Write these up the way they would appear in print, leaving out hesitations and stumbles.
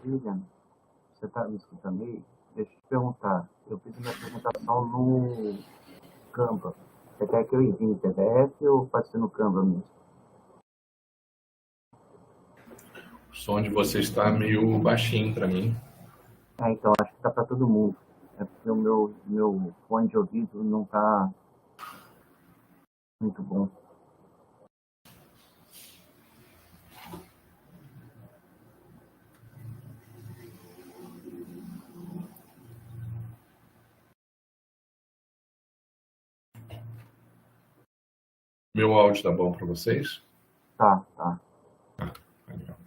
William, você está me escutando aí? Deixa eu te perguntar. Eu fiz minha apresentação no Canva. Você quer que eu envie em PDF ou pode ser no Canva mesmo? O som de você está meio baixinho para mim. Então, acho que está para todo mundo. É porque o meu fone de ouvido não está muito bom. Meu áudio está bom para vocês? Tá. Legal.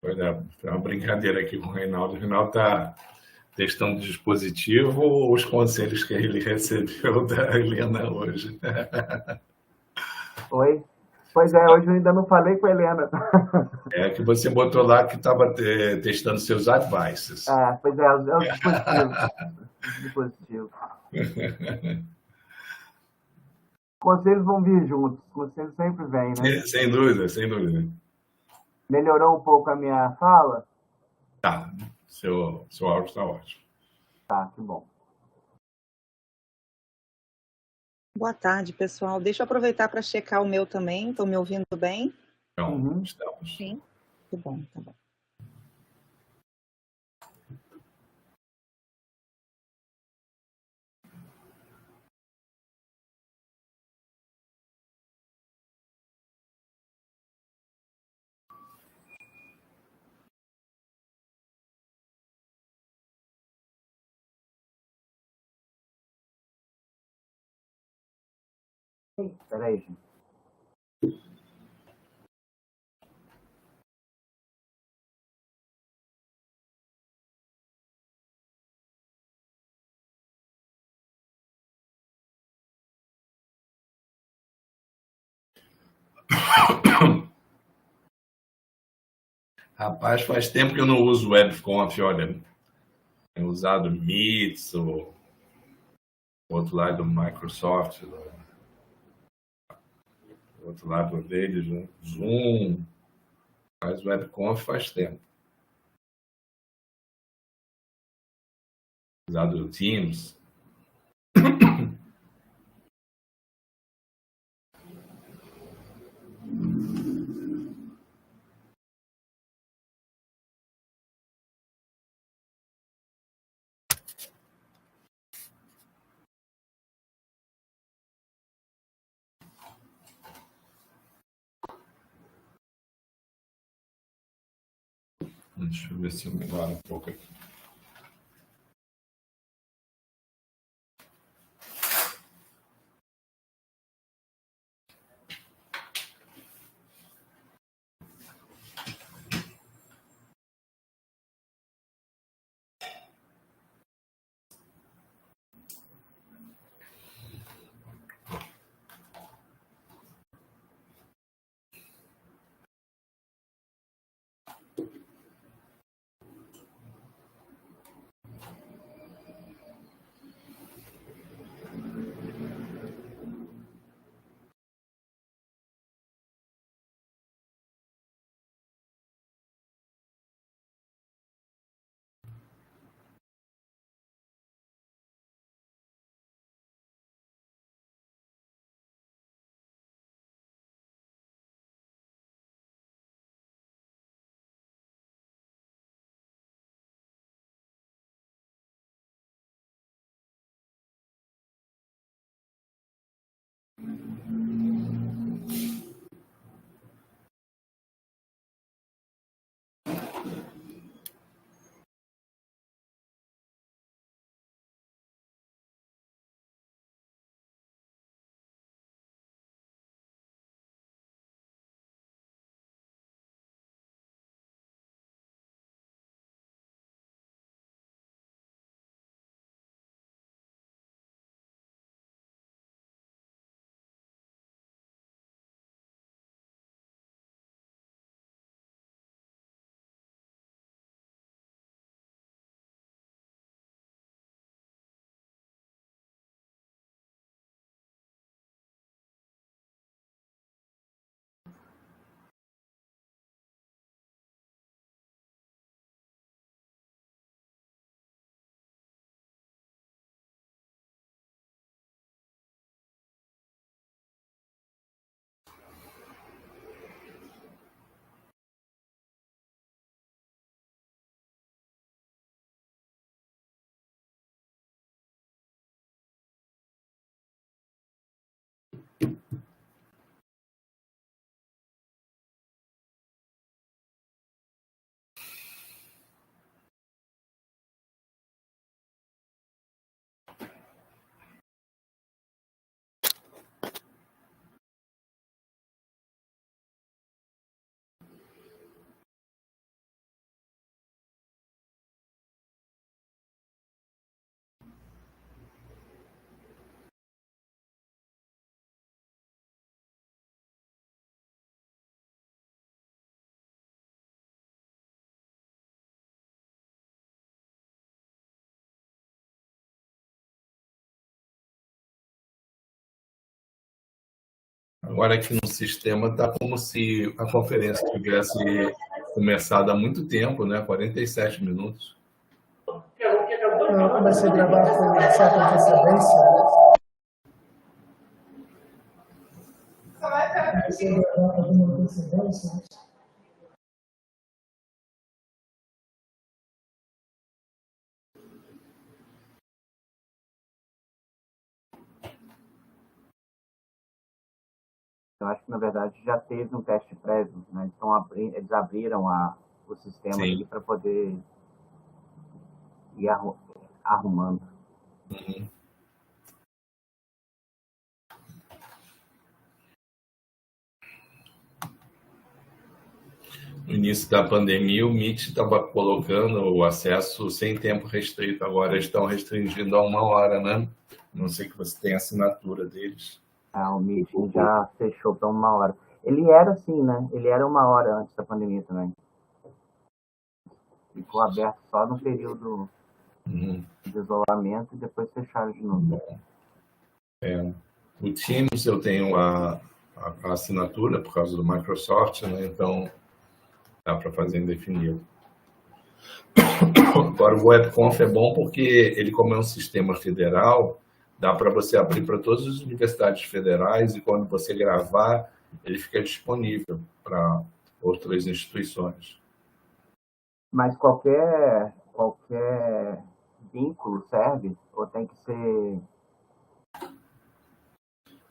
Pois é, uma brincadeira aqui com o Reinaldo. O Reinaldo está testando o dispositivo ou os conselhos que ele recebeu da Helena hoje? Oi? Pois é, hoje eu ainda não falei com a Helena. É que você botou lá que estava testando seus advices. Pois é os dispositivos. Os dispositivos. Conselhos vão vir juntos. Conselhos sempre vêm, né? Sem dúvida, sem dúvida. Melhorou um pouco a minha fala? Tá, seu áudio está ótimo. Tá, que bom. Boa tarde, pessoal. Deixa eu aproveitar para checar o meu também. Estão me ouvindo bem? Então, estamos. Sim. Que bom, tá bom. Espera aí, gente. Rapaz, faz tempo que eu não uso webconf, olha. Tenho usado Meet, o outro lado do Microsoft, o outro lado deles, né? Zoom. Mas webconf faz tempo. Usado o Teams. Deixa eu ver se eu melhoro um pouco aqui. Agora aqui no sistema está como se a conferência tivesse começado há muito tempo, né? 47 minutos. Eu comecei a gravar com certa antecedência. Comecei a gravar com alguma antecedência. Eu acho que, na verdade, já teve um teste prévio, né? Eles abriram o sistema Sim. aqui para poder ir arrumando. Uhum. No início da pandemia, o Meet estava colocando o acesso sem tempo restrito. Agora eles estão restringindo a 1 hora, né? Não sei que você tem a assinatura deles. O meeting já fechou para 1 hora. Ele era assim, né? Ele era 1 hora antes da pandemia também. Ficou aberto só no período de isolamento e depois fecharam de novo. O Teams eu tenho a assinatura por causa do Microsoft, né? Então dá para fazer indefinido. Agora o WebConf é bom porque ele, como é um sistema federal, dá para você abrir para todas as universidades federais e quando você gravar, ele fica disponível para outras instituições. Mas qualquer vínculo serve? Ou tem que ser...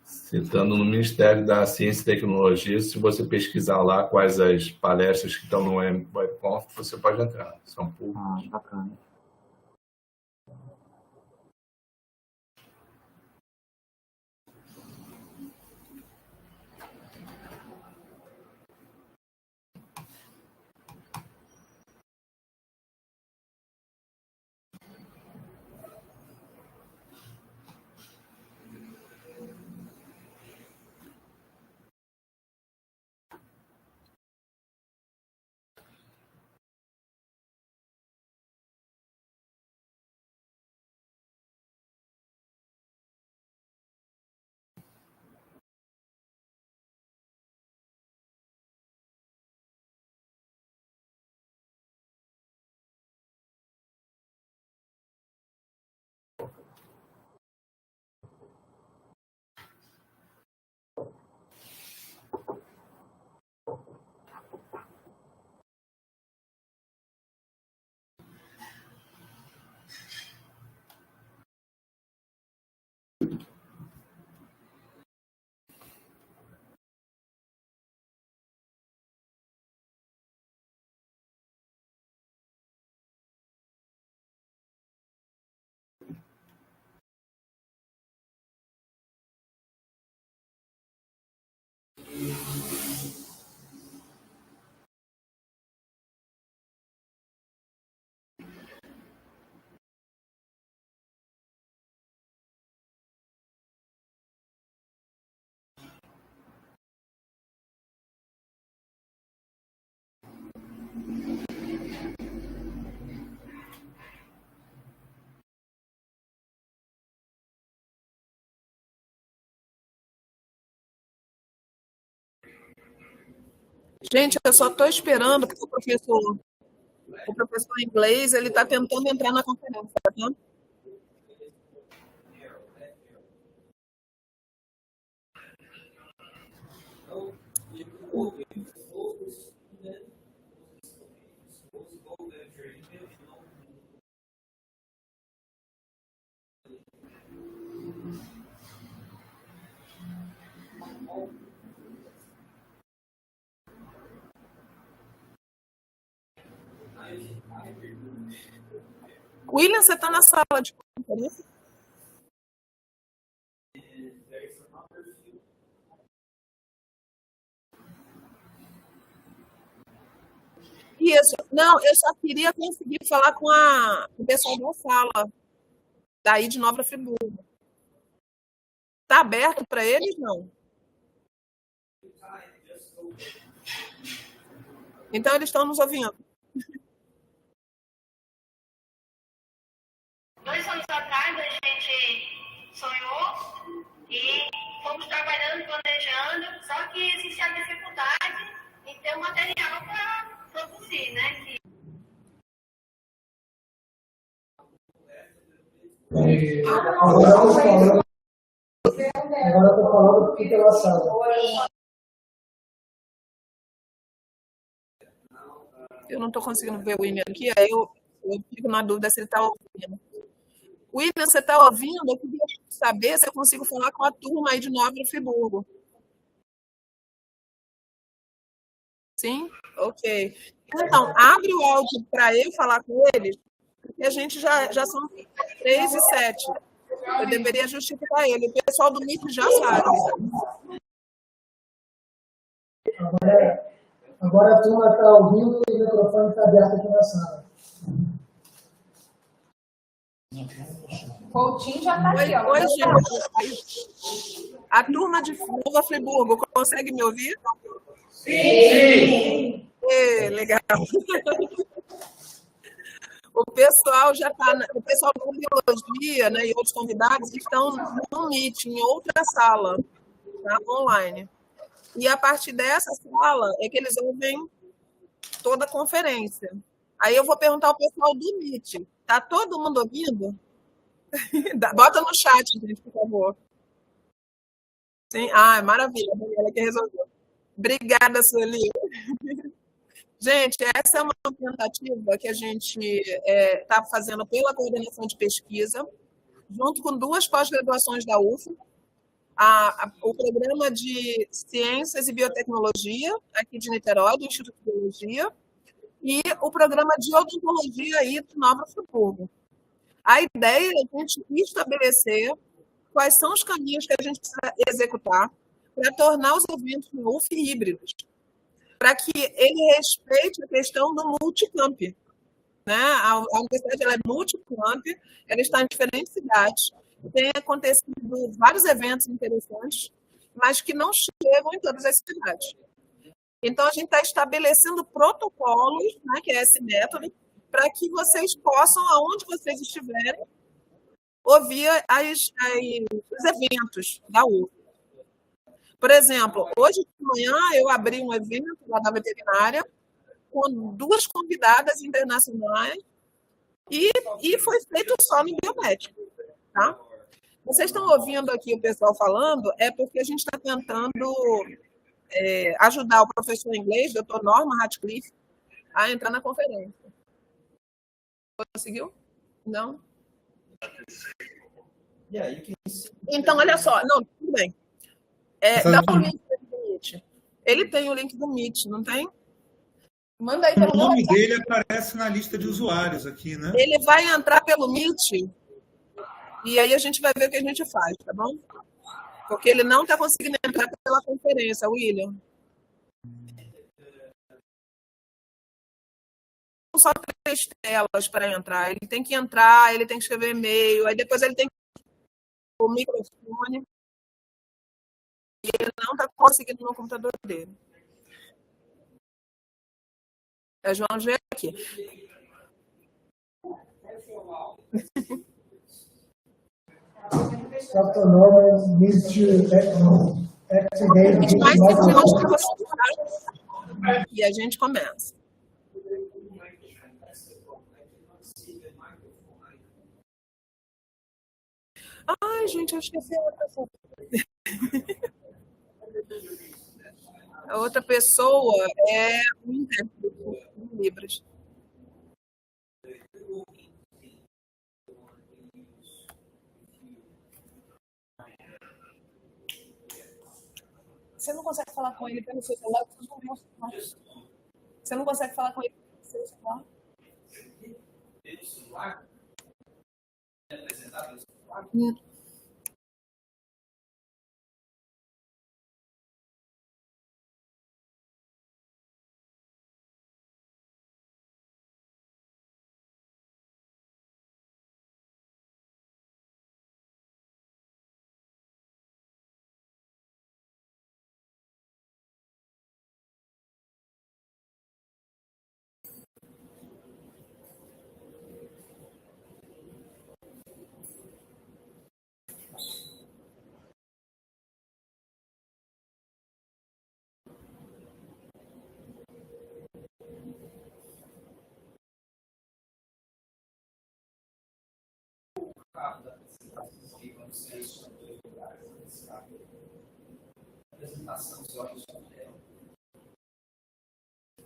Citando no Ministério da Ciência e Tecnologia, se você pesquisar lá quais as palestras que estão no WebConf, você pode entrar. São públicas. Bacana. Gente, eu só estou esperando porque o professor inglês, ele está tentando entrar na conferência, tá? William, você está na sala de conferência? Isso. Não, eu só queria conseguir falar com o pessoal da sala, daí de Nova Friburgo. Está aberto para eles? Não. Então, eles estão nos ouvindo. 2 anos atrás, a gente sonhou e fomos trabalhando, planejando, só que existe a dificuldade em ter o material para produzir, né? Agora eu estou falando aqui pela sala. Eu não estou conseguindo ver o William aqui, aí eu fico na dúvida se ele está ouvindo. William, você está ouvindo? Eu queria saber se eu consigo falar com a turma aí de Nova Friburgo. Sim? Ok. Então, abre o áudio para eu falar com eles, porque a gente já são 3 e 7. Eu deveria justificar ele. O pessoal do MIT já sabe. Agora a turma está ouvindo e o microfone está aberto aqui na sala. Coutinho já está aqui, ó. Oi, gente. A turma de Nova Friburgo consegue me ouvir? Sim! Legal. O pessoal já está. O pessoal da biologia, né, e outros convidados estão no Meet, em outra sala, tá? Online. E a partir dessa sala é que eles ouvem toda a conferência. Aí eu vou perguntar ao pessoal do Meet. Tá todo mundo ouvindo? Bota no chat, gente, por favor. Sim? Maravilha. Ela que resolveu. Obrigada, Sueli. Gente, essa é uma tentativa que a gente está fazendo pela coordenação de pesquisa, junto com 2 pós-graduações da UFF, o programa de Ciências e Biotecnologia, aqui de Niterói, do Instituto de Biologia, e o programa de Odontologia aí de Nova Friburgo. A ideia é a gente estabelecer quais são os caminhos que a gente precisa executar para tornar os eventos na UFF híbridos, para que ele respeite a questão do multicamp. Né? A universidade ela é multicamp, ela está em diferentes cidades, tem acontecido vários eventos interessantes, mas que não chegam em todas as cidades. Então, a gente está estabelecendo protocolos, né, que é esse método, para que vocês possam, aonde vocês estiverem, ouvir os eventos da UFF. Por exemplo, hoje de manhã eu abri um evento lá da veterinária com 2 convidadas internacionais e foi feito só no biomédico. Tá? Vocês estão ouvindo aqui o pessoal falando, é porque a gente está tentando ajudar o professor inglês, Dr. Norman Ratcliffe, a entrar na conferência. Conseguiu? Não? Então, olha só. Não, tudo bem. Dá o link do Meet. Ele tem o link do Meet, não tem? Manda aí pelo O nome dele aparece na lista de usuários aqui, né? Ele vai entrar pelo Meet e aí a gente vai ver o que a gente faz, tá bom? Porque ele não está conseguindo entrar pela conferência, William. só 3 telas para entrar. Ele tem que entrar, ele tem que escrever e-mail, aí depois ele tem que o microfone. E ele não está conseguindo no computador dele. É João G aqui. Autonomous needs to activate Mais 5 minutos para você. E a gente começa. Ai, gente, eu esqueci a outra pessoa. A outra pessoa é o intérprete em Libras. Você não consegue falar com ele pelo seu celular? Você não consegue falar com ele pelo seu celular? Pelo celular? É apresentar pelo celular?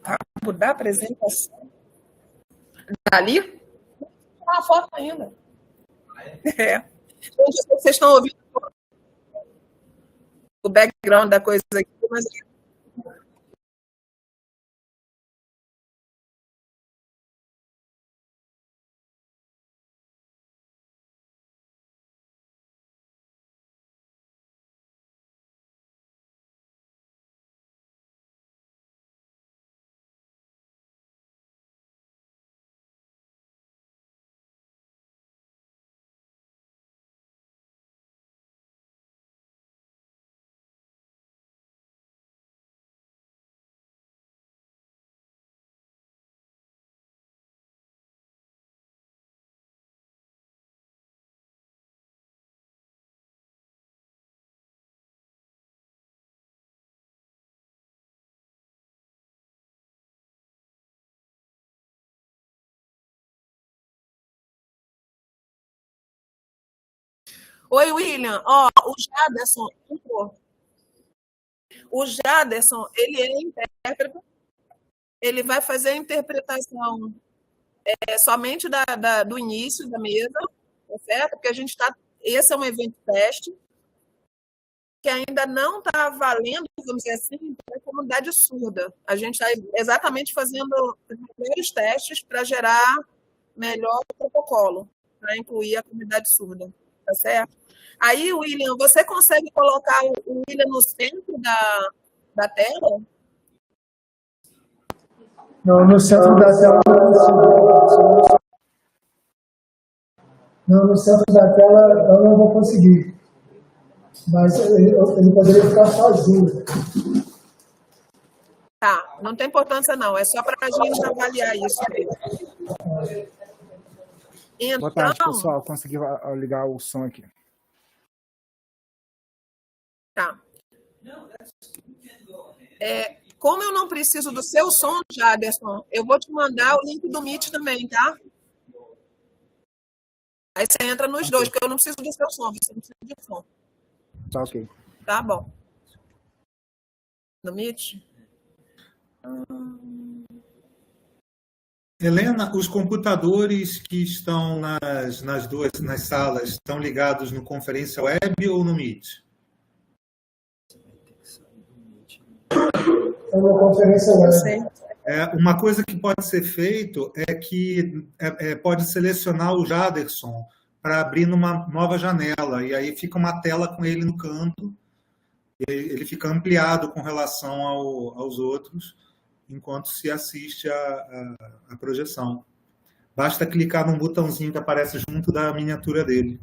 Cabo da apresentação. Dali? Uma foto ainda. É. Gente, vocês estão ouvindo o background da coisa aqui, mas oi, William. Ó, o Jaderson entrou. O Jaderson, ele é intérprete. Ele vai fazer a interpretação somente do início da mesa, tá certo? Porque a gente está. Esse é um evento teste que ainda não está valendo, vamos dizer assim, para a comunidade surda. A gente está exatamente fazendo os primeiros testes para gerar melhor protocolo, para incluir a comunidade surda, tá certo? Aí, William, você consegue colocar o William no centro da tela? Não, no centro da tela não, no centro da tela eu não vou conseguir. Mas ele poderia ficar sozinho. Tá, não tem importância não, é só para a gente avaliar isso mesmo. Então, boa tarde, pessoal. Consegui ligar o som aqui. Tá. Como eu não preciso do seu som, Jaderson, eu vou te mandar o link do Meet também, tá? Aí você entra nos dois, porque eu não preciso do seu som, você não precisa de som. Tá ok. Tá bom. No Meet? Helena, os computadores que estão nas salas estão ligados no Conferência Web ou no Meet? É uma conferência web. Uma coisa que pode ser feito é que pode selecionar o Jaderson para abrir numa nova janela, e aí fica uma tela com ele no canto, ele fica ampliado com relação aos outros, enquanto se assiste a projeção. Basta clicar num botãozinho que aparece junto da miniatura dele.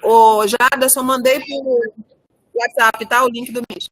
Ô, Jaderson, mandei por WhatsApp, tá? O link do Meet.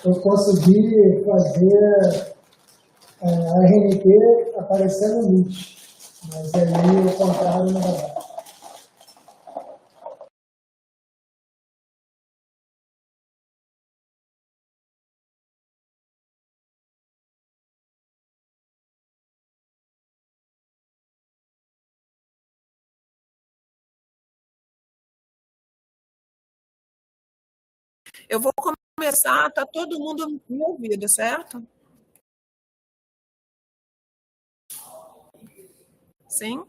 Eu consegui fazer a RNT aparecer no Meet, mas aí o contrário não vai dar. Eu vou começar, tá todo mundo me ouvindo, certo? Sim?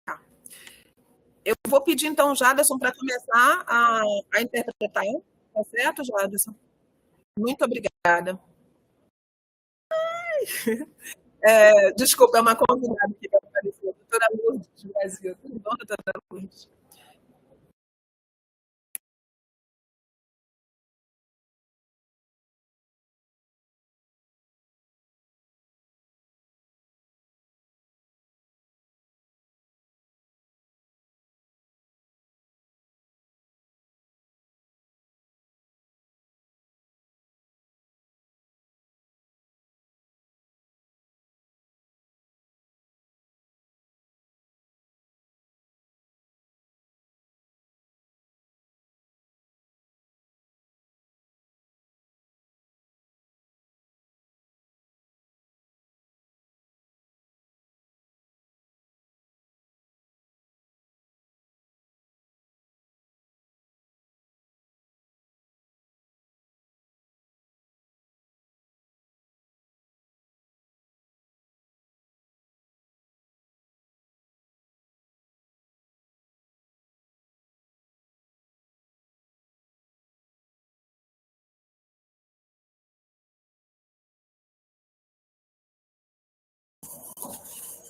Tá. Eu vou pedir, então, Jaderson, para começar a interpretar, tá certo, Jaderson? Muito obrigada. Desculpa, é uma convidada que apareceu, doutora Lourdes Brasil. Tudo bom, doutora Lourdes?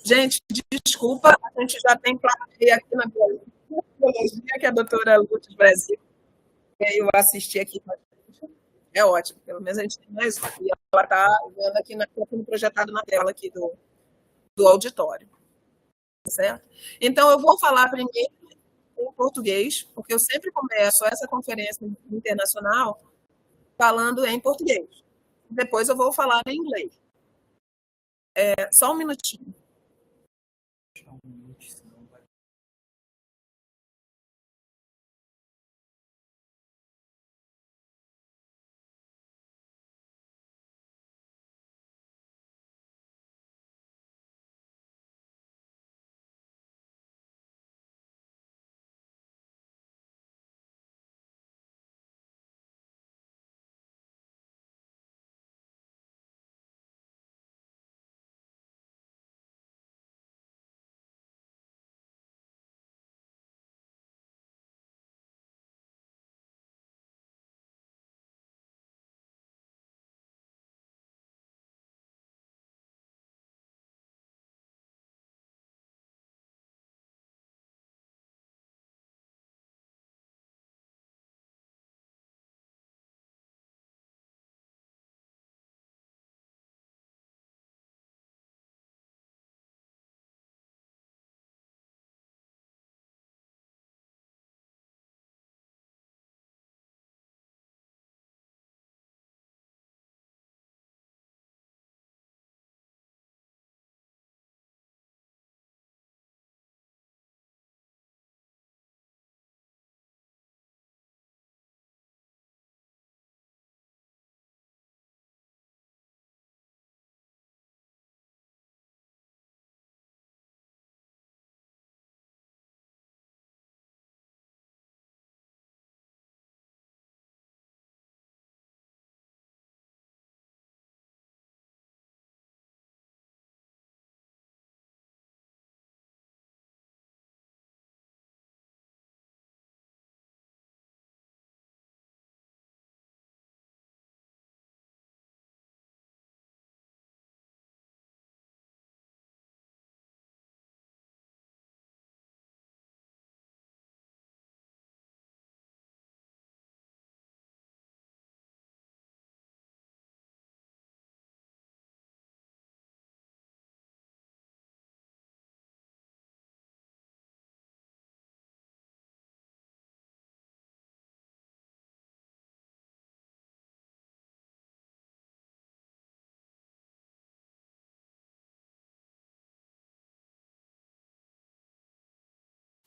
Gente, desculpa, a gente já tem plateia aqui na biologia, que é a doutora Lourdes Brasil. Eu assisti aqui. É ótimo, pelo menos a gente tem mais uma. E ela está vendo aqui projetado na tela aqui do auditório. Certo? Então, eu vou falar primeiro em português, porque eu sempre começo essa conferência internacional falando em português. Depois eu vou falar em inglês. Só um minutinho.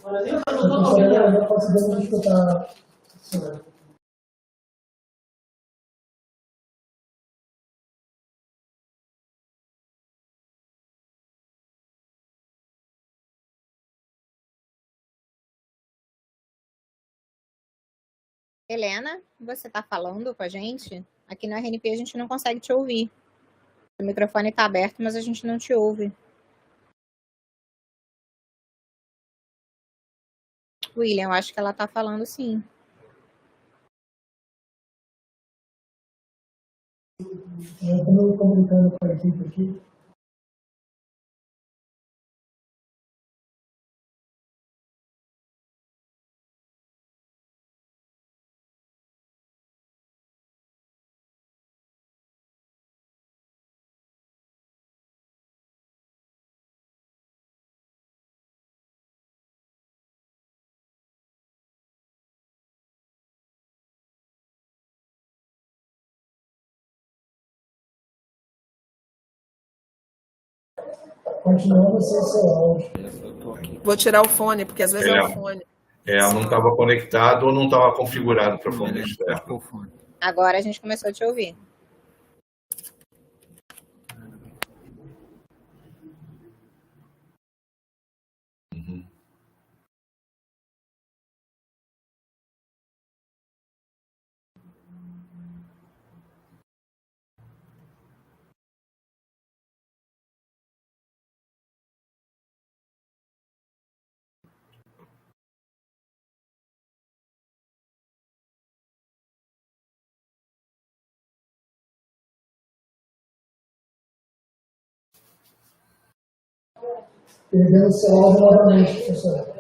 Professora, não conseguimos escutar. Helena, você está falando com a gente? Aqui na RNP a gente não consegue te ouvir. O microfone está aberto, mas a gente não te ouve. William, eu acho que ela está falando sim. Eu estou me comunicando com a equipe aqui. Continuamos sem seu áudio. Vou tirar o fone, porque às vezes é o fone. Não estava conectado ou não estava configurado para fone externo. Agora a gente começou a te ouvir. Perdendo seu áudio novamente, professora.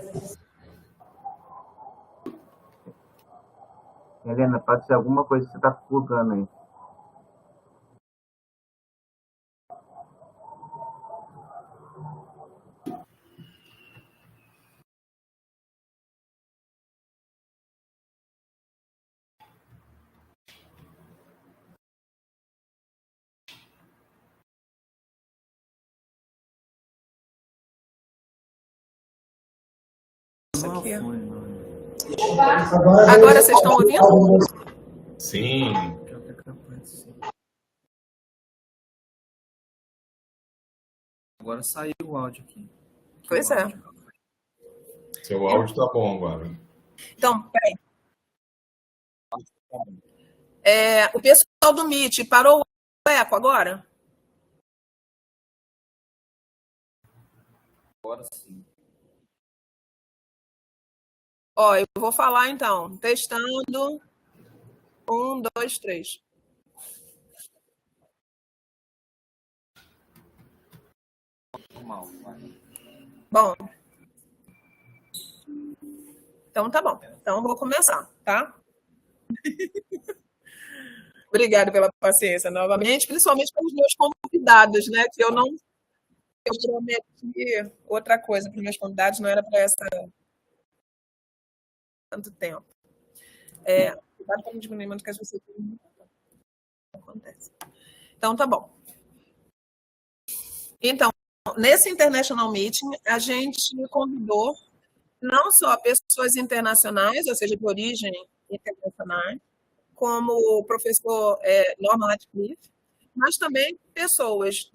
Helena, pode ser alguma coisa que você está bugando aí. Isso aqui. Agora vocês estão ouvindo? Sim. Agora saiu o áudio aqui. Pois é. Seu áudio tá bom agora. Então, peraí. O pessoal do Meet parou o eco agora? Agora sim. Ó, eu vou falar então. Testando. 1, 2, 3. Normal, vai. Bom. Então tá bom. Então vou começar, tá? Obrigada pela paciência novamente, principalmente pelos meus convidados, né? Que eu prometi outra coisa para os meus convidados, não era para essa tanto tempo. Cuidado para não diminuir muito, que às vezes acontece. Então tá bom. Então, nesse International Meeting, a gente convidou não só pessoas internacionais, ou seja, de origem internacional, como o professor Norman Radcliffe, mas também pessoas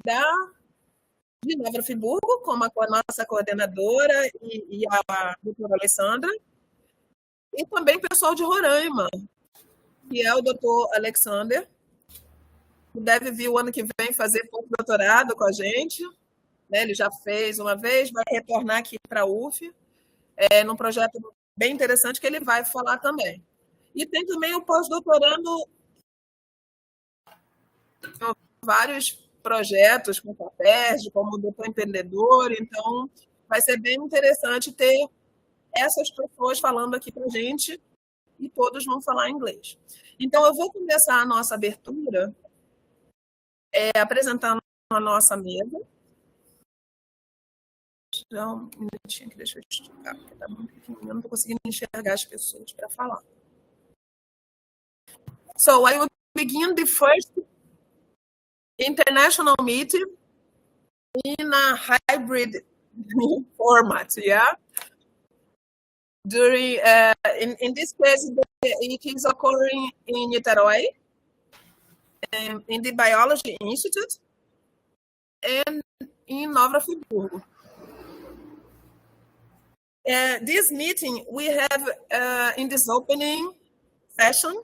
de Nova Friburgo, como a nossa coordenadora e a doutora Alessandra, e também pessoal de Roraima, que é o doutor Alexander, que deve vir o ano que vem fazer pós-doutorado com a gente, né? Ele já fez uma vez, vai retornar aqui para a UF, num projeto bem interessante que ele vai falar também. E tem também o pós-doutorando, vários projetos com a FAPERJ, como o doutor empreendedor, então vai ser bem interessante ter essas pessoas falando aqui para a gente e todos vão falar inglês. Então, eu vou começar a nossa abertura apresentando a nossa mesa. Então, um minutinho que deixa eu esticar, porque está muito pequenininho, eu não estou conseguindo enxergar as pessoas para falar. So, I will begin the first international meeting in a hybrid format, yeah? during, in this case, it is occurring in Niterói, in the Biology Institute, and in Nova Friburgo. This meeting, we have, in this opening session,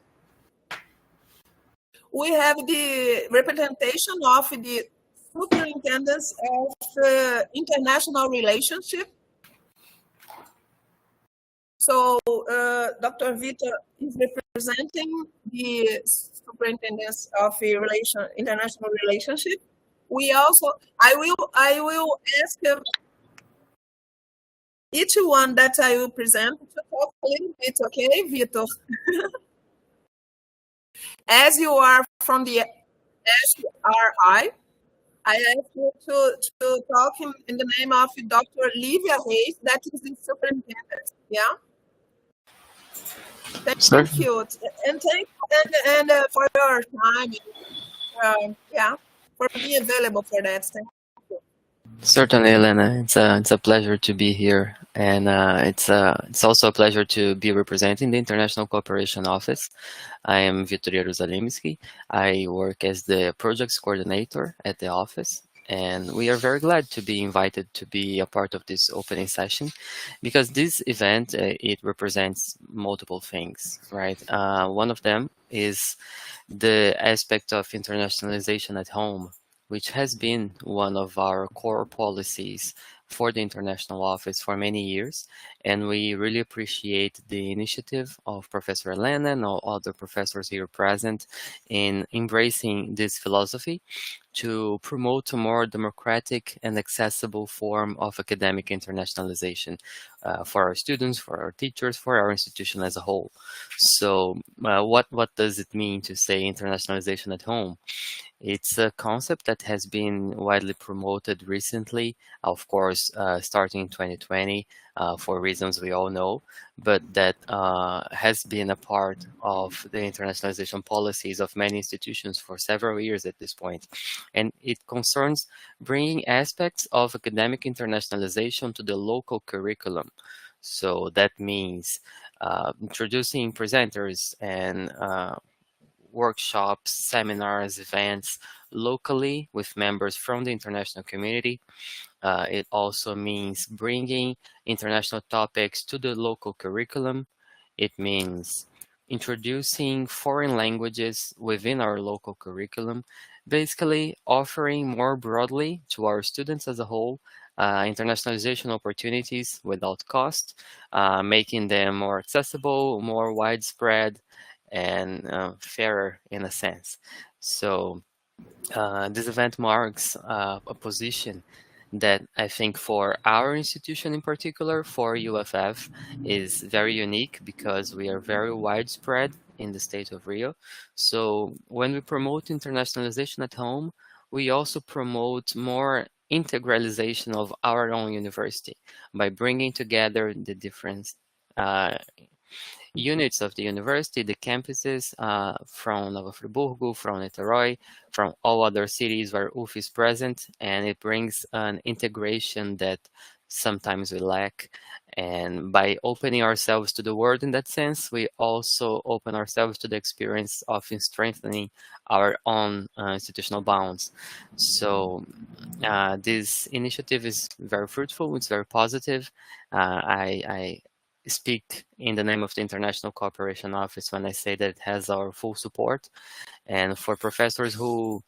we have the representation of the superintendents of international relationship. So Dr. Vitor is representing the superintendents of international relationship. We also, I will ask each one that I will present to talk a little bit, okay, Vitor? As you are from the SRI, I ask you to talk in the name of Dr. Lívia Reis, that is the superintendent. Yeah. Thank you, and thank and for your time. Yeah, for being available for that. Thank you. Certainly, Elena. It's a pleasure to be here, and it's also a pleasure to be representing the International Cooperation Office. I am Vitor Jerusalemski. I work as the projects coordinator at the office, and we are very glad to be invited to be a part of this opening session, because this event it represents multiple things, right? One of them is the aspect of internationalization at home, which has been one of our core policies for the International Office for many years. And we really appreciate the initiative of Professor Elena and all other professors here present in embracing this philosophy to promote a more democratic and accessible form of academic internationalization for our students, for our teachers, for our institution as a whole. So what does it mean to say internationalization at home? It's a concept that has been widely promoted recently, of course, starting in 2020 for reasons we all know, but that has been a part of the internationalization policies of many institutions for several years at this point. And it concerns bringing aspects of academic internationalization to the local curriculum. So that means introducing presenters and workshops, seminars, events locally with members from the international community. It also means bringing international topics to the local curriculum. It means introducing foreign languages within our local curriculum, basically offering more broadly to our students as a whole internationalization opportunities without cost, making them more accessible, more widespread, and fairer in a sense. So this event marks a position that I think for our institution in particular, for UFF, is very unique because we are very widespread in the state of Rio. So when we promote internationalization at home, we also promote more integralization of our own university by bringing together the different units of the university, the campuses from Nova Friburgo, from Niterói, from all other cities where UF is present, and it brings an integration that sometimes we lack. And by opening ourselves to the world in that sense, we also open ourselves to the experience of strengthening our own institutional bounds. So this initiative is very fruitful, it's very positive. I speak in the name of the International Cooperation Office when I say that it has our full support. And for professors who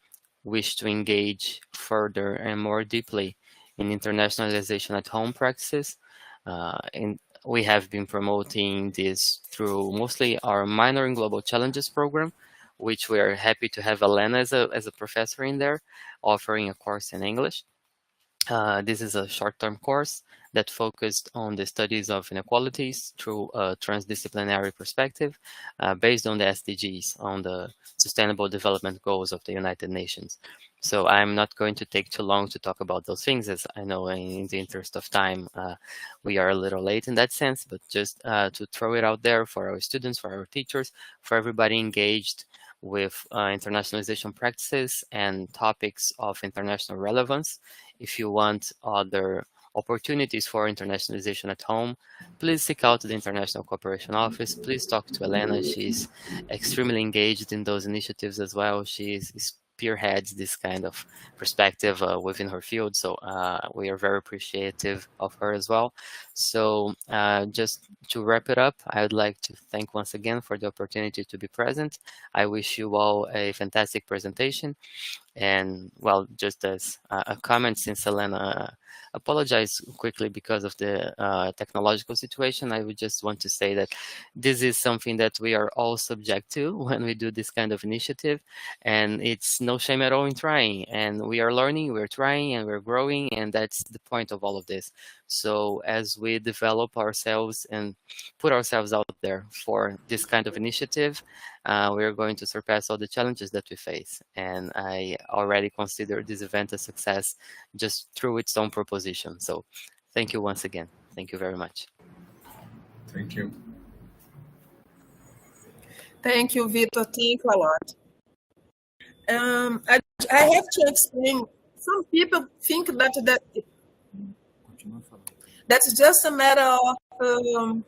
wish to engage further and more deeply in internationalization at home practices, we have been promoting this through mostly our Minor in Global Challenges program, which we are happy to have Elena as a professor in there, offering a course in English. This is a short-term course that focused on the studies of inequalities through a transdisciplinary perspective based on the SDGs, on the Sustainable Development Goals of the United Nations. So I'm not going to take too long to talk about those things, as I know in the interest of time, we are a little late in that sense, but just to throw it out there for our students, for our teachers, for everybody engaged with internationalization practices and topics of international relevance. If you want other opportunities for internationalization at home, please seek out the International Cooperation Office. Please talk to Elena. She's extremely engaged in those initiatives as well. She spearheads this kind of perspective within her field. So we are very appreciative of her as well. So just to wrap it up, I would like to thank once again for the opportunity to be present. I wish you all a fantastic presentation. And well, just as a comment, since Elena apologized quickly because of the technological situation, I would just want to say that this is something that we are all subject to when we do this kind of initiative, and it's no shame at all in trying. And we are learning, we're trying, and we're growing, and that's the point of all of this. So as we develop ourselves and put ourselves out there for this kind of initiative, we are going to surpass all the challenges that we face. And I already consider this event a success just through its own proposition. So thank you once again. Thank you very much. Thank you. Thank you, Vitor. Thank you a lot. I have to explain. Some people think that's just a matter of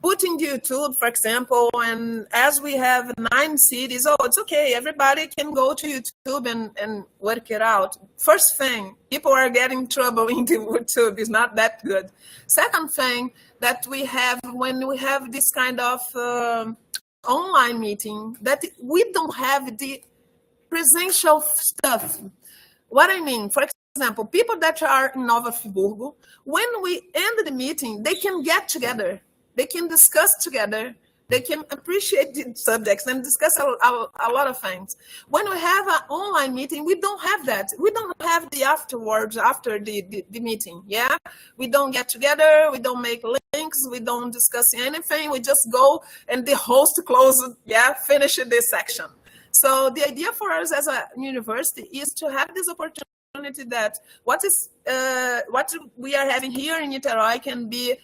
putting YouTube, for example, and as we have 9 cities, oh, it's okay, everybody can go to YouTube and work it out. First thing, people are getting trouble in the YouTube, it's not that good. Second thing that we have, when we have this kind of online meeting, that we don't have the presential stuff. What I mean, for example, people that are in Nova Friburgo, when we end the meeting, they can get together. They can discuss together. They can appreciate the subjects and discuss a lot of things. When we have an online meeting, we don't have that. We don't have the afterwards, after the meeting, yeah? We don't get together, we don't make links, we don't discuss anything, we just go and the host closes, yeah, finish this section. So the idea for us as a university is to have this opportunity that what we are having here in Niterói can be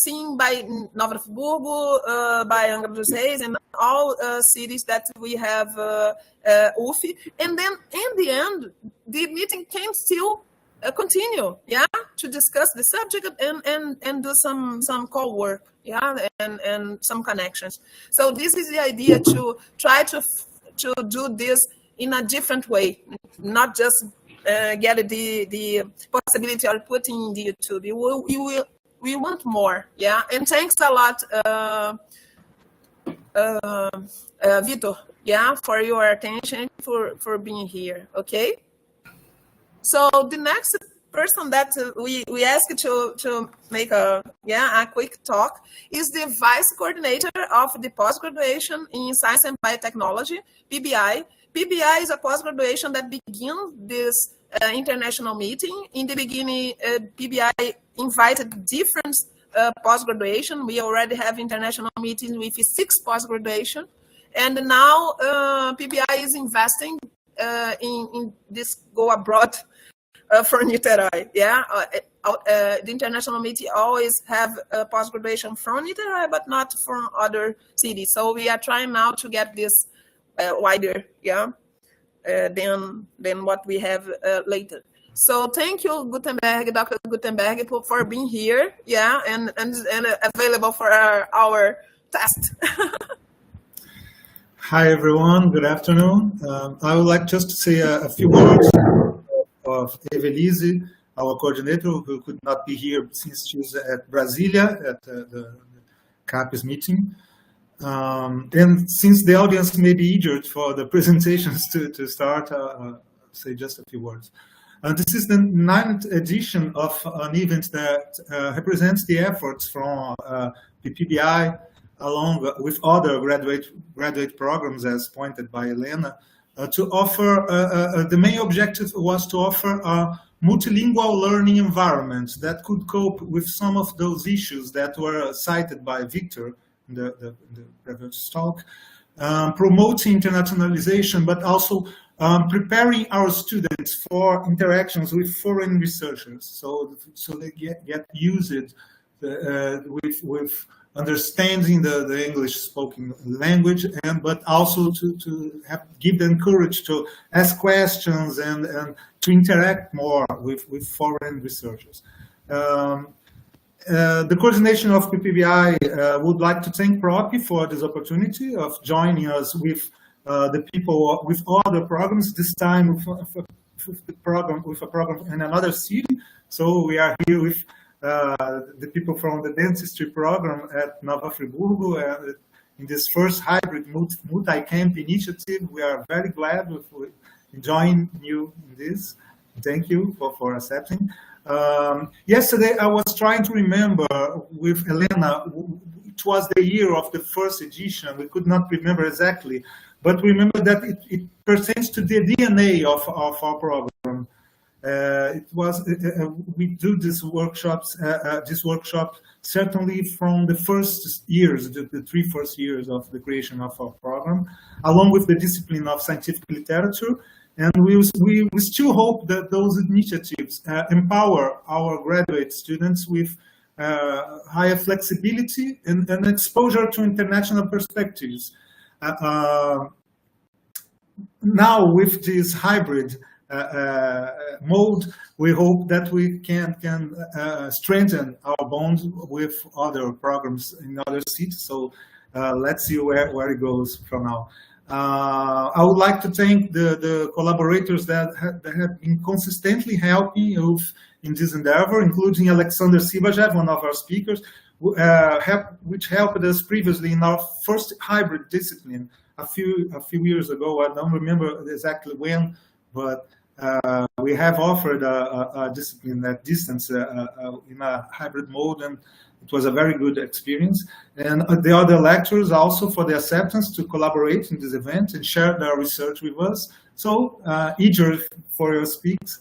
seen by Nova Friburgo, by Angra dos Reis, and all cities that we have UFF. And then in the end, the meeting can still continue, yeah, to discuss the subject and do some co-work, yeah, and some connections. So this is the idea, to try to do this in a different way, not just get the possibility of putting in the YouTube. We want more, yeah. And thanks a lot, Vitor, yeah, for your attention, for being here. Okay. So the next person that we asked to make a quick talk is the vice coordinator of the post-graduation in Science and Biotechnology, PBI. PBI is a post-graduation that begins this international meeting. In the beginning, PBI invited different post-graduation. We already have international meetings with 6 post-graduation. And now PBI is investing in this go abroad for Niterói. Yeah, the international meeting always have post-graduation from Niterói, but not from other cities. So we are trying now to get this wider, yeah, than what we have later. So thank you, Gutenberg, Dr. Gutenberg, for being here, yeah, and available for our test. Hi, everyone. Good afternoon. I would like just to say a few words of Evelise, our coordinator, who could not be here since she's at Brasilia at the CAPES meeting. And since the audience may be eager for the presentations to start, say just a few words. This is the 9th edition of an event that represents the efforts from the PBI, along with other graduate programs, as pointed by Elena, to offer, the main objective was to offer a multilingual learning environment that could cope with some of those issues that were cited by Victor in the previous talk, promoting internationalization, but also preparing our students for interactions with foreign researchers, so they get used with understanding the English spoken language, but also to give them courage to ask questions and to interact more with foreign researchers. The coordination of PPBI would like to thank Propi for this opportunity of joining us with the people with other programs, this time with a program in another city. So we are here with the people from the dentistry program at Nova Friburgo, and in this first hybrid multi-camp initiative. We are very glad with joining you in this. Thank you for accepting. Yesterday, I was trying to remember with Elena, it was the year of the first edition. We could not remember exactly, but remember that it pertains to the DNA of our program. We do these workshops, this workshop certainly from the first years, the 3 first years of the creation of our program, along with the discipline of scientific literature. And we still hope that those initiatives empower our graduate students with higher flexibility and exposure to international perspectives. Now, with this hybrid mode, we hope that we can strengthen our bonds with other programs in other cities. So let's see where it goes from now. I would like to thank the collaborators that have been consistently helping in this endeavor, including Alexander Sibajev, one of our speakers, which helped us previously in our first hybrid discipline a few years ago. I don't remember exactly when, but we have offered a discipline at distance in a hybrid mode, and it was a very good experience. And the other lecturers also for the acceptance to collaborate in this event and share their research with us. So eager for your speaks.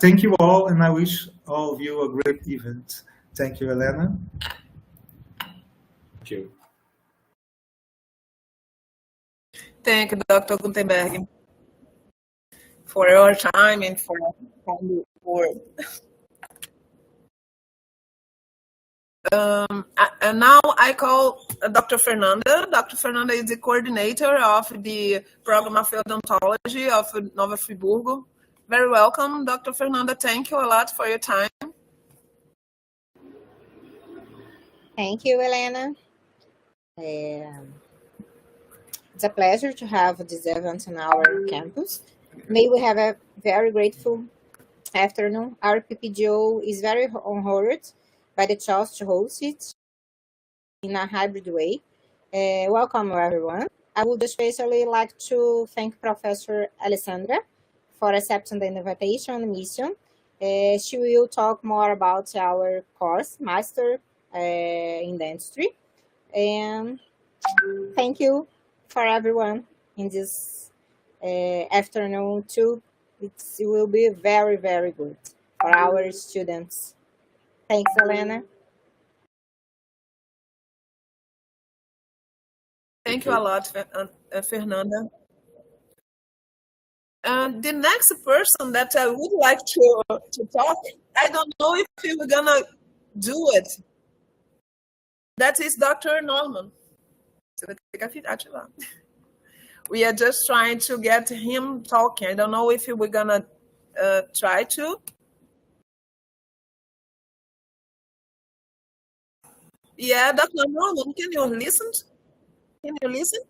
Thank you all, and I wish all of you a great event. Thank you, Elena. Thank you. Thank you, Dr. Gutenberg, for your time and for the word. And now I call Dr. Fernanda. Dr. Fernanda is the coordinator of the program of odontology of Nova Friburgo. Very welcome, Dr. Fernanda. Thank you a lot for your time. Thank you, Elena. It's a pleasure to have this event on our campus. May we have a very grateful afternoon. Our PPGO is very honored by the chance to host it in a hybrid way. Welcome, everyone. I would especially like to thank Professor Alessandra for accepting the invitation and mission. She will talk more about our course, Master in Dentistry. And thank you for everyone in this afternoon too. It will be very, very good for our students. Thanks, Elena. Thank you a lot, Fernanda. The next person that I would like to talk, I don't know if we're gonna do it. That is Dr. Norman. We are just trying to get him talking. I don't know if we're gonna try to. Yeah, Dr. Norman, can you listen? Can you listen?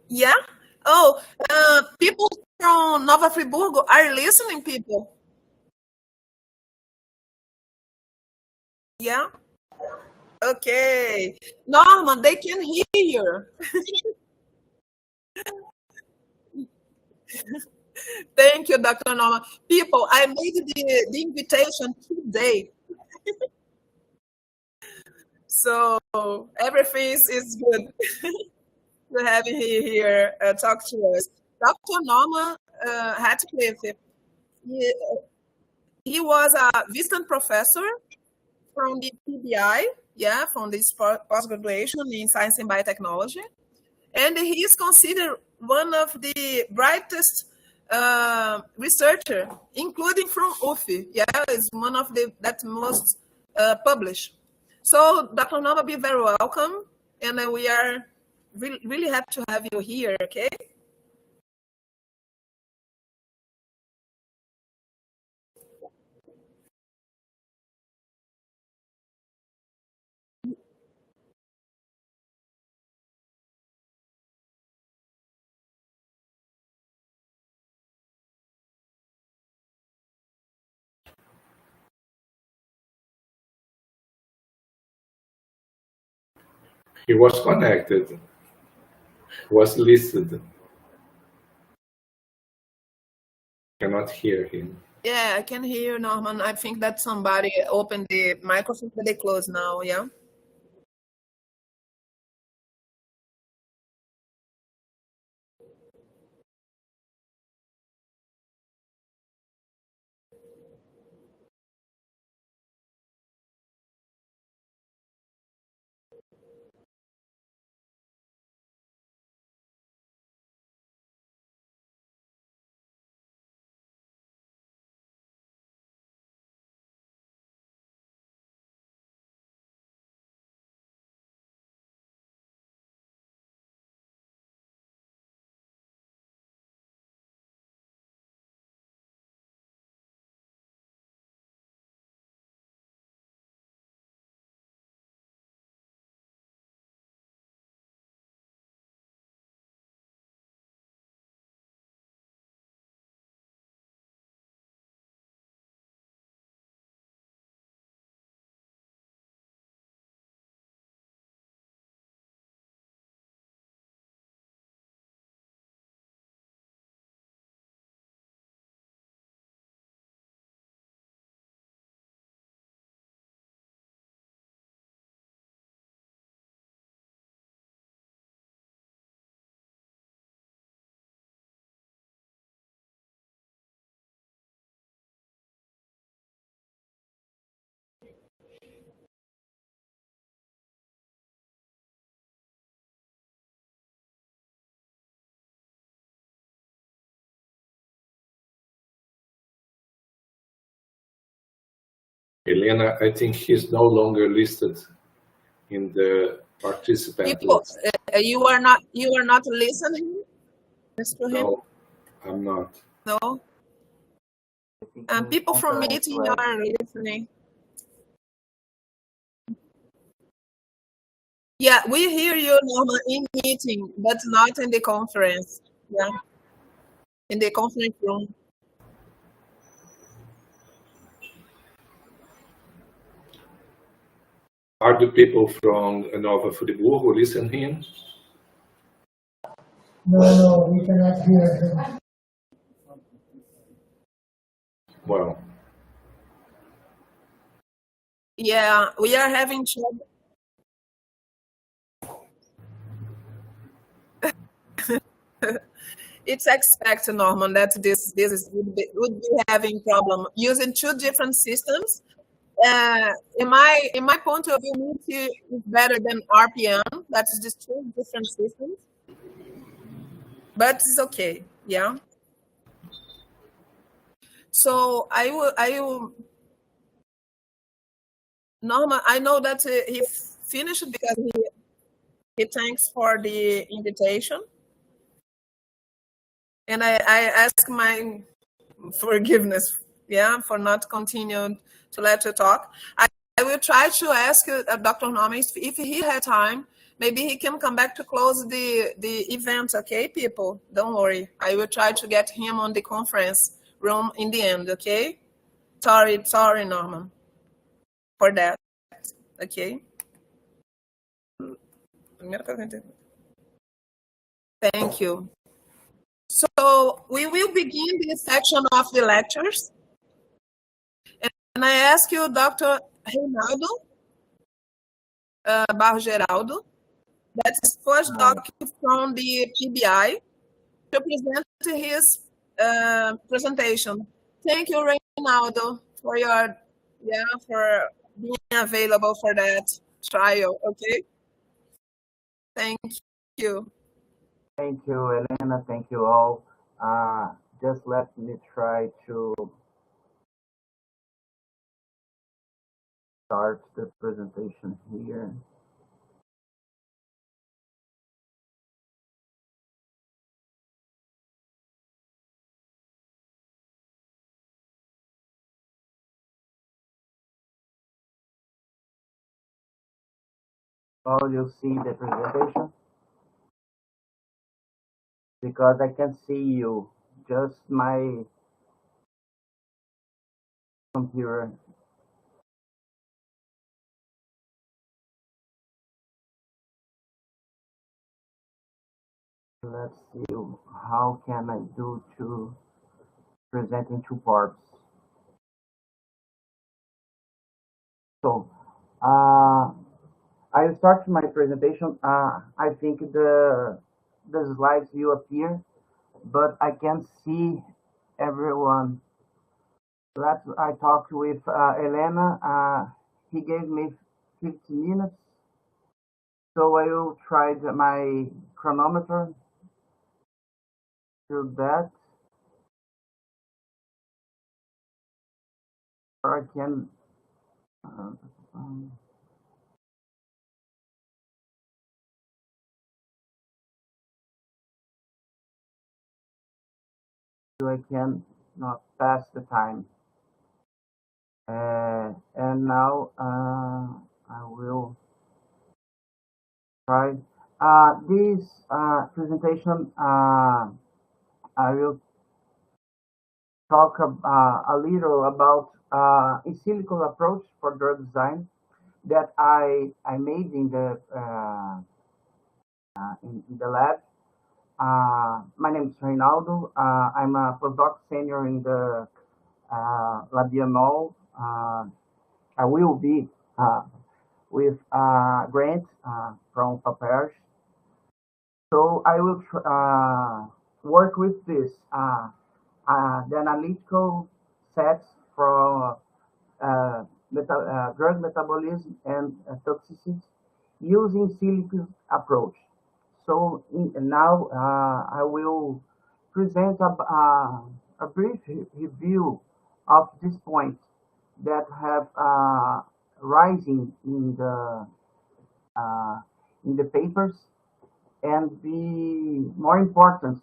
Yeah? Oh, people from Nova Friburgo are listening, people. Yeah? Okay. Norman, they can hear. Thank you, Dr. Norman. People, I made the invitation today. So everything is good to have him here talk to us. Dr. Norman Hatcliffe, he was a visiting professor from the PBI, from this post-graduation in Science and Biotechnology. And he is considered one of the brightest researcher, including from UFF. Yeah, it's one of the that most published. So, Dr. Norma, be very welcome, and we are really happy to have you here. Okay. He was connected. He was listed. Cannot hear him. Yeah, I can hear you, Norman. I think that somebody opened the microphone, but they close now. Yeah. Helena, I think he's no longer listed in the participant list. You are not listening to him? No, I'm not. No. People from meeting are listening. Yeah, we hear you, Norma, in meeting, but not in the conference. Yeah, in the conference room. Are the people from Nova Friburgo listening? No, we cannot hear him. Well. Yeah, we are having trouble. It's expected, Norman, that this would be having problem using two different systems. In my point of view, Meet is better than RPM. That is just two different systems, but it's okay. Yeah. So I will. Norman, I know that he finished because he thanks for the invitation. And I ask my forgiveness, yeah, for not continuing to let you talk. I will try to ask Dr. Norman if he had time, maybe he can come back to close the event, okay, people? Don't worry. I will try to get him on the conference room in the end, okay? Sorry, Norman, for that, okay? Thank you. So we will begin this section of the lectures. And I ask you, Dr. Reinaldo Barros Geraldo, that is first doctor from the PBI, to present his presentation. Thank you, Reinaldo, for for being available for that trial. Okay. Thank you. Thank you, Helena. Thank you all. just let me try to start the presentation here. Oh, you see the presentation? Because I can see you, just my computer. Let's see, how can I do to present in two parts? So, I start my presentation. I think the slides will appear, but I can't see everyone. I talked with Elena. He gave me 15 minutes, so I will try my chronometer to that. Or I can. So I can not pass the time. And now I will try this presentation. I will talk a little about a silico approach for drug design that I made in the in the lab. My name is Reinaldo. I'm a postdoc senior in the Labianol. I will be with a grant from PAPERJ. So I will work with this, the analytical sets for drug metabolism and toxicity using silico approach. So now I will present a brief review of this point that have rising in the papers, and the more important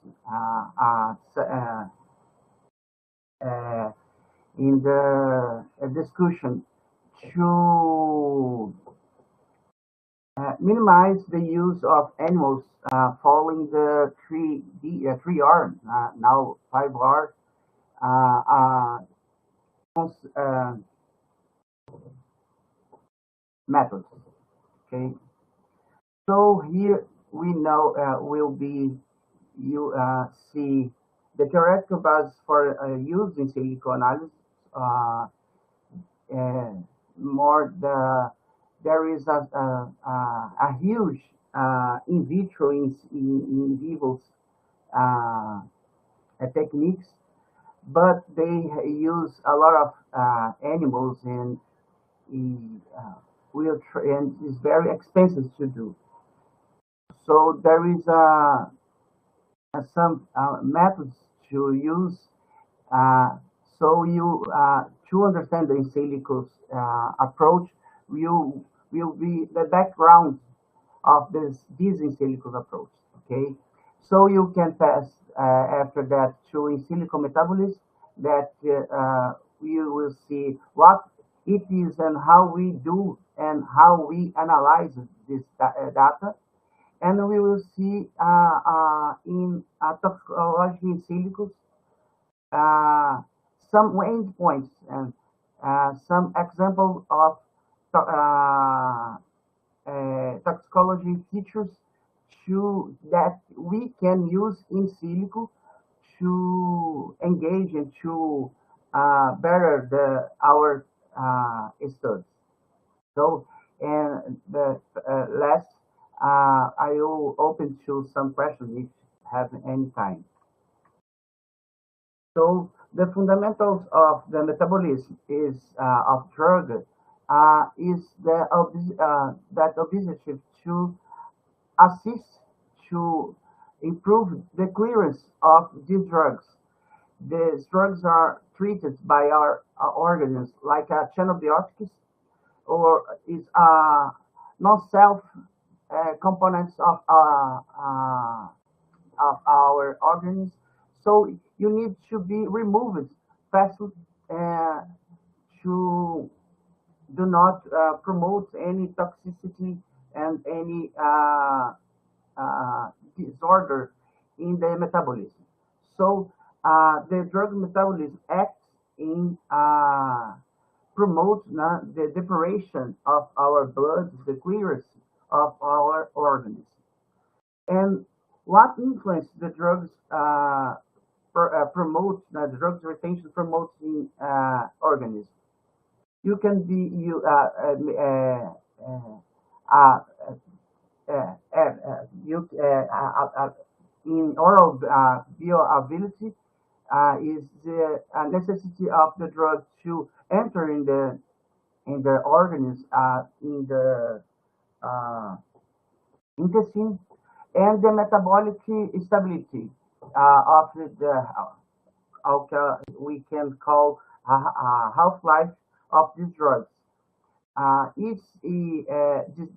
in the discussion to minimize the use of animals following the 3R, now 5R methods. Okay, so here we know will be you see the theoretical basis for use in silico analysis. More there is a huge in vitro in vivo techniques, but they use a lot of animals and and it's very expensive to do. So there is some methods to use. So you to understand the in silico approach will be the background of this in silico approach. Okay, so you can pass after that to in silico metabolism, that you will see what it is and how we do and how we analyze this data, and we will see in toxicology in silicos some endpoints and some examples of toxicology features that we can use in silico to engage and to better our studies. So, and the last, I will open to some questions if you have any time. So, the fundamentals of the metabolism is of drug is that objective to assist to improve the clearance of these drugs These drugs are treated by our organisms like channelbiotics or is non-self components of our organisms. So you need to be removed fastly to do not promote any toxicity and any disorder in the metabolism. So the drug metabolism acts in promote the depuration of our blood, the clearance of our organisms. And what influence the drugs promote, the drugs retention promotes in organisms? You can be you in oral bioavailability is the necessity of the drug to enter in the organism in the intestine, and the metabolic stability of we can call half-life of these drugs. This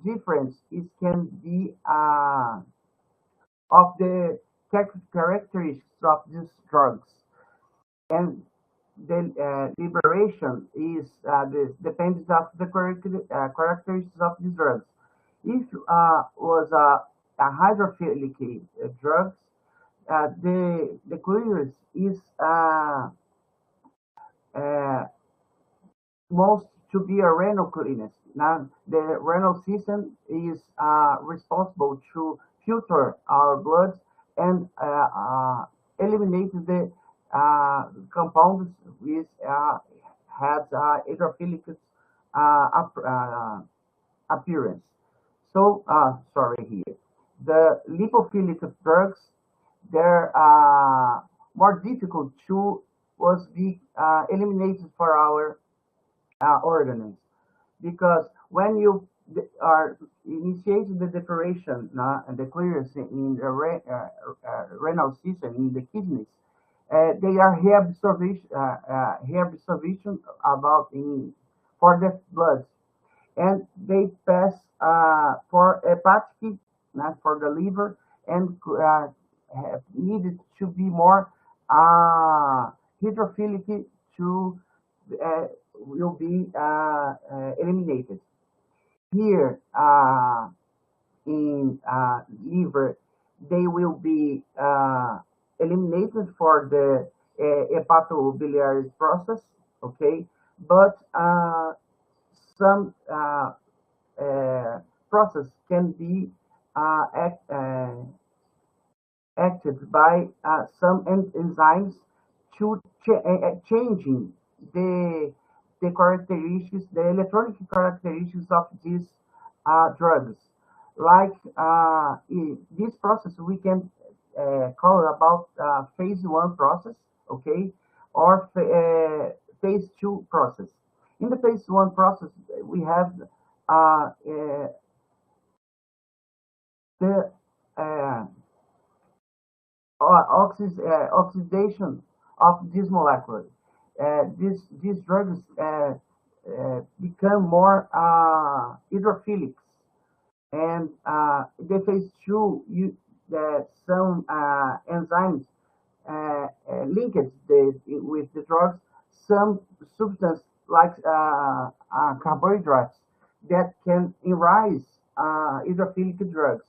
difference is can be of the characteristics of these drugs, and the liberation is depends of the characteristics of these drugs. If was a hydrophilic drugs, the clearance is most to be a renal clearance. Now, the renal system is responsible to filter our blood and eliminate the compounds which has hydrophilic appearance. So, sorry here. The lipophilic drugs, they're more difficult to was be eliminated for our organisms, because when you are initiating the depuration and the clearance in the renal system, in the kidneys, they are reabsorption about for the blood, and they pass for hepatic, not for the liver, and needed to be more hydrophilic to will be eliminated. Here in liver, they will be eliminated for the hepatobiliary process, okay? But some process can be acted by some enzymes to changing the characteristics, the electronic characteristics of these drugs. Like in this process, we can call about phase 1 process, okay, or phase 2 process. In the phase 1 process, we have the oxidation of this molecule. These drugs become more hydrophilic, and the phase 2, some enzymes linked with the drugs, some substance like carbohydrates that can arise hydrophilic drugs,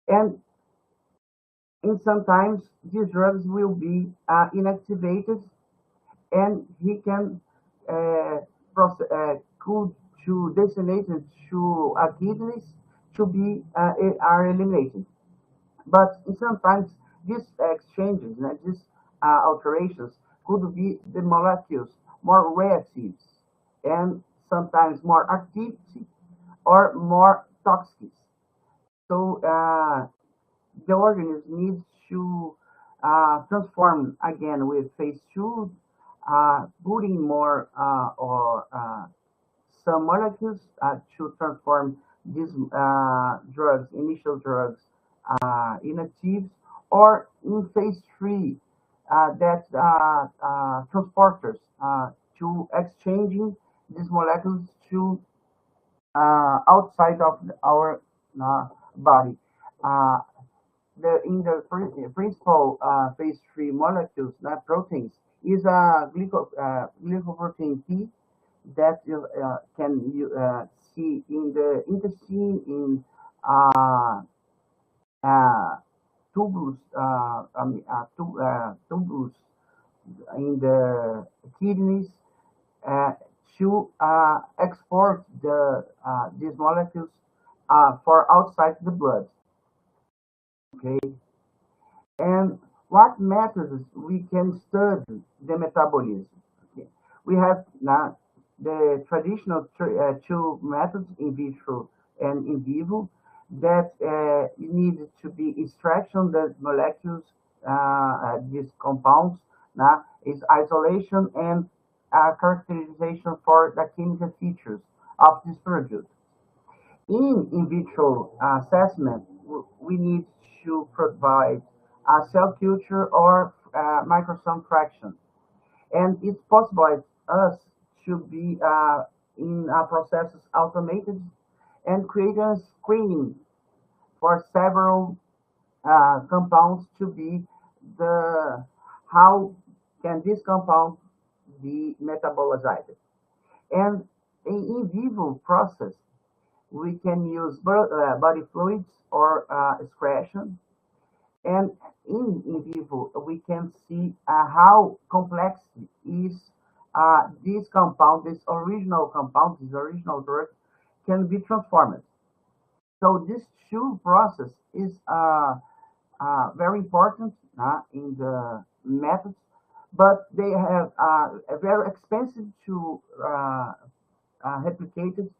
and sometimes these drugs will be inactivated, and he can could to destinate to kidneys to be are eliminated. But sometimes these exchanges, these alterations could be the molecules more reactive, and sometimes more active or more toxic. So the organism needs to transform again with phase 2, putting more or some molecules to transform these initial drugs, inactives, or in phase 3, that transporters to exchanging these molecules to outside of our body. Uh, in the principal phase 3 molecules, not proteins, is a glycoprotein P that you can see in the intestine, in uh, uh, tubulus, tubulus in the kidneys uh, to export these molecules for outside the blood. Okay, and what methods we can study the metabolism? Okay. We have now the traditional two methods, in vitro and in vivo, that need to be extraction the molecules, these compounds, now is isolation and characterization for the chemical features of this product. In vitro assessment, we need to provide a cell culture or microsome fraction. And it's possible us to be in processes automated and create a screening for several compounds to be the how can this compound be metabolized. And in vivo process, we can use body fluids or excretion. And in vivo, we can see how complex is this compound, this original compound, this original drug can be transformed. So this two process is very important in the methods, but they have very expensive to replicate it.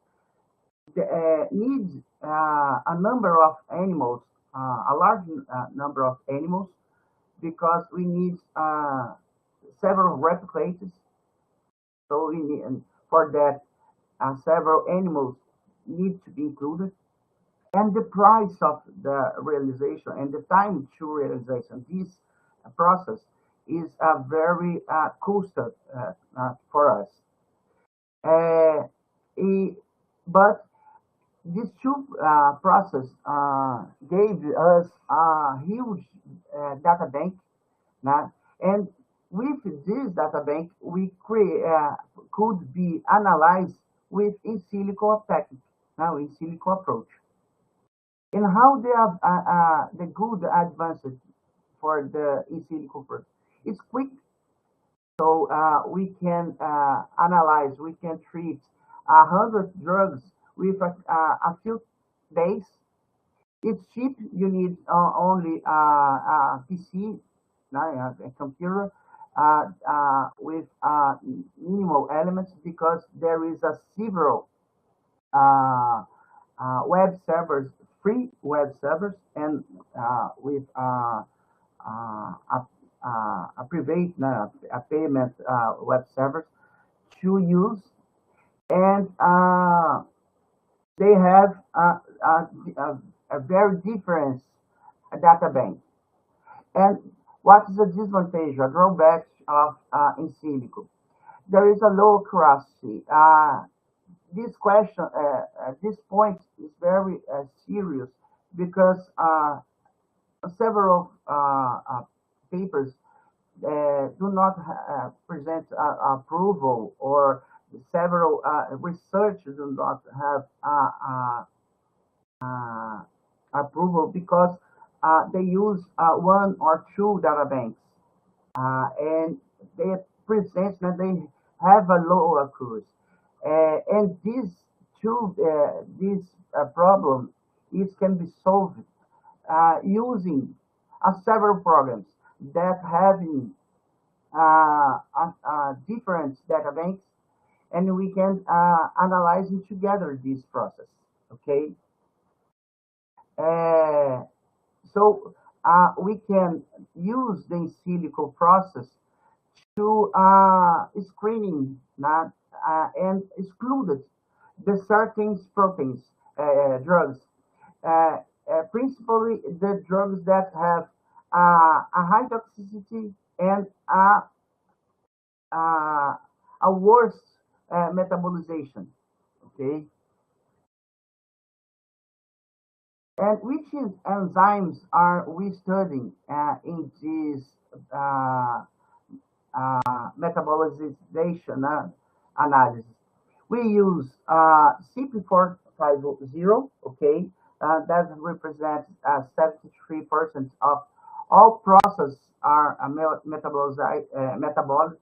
Needs a number of animals, a large number of animals, because we need several replicators. So we need, and for that, several animals need to be included. And the price of the realization and the time to realization, this process is very costly for us. But these two process gave us a huge data bank, and with this data bank, we could be analyzed with in silico technique, in silico approach. And how they are the good advances for the in silico approach? It's quick, so we can analyze, we can treat 100 drugs with a few days. It's cheap. You need only a PC, a computer, with minimal elements, because there is a several web servers, free web servers, and with a private, a payment web servers to use, and they have a very different data bank. And what is the disadvantage, a drawback of in silico? There is a low accuracy. This question, this point is very serious, because several papers do not present approval, or several research do not have approval, because they use one or two data banks, and they present that they have a low accuracy. And this problem can be solved using several programs that having different data banks, and we can analyzing together this process. Okay, so we can use the in silico process to screening and excluded the certain proteins, drugs, principally the drugs that have a high toxicity and a worse metabolization. Okay, and which enzymes are we studying in this metabolization analysis? We use CP450, okay, that represents 73% of all processes are metabolic.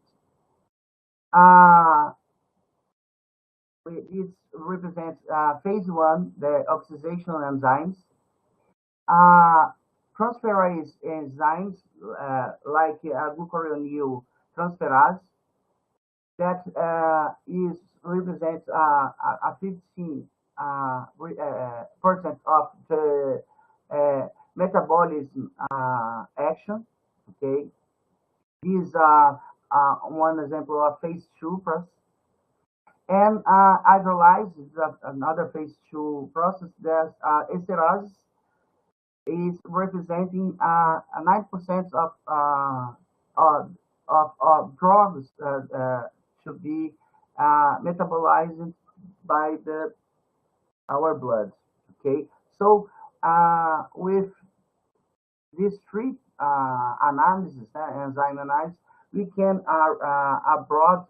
It represents phase one, the oxidation enzymes, transferase enzymes like glucuronidase transferase that is represents a 15 percent of the metabolism action. Okay, these are one example of phase two process. And hydrolyze is another phase two process. There's esterase is representing 9% of drugs should be metabolized by our blood. Okay, so with these three analysis, enzyme analysis, we can abroad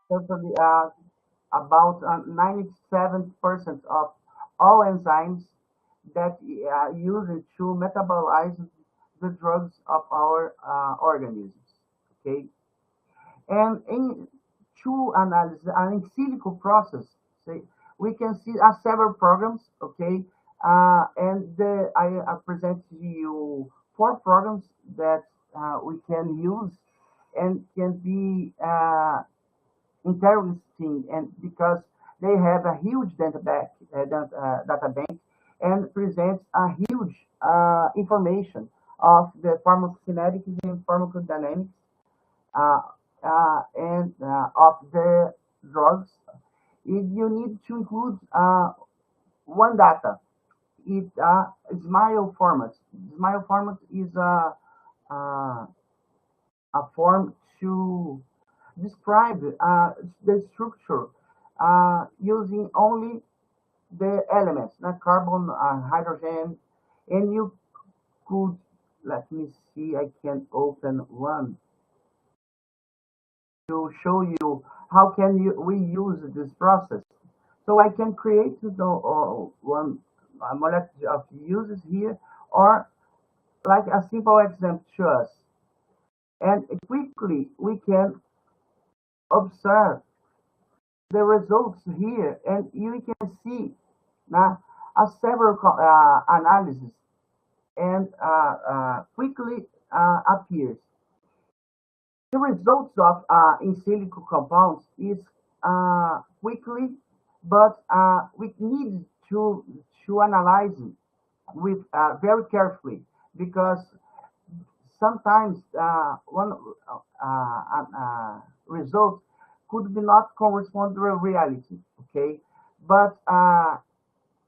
totally about 97% of all enzymes that are used to metabolize the drugs of our organisms. Okay, and in two analysis, in silico process, say, we can see several programs. Okay, and I present to you 4 programs that we can use and can be interesting, and because they have a huge data bank and presents a huge information of the pharmacokinetics and pharmacodynamics and of the drugs. If you need to include one data, it SMILE format. SMILE format is a form to describe the structure using only the elements, not carbon, hydrogen, and you could, let me see, I can open one to show you how can we use this process. So I can create one molecule of uses here, or like a simple example to us. And quickly we can observe the results here, and you can see now several analysis and quickly appears. The results of in silico compounds is quickly, but we need to analyze it with very carefully, because sometimes one result could be not correspond to reality. Okay, but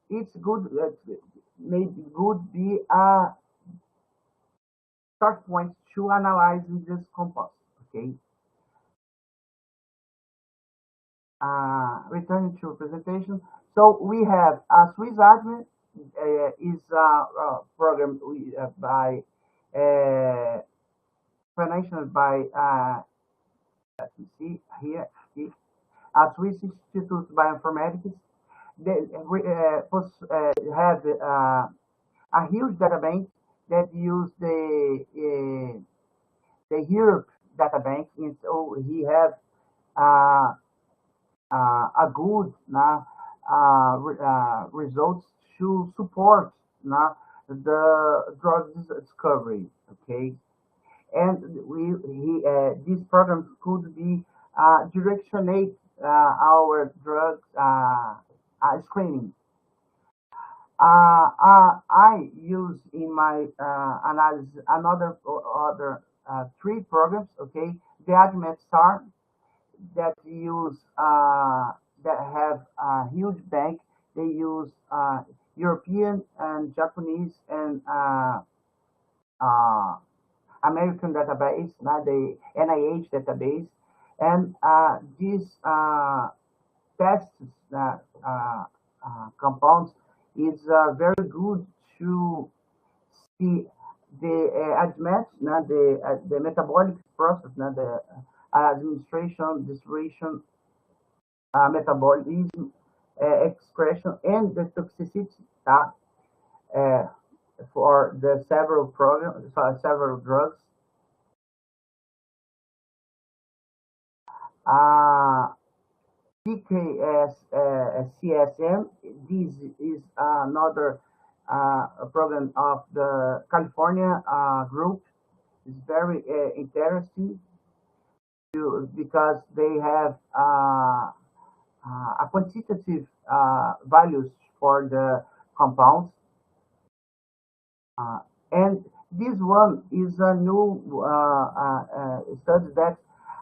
it's good. Maybe good be a start point to analyze this compound. Okay. Returning to presentation. So we have a Swiss Army is a program by financed by let me see here, a Swiss Institute of Bioinformatics. They have a huge databank that use the Europe databank, and so he have a good results to support the drug discovery. Okay, and this program could be directionate our drug screening. I use in my analysis another other 3 programs. Okay, the Admet STAR that use that have a huge bank. They use European and Japanese and American database, the NIH database, and these tests compounds is very good to see the admit the metabolic process, the administration, distribution, metabolism, excretion, and the toxicity uh, for the several programs, several drugs. Uh, PKS CSM. This is another program of the California group. It's very interesting because they have a quantitative values for the compounds. And this one is a new study that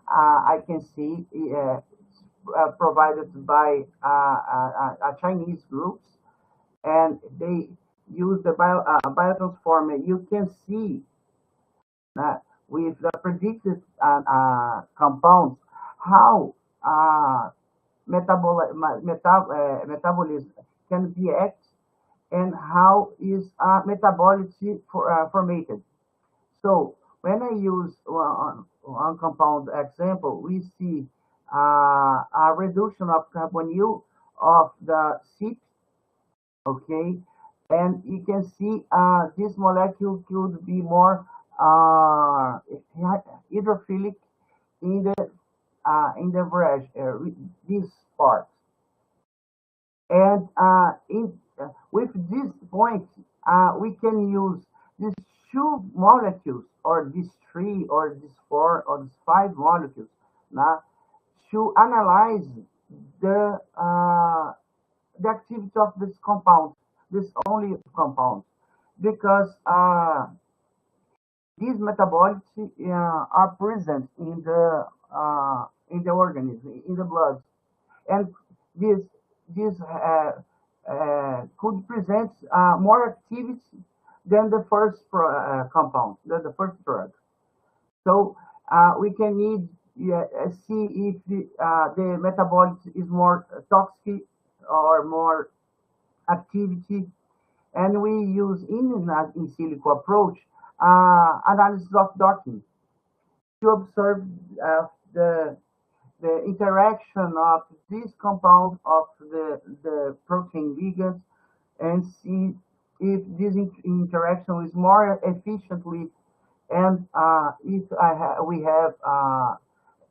I can see provided by Chinese groups, and they use the biotransformer. You can see with the predicted compounds how metabolism can be act and how is metabolicity formatted. So when I use one compound example, we see a reduction of carbonyl of the CYP, okay, and you can see this molecule could be more hydrophilic in the branch, this part. And with this point, we can use these two molecules, or these three, or these four, or these five molecules, now, to analyze the activity of this compound, this only compound, because these metabolites are present in the organism, in the blood, and this could present more activity than the first compound, than the first drug. So we can need see if the metabolite is more toxic or more activity, and we use in silico approach analysis of docking to observe the interaction of this compound of the protein ligands, and see if this interaction is more efficiently, and if we have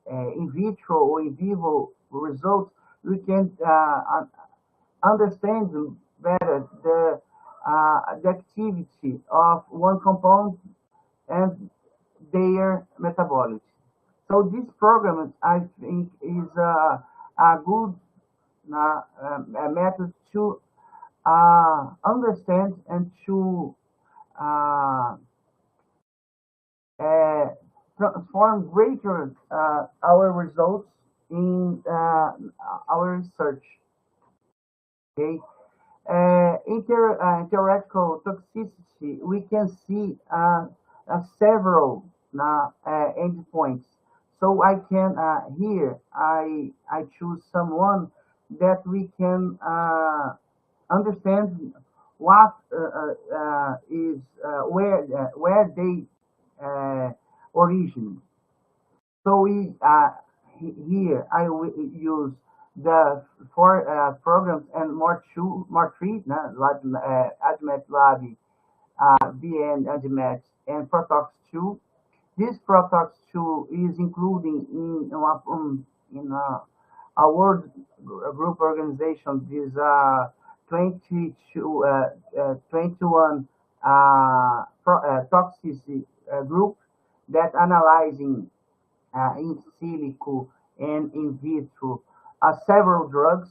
in vitro or in vivo results, we can understand better the activity of one compound and their metabolism. So this program, I think, is a good method to understand and to transform greater our results in our research. Okay. Theoretical toxicity, we can see several endpoints. So I can here I choose someone that we can understand what is where they origin. So we here I will use the four programs and more three, like Admet Lab, VN, Admet, and Protox 2. This Protox 2 is including in a world group organization. This 21 toxicity group that analyzing in silico and in vitro several drugs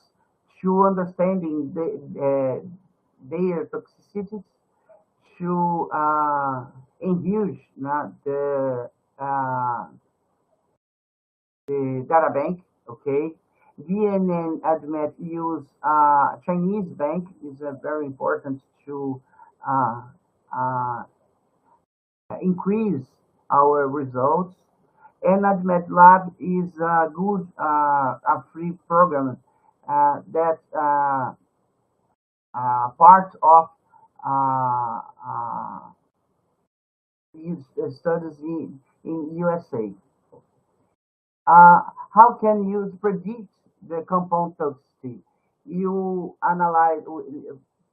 to understanding their toxicities, to enrich the data bank. Okay, VNN Admet use Chinese bank is very important to increase our results. And AdMed Lab is a good, a free program that part of these studies in USA. Uh, how can you predict the compound toxicity? You analyze,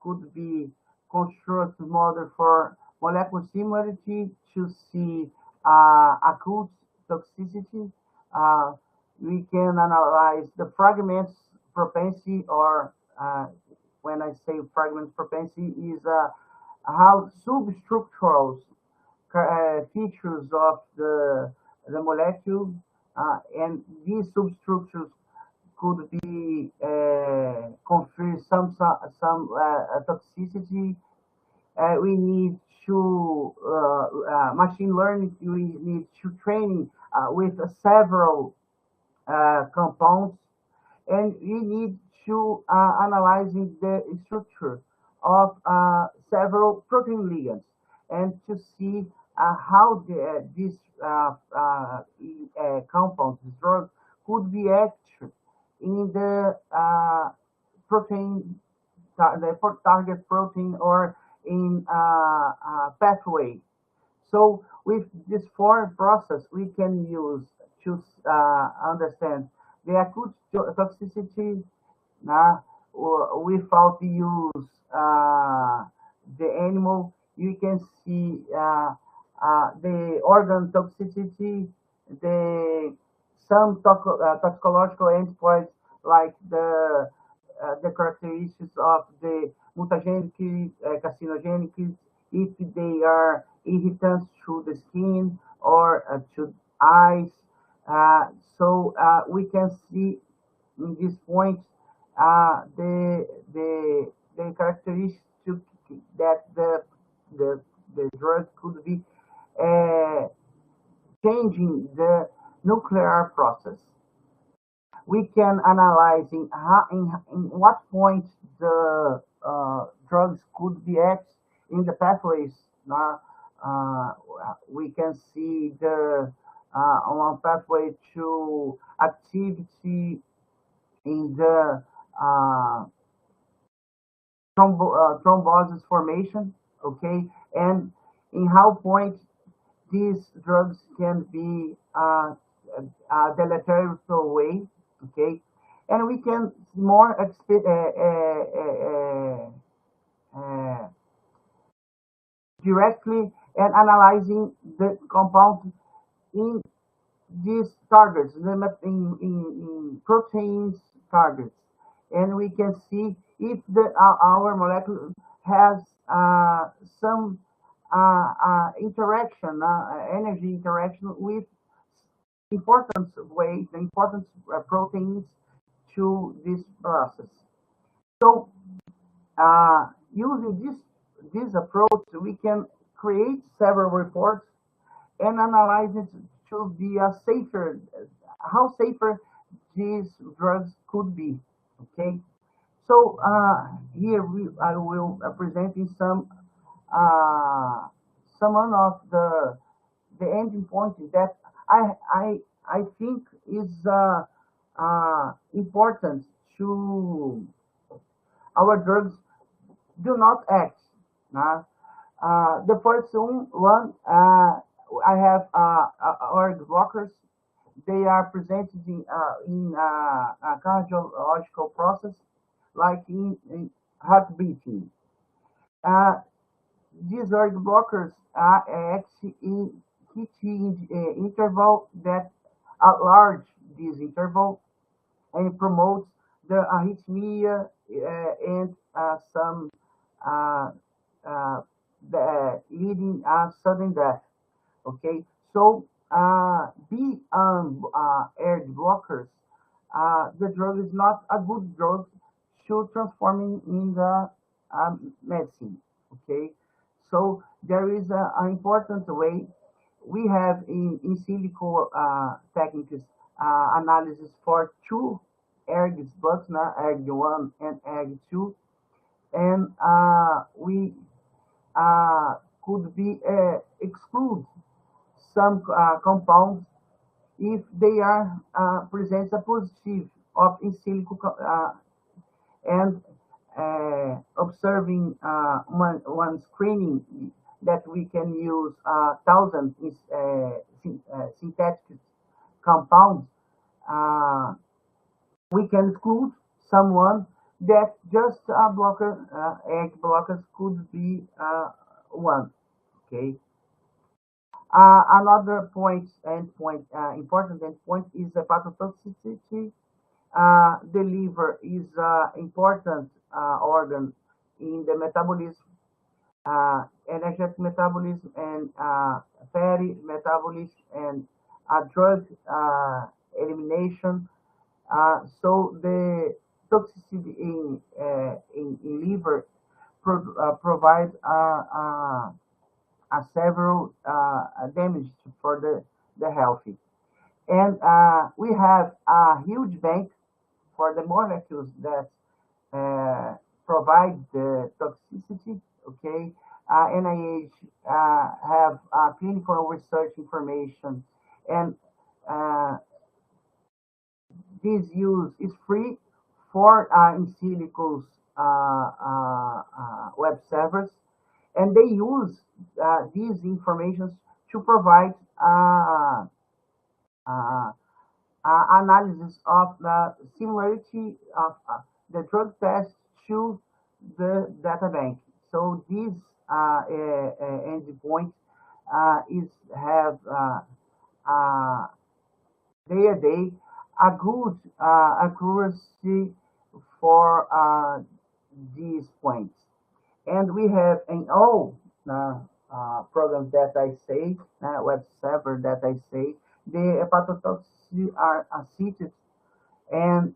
could be construct model for molecular similarity to see acute toxicity. Uh, we can analyze the fragments propensity, or when I say fragment propensity, is how substructural features of the molecule, and these substructures could be confer some toxicity. We need to machine learning. We need to training with several compounds, and we need to analyzing the structure of several protein ligands, and to see how these compounds, this drug, could be active in the protein, the target protein, or in pathway. So with this four process, we can use to understand the acute toxicity without the use the animal. You can see the organ toxicity, the some toxicological endpoints like the characteristics of the mutagenic, carcinogenic, if they are irritants to the skin or to eyes. So we can see in this point the characteristic that the drug could be changing the nuclear process. We can analyze in what point the drugs could be active in the pathways. We can see the on pathway to activity in the thrombosis formation, okay, and in how point these drugs can be deleterious way, okay, and we can more directly and analyzing the compound in these targets, in proteins targets, and we can see if our molecule has some interaction, energy interaction with important ways, the important proteins to this process. So using this approach, we can create several reports and analyze it to be a safer, how safer these drugs could be. Okay, so here I will presenting some of the ending points that I think is important to our drugs do not act. The first one, I have org blockers. They are presented in a cardiological process, like in heart beating. These org blockers act in QT interval that enlarge this interval and promotes the arrhythmia and some leading sudden death. Okay, so the air blockers, the drug is not a good drug to transforming in the medicine. Okay, so there is an important way. We have in silico techniques analysis for two ergs, Buckner, erg1 and erg2, and we could be exclude some compounds if they are presents a positive of in silico and observing one screening that we can use thousands synthetic compounds, we can exclude someone that just a blocker, egg blockers could be one. Okay. Another important endpoint is hepatotoxicity. The liver is important organ in the metabolism, energetic metabolism, and fatty metabolism, and drug elimination. So the toxicity in liver provides several damage for the healthy. And we have a huge bank for the molecules that provide the toxicity. Okay, NIH have clinical research information, and this use is free for in silico's web servers, and they use these informations to provide analysis of the similarity of the drug test to the data bank. So this endpoint is have day a day a good accuracy for these points. And we have in all programs that I say, web server that I say, the hepatotoxicity are seated, and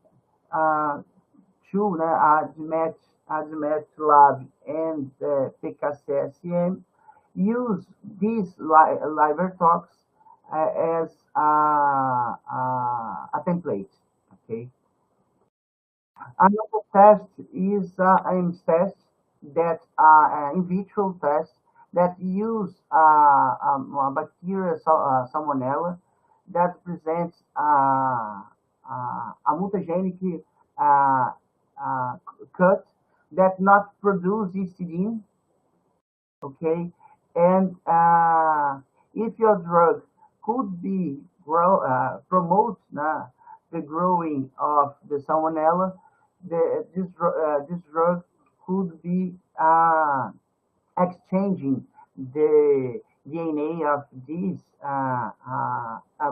two, Admet Lab and PKCSM use these liver tox as a template. Okay. Another test is AIMS test, that in vitro test that use bacteria salmonella that presents a mutagenic cut that not produce histidine. Okay, and if your drug could be promote the growing of the salmonella, this drug could be exchanging the DNA of these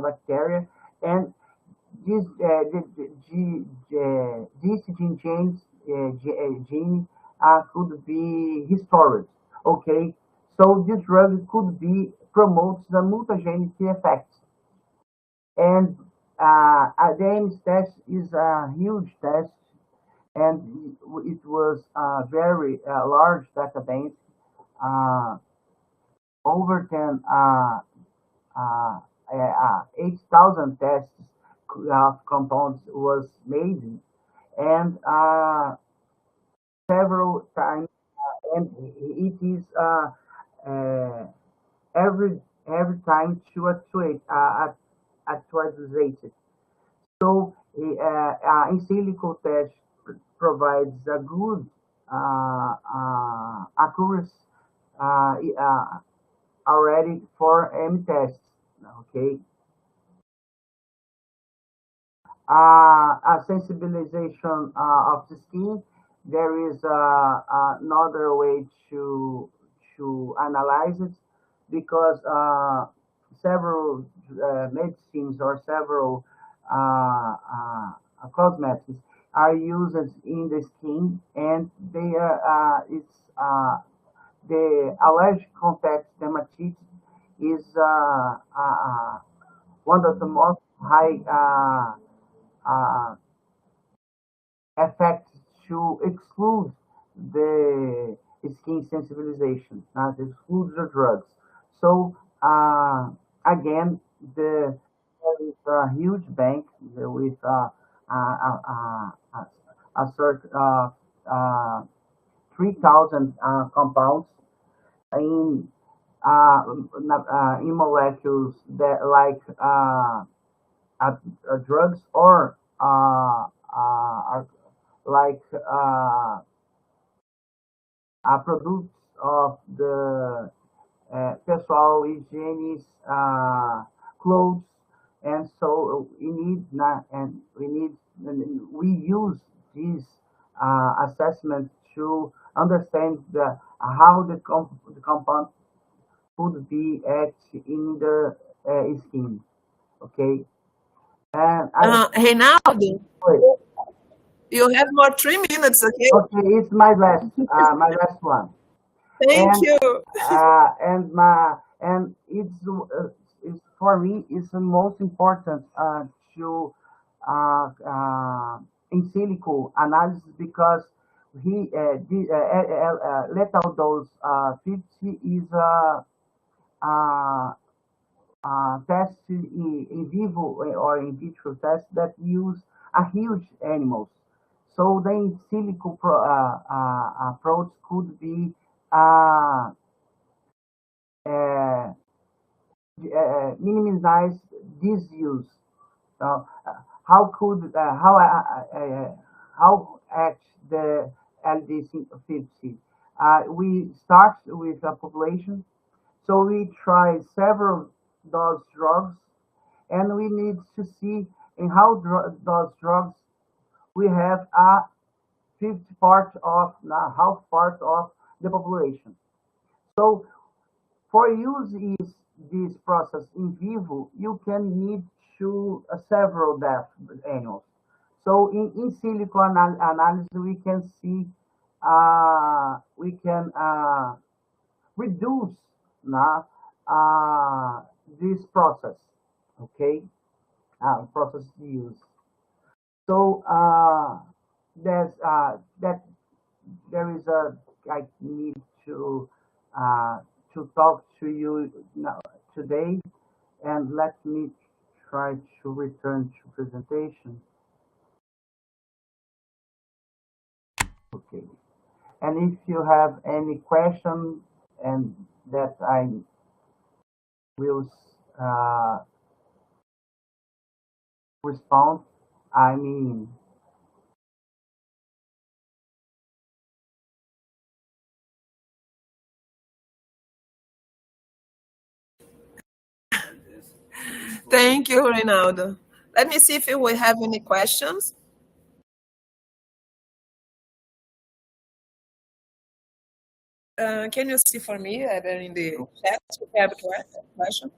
bacteria, and this gene could be restored. Okay, so this drug could be promotes the mutagenic effect, and the AIMS test is a huge test, and it was a very large database, over 8,000 tests of compounds was made, and several times, and it is every time to actualize. So in silico test provides a good accuracy already for M tests. Okay. A sensibilization of the skin. There is another way to analyze it, because several medicines or several cosmetics are used in the skin, and they it's the allergic contact dermatitis is one of the most high effects to exclude the skin sensibilization, to exclude the drugs. So again, there is a huge bank with a sort of 3,000 compounds in in molecules that like drugs or like products of the pessoal hygiene, clothes, and so we use this assessment to understand how the compound could be act in the skin. Okay, and Reinaldo, wait, you have more 3 minutes, okay? okay, it's my last one. Thank And you. it's for me it's the most important to in silico analysis because lethal dose 50 is test in vivo or in vitro test that use a huge animals. So the in silico approach could be uh, uh, minimize this use. So, how could how act the LD50? We start with a population, so we try several those drugs, and we need to see in how those drugs we have a fifth part of half part of the population. So for use is this process in vivo, you can need to several death animals. So in silico analysis, we can see we can reduce this process. Okay, process use. So that there is a I need uh, to talk to you now, today, and let me try to return to presentation. Okay, and if you have any question and that I will respond, I mean. Thank you, Reinaldo. Let me see if we have any questions. Can you see for me either in the chat if you have a question?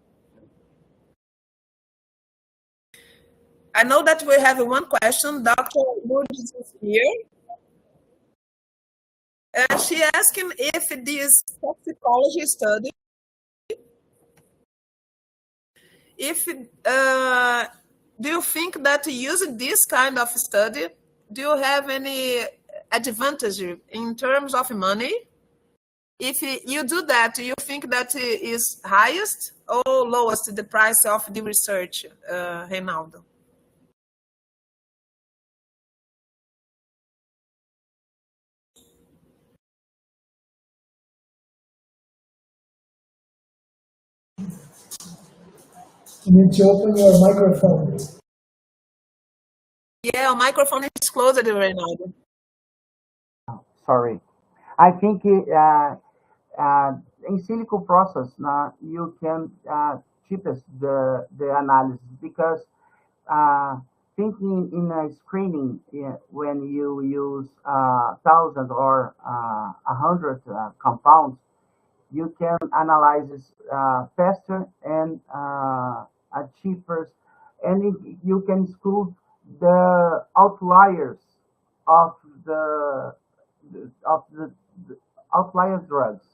I know that we have one question. Dr. Lourdes is here. She asking if this toxicology study, if do you think that using this kind of study, do you have any advantage in terms of money? If you do that, do you think that is highest or lowest the price of the research, Reinaldo? You need to open your microphone. Yeah, microphone is closed, Reinaldo. Sorry, I think in silico process now you can cheapest the analysis because thinking in a screening when you use 1,000 or 100 compounds, you can analyze it faster and cheaper, and you can exclude the outliers of the outlier drugs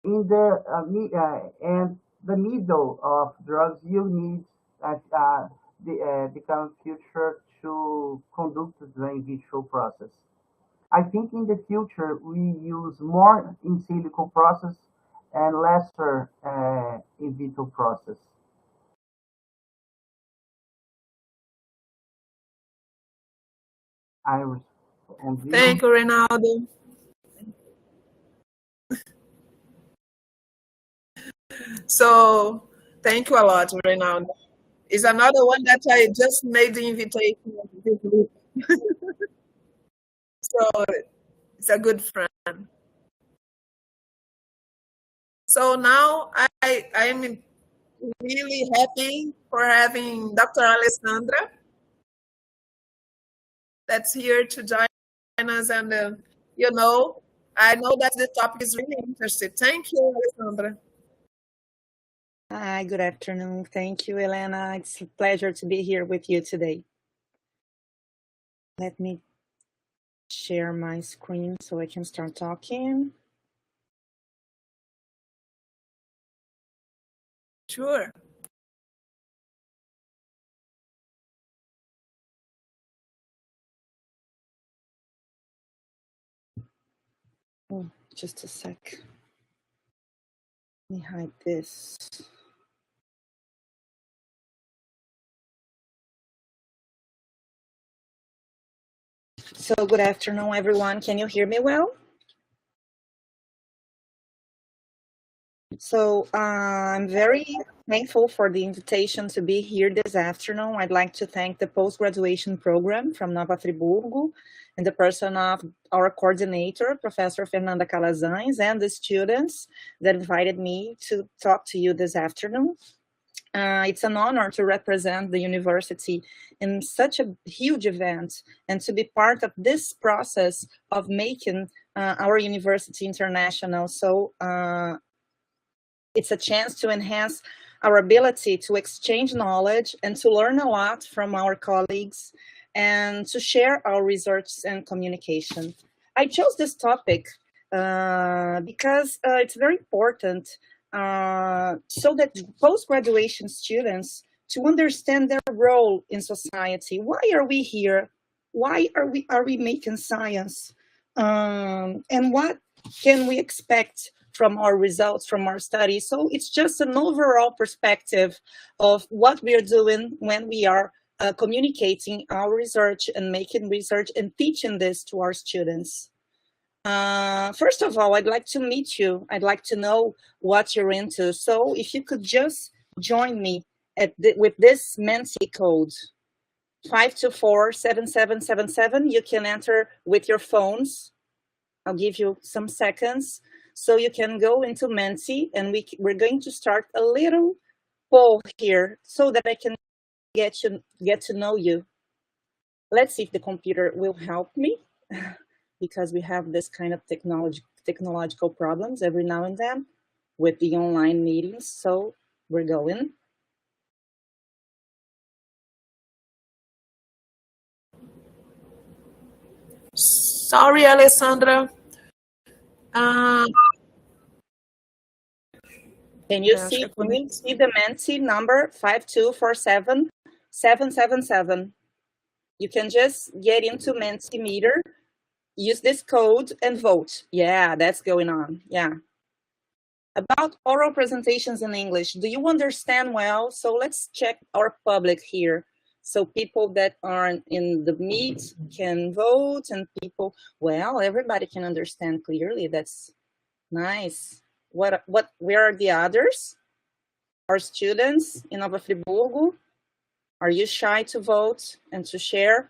in and the middle of drugs you need become future to conduct the in vitro process. I think in the future we use more in silico process and lesser in vitro process. I respond. Thank you, Reinaldo. So thank you a lot, Reynaldo. Is another one that I just made the invitation. So it's a good friend. So now I'm really happy for having Dr. Alessandra that's here to join us. And, I know that the topic is really interesting. Thank you, Alessandra. Hi, good afternoon. Thank you, Elena. It's a pleasure to be here with you today. Let me share my screen so I can start talking. Sure. Oh, just a sec. Let me hide this. So good afternoon, everyone. Can you hear me well? So I'm very thankful for the invitation to be here this afternoon. I'd like to thank the post-graduation program from Nova Friburgo and the person of our coordinator, Professor Fernanda Calazans, and the students that invited me to talk to you this afternoon. It's an honor to represent the university in such a huge event and to be part of this process of making our university international. So it's a chance to enhance our ability to exchange knowledge and to learn a lot from our colleagues and to share our research and communication. I chose this topic because it's very important so that post-graduation students to understand their role in society. Why are we here? Why are we making science? And what can we expect from our results, from our studies? So it's just an overall perspective of what we are doing when we are communicating our research and making research and teaching this to our students. First of all, I'd like to meet you. I'd like to know what you're into. So if you could just join me with this Menti code, 524-7777. You can enter with your phones. I'll give you some seconds. So you can go into Menti, and we're going to start a little poll here so that I can get to know you. Let's see if the computer will help me because we have this kind of technological problems every now and then with the online meetings. So we're going. Sorry, Alessandra. Can you see the Menti number 5247777? You can just get into Mentimeter, use this code and vote. Yeah, that's going on. Yeah. About oral presentations in English, do you understand well? So let's check our public here. So people that aren't in the meet can vote, and people, well, everybody can understand clearly. That's nice. Where are the others? Our students in Nova Friburgo, are you shy to vote and to share?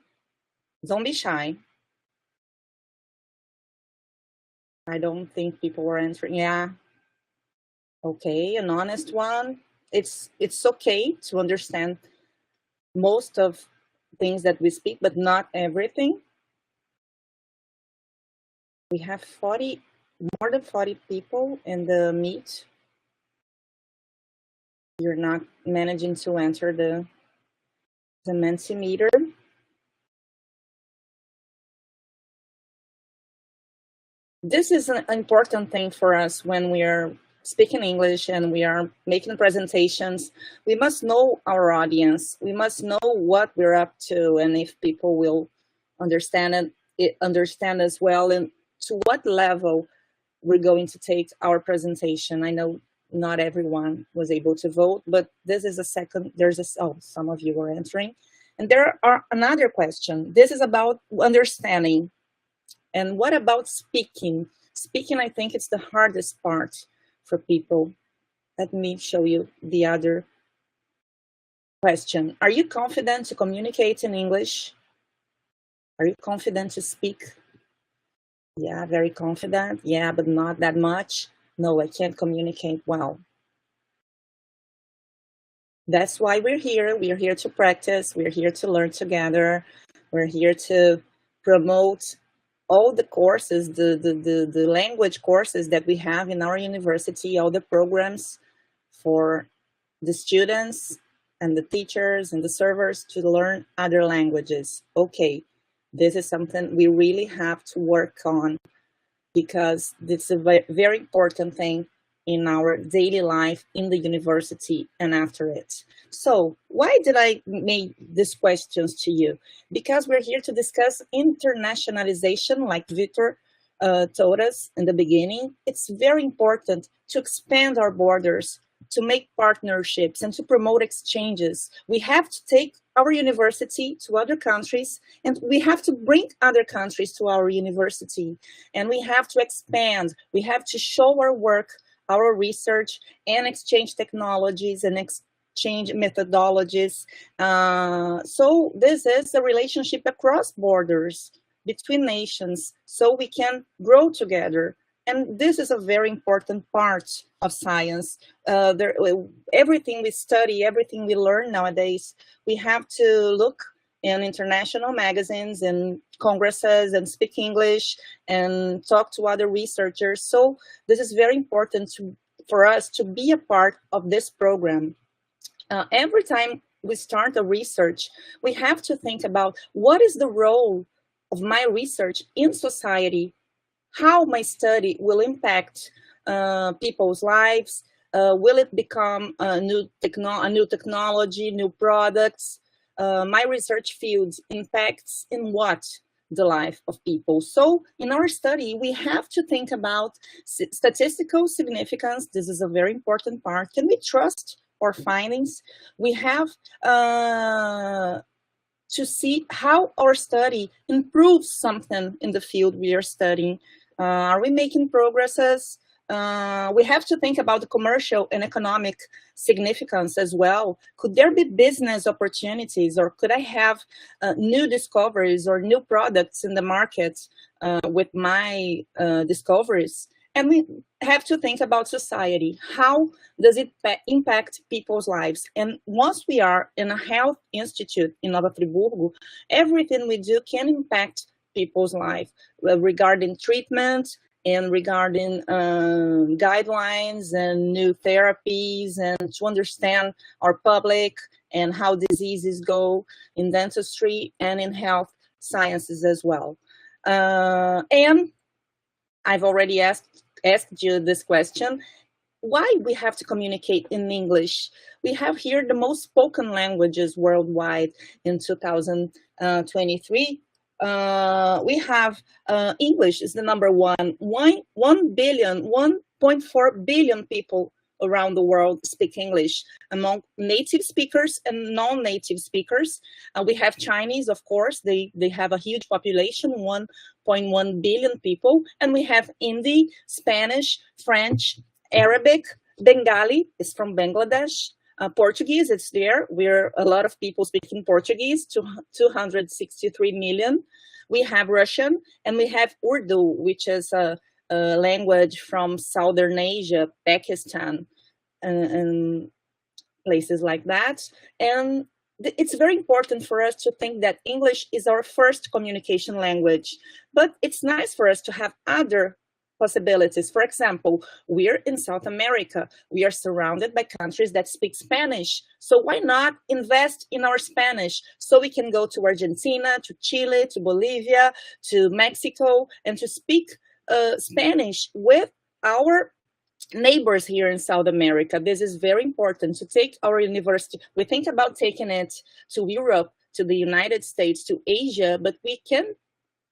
Don't be shy. I don't think people were answering. Yeah. Okay, an honest one. It's okay to understand most of things that we speak, but not everything. We have more than 40 people in the meet. You're not managing to enter the Mentimeter. This is an important thing for us when we are speaking English and we are making presentations. We must know our audience. We must know what we're up to, and if people will understand as well, and to what level we're going to take our presentation. I know not everyone was able to vote, but this is some of you are answering. And there are another question. This is about understanding. And what about speaking? Speaking, I think it's the hardest part for people. Let me show you the other question. Are you confident to communicate in English? Are you confident to speak? Yeah, very confident. Yeah, but not that much. No, I can't communicate well. That's why we're here. We're here to practice. We're here to learn together. We're here to promote all the courses, the language courses that we have in our university, all the programs for the students and the teachers and the servers to learn other languages. Okay, this is something we really have to work on because it's a very important thing in our daily life in the university and after it. So why did I make these questions to you? Because we're here to discuss internationalization, like Victor told us in the beginning. It's very important to expand our borders, to make partnerships and to promote exchanges. We have to take our university to other countries, and we have to bring other countries to our university, and we have to expand. We have to show our work, our research, and exchange technologies and exchange methodologies. So this is a relationship across borders between nations, so we can grow together. And this is a very important part of science. Everything we study, everything we learn nowadays, we have to look in international magazines and congresses and speak English and talk to other researchers. So this is very important for us to be a part of this program. Every time we start a research, we have to think about what is the role of my research in society, how my study will impact people's lives. Will it become a new technology, new products? My research fields impacts in what? The life of people. So in our study, we have to think about statistical significance. This is a very important part. Can we trust our findings? We have to see how our study improves something in the field we are studying. Are we making progresses? We have to think about the commercial and economic significance as well. Could there be business opportunities, or could I have new discoveries or new products in the market with my discoveries? And we have to think about society. How does it impact people's lives? And once we are in a health institute in Nova Friburgo, everything we do can impact people's life regarding treatment and regarding guidelines and new therapies, and to understand our public and how diseases go in dentistry and in health sciences as well. And I've already asked you this question: why we have to communicate in English? We have here the most spoken languages worldwide in 2023. We have English is the number one. 1.4 billion people around the world speak English, among native speakers and non-native speakers. We have Chinese, of course. They have a huge population, 1.1 billion people. And we have Hindi, Spanish, French, Arabic, Bengali is from Bangladesh. Portuguese, it's there. We're a lot of people speaking Portuguese, 263 million. We have Russian, and we have Urdu, which is a language from Southern Asia, Pakistan, and places like that. And it's very important for us to think that English is our first communication language, but it's nice for us to have other possibilities. For example, we're in South America. We are surrounded by countries that speak Spanish. So why not invest in our Spanish so we can go to Argentina, to Chile, to Bolivia, to Mexico, and to speak Spanish with our neighbors here in South America. This is very important to take our university. We think about taking it to Europe, to the United States, to Asia, but we can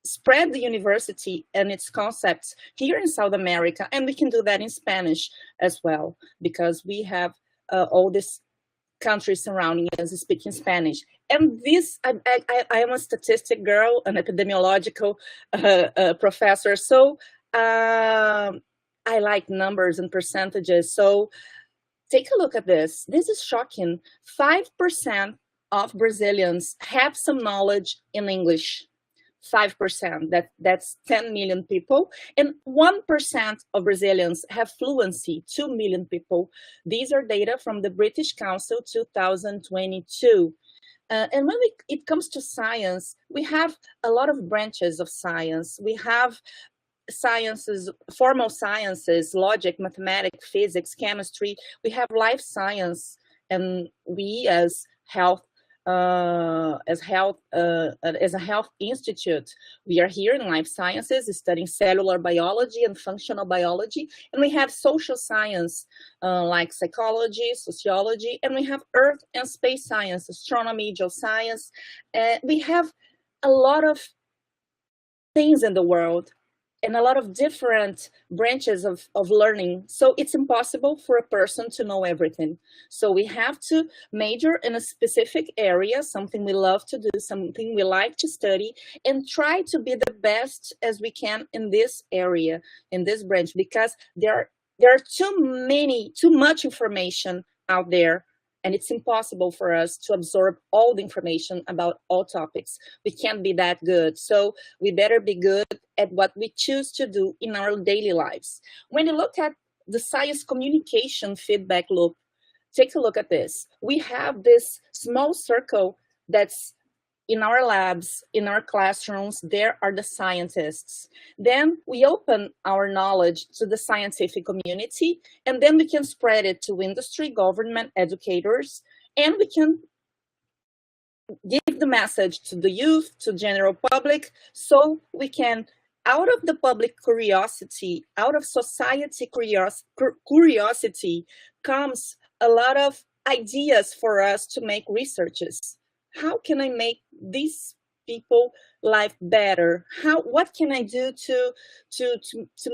spread the university and its concepts here in South America, and we can do that in Spanish as well, because we have all these countries surrounding us speaking Spanish. And this, I am a statistic girl, an epidemiological professor, so I like numbers and percentages. So take a look at this. This is shocking. 5% of Brazilians have some knowledge in English. 5%, that's 10 million people, and 1% of Brazilians have fluency, 2 million people. These are data from the British Council 2022. And when it comes to science, we have a lot of branches of science. We have sciences, formal sciences, logic, mathematics, physics, chemistry. We have life science, and we as a health institute, we are here in life sciences studying cellular biology and functional biology, and we have social science like psychology, sociology, and we have earth and space science, astronomy, geoscience. We have a lot of things in the world and a lot of different branches of learning. So it's impossible for a person to know everything. So we have to major in a specific area, something we love to do, something we like to study, and try to be the best as we can in this area, in this branch, because there are too much information out there, and it's impossible for us to absorb all the information about all topics. We can't be that good. So we better be good at what we choose to do in our daily lives. When you look at the science communication feedback loop, take a look at this. We have this small circle that's in our labs, in our classrooms. There are the scientists. Then we open our knowledge to the scientific community, and then we can spread it to industry, government, educators, and we can give the message to the youth, to general public, so we can, out of the public curiosity, out of society curiosity, comes a lot of ideas for us to make researches. How can I make these people life better? What can I do to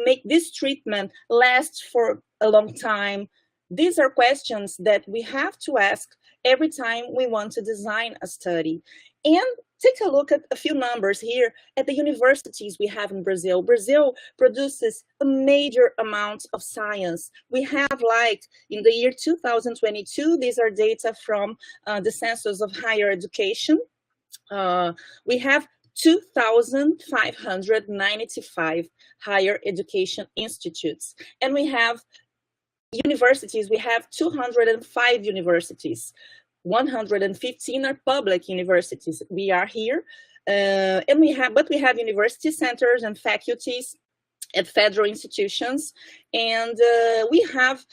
make this treatment last for a long time? These are questions that we have to ask every time we want to design a study. And take a look at a few numbers here at the universities we have in Brazil. Brazil produces a major amount of science. We have, like, in the year 2022, these are data from the Census of Higher Education. We have 2,595 higher education institutes. And we have universities, we have 205 universities. 115 are public universities. We are here, and we have university centers and faculties at federal institutions, and we have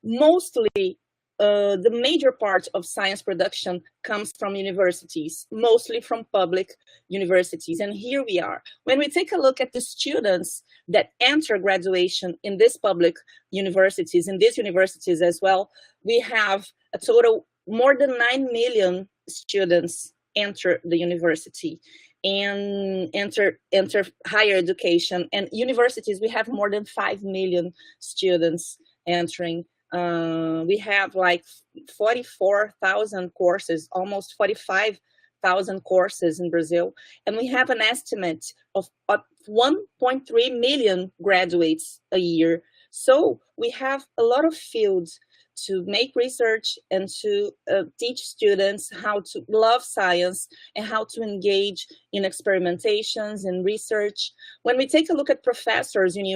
mostly the major part of science production comes from universities, mostly from public universities. And here we are. When we take a look at the students that enter graduation in these public universities, in these universities as well, we have a total more than 9 million students enter the university and enter higher education. And universities, we have more than 5 million students entering. We have like 44,000 courses, almost 45,000 courses in Brazil. And we have an estimate of 1.3 million graduates a year. So we have a lot of fields to make research and to teach students how to love science and how to engage in experimentations and research. When we take a look at professors in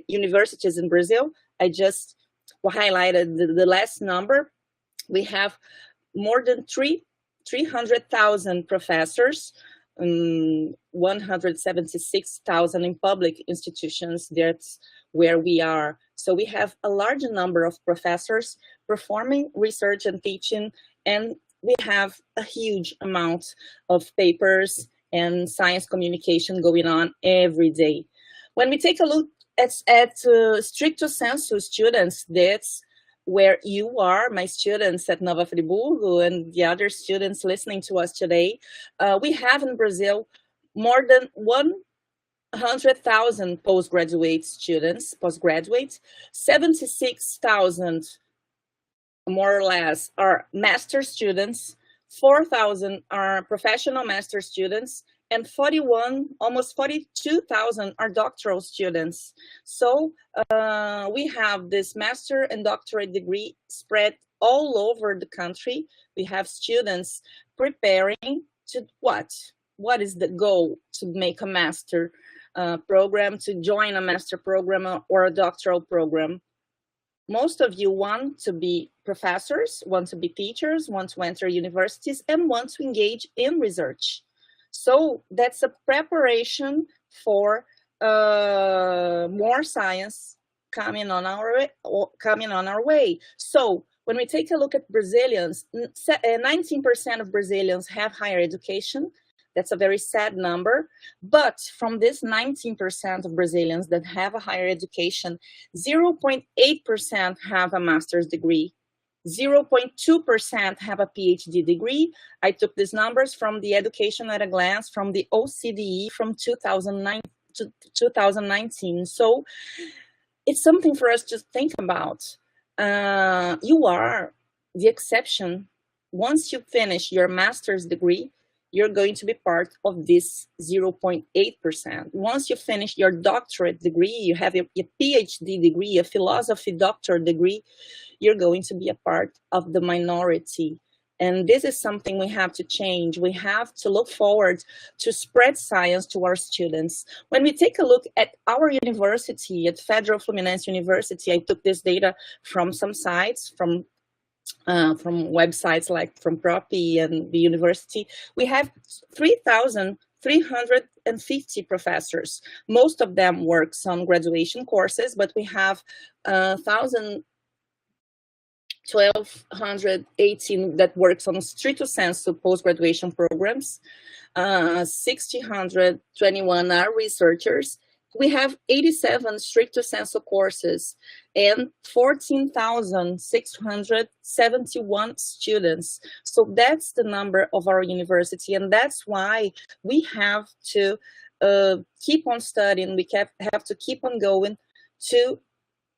universities in Brazil, I just highlighted the last number. We have more than 300,000 professors, 176,000 in public institutions. That's where we are. So we have a large number of professors performing research and teaching, and we have a huge amount of papers and science communication going on every day. When we take a look at stricto sensu students, that's where you are, my students at Nova Friburgo and the other students listening to us today. We have in Brazil more than 100,000 postgraduate students, 76,000 more or less are master students, 4,000 are professional master students, and 41, almost 42,000 are doctoral students. So we have this master and doctorate degree spread all over the country. We have students preparing to what? What is the goal? To make a master program, to join a master program or a doctoral program. Most of you want to be professors, want to be teachers, want to enter universities, and want to engage in research. So that's a preparation for more science coming on our way. So when we take a look at Brazilians, 19% of Brazilians have higher education. That's a very sad number. But from this 19% of Brazilians that have a higher education, 0.8% have a master's degree. 0.2% have a PhD degree. I took these numbers from the Education at a Glance from the OCDE from 2019. So it's something for us to think about. You are the exception. Once you finish your master's degree, you're going to be part of this 0.8%. Once you finish your doctorate degree, you have a PhD degree, a philosophy doctor degree, you're going to be a part of the minority. And this is something we have to change. We have to look forward to spread science to our students. When we take a look at our university, at Federal Fluminense University, I took this data from some sites, from websites like from Propi and the university. We have 3,350 professors. Most of them work on graduation courses, but we have 1,218 that works on stricto sensu post-graduation programs. 1,621 are researchers. We have 87 stricto sensu courses and 14,671 students. So that's the number of our university, and that's why we have to keep on studying. We have to keep on going to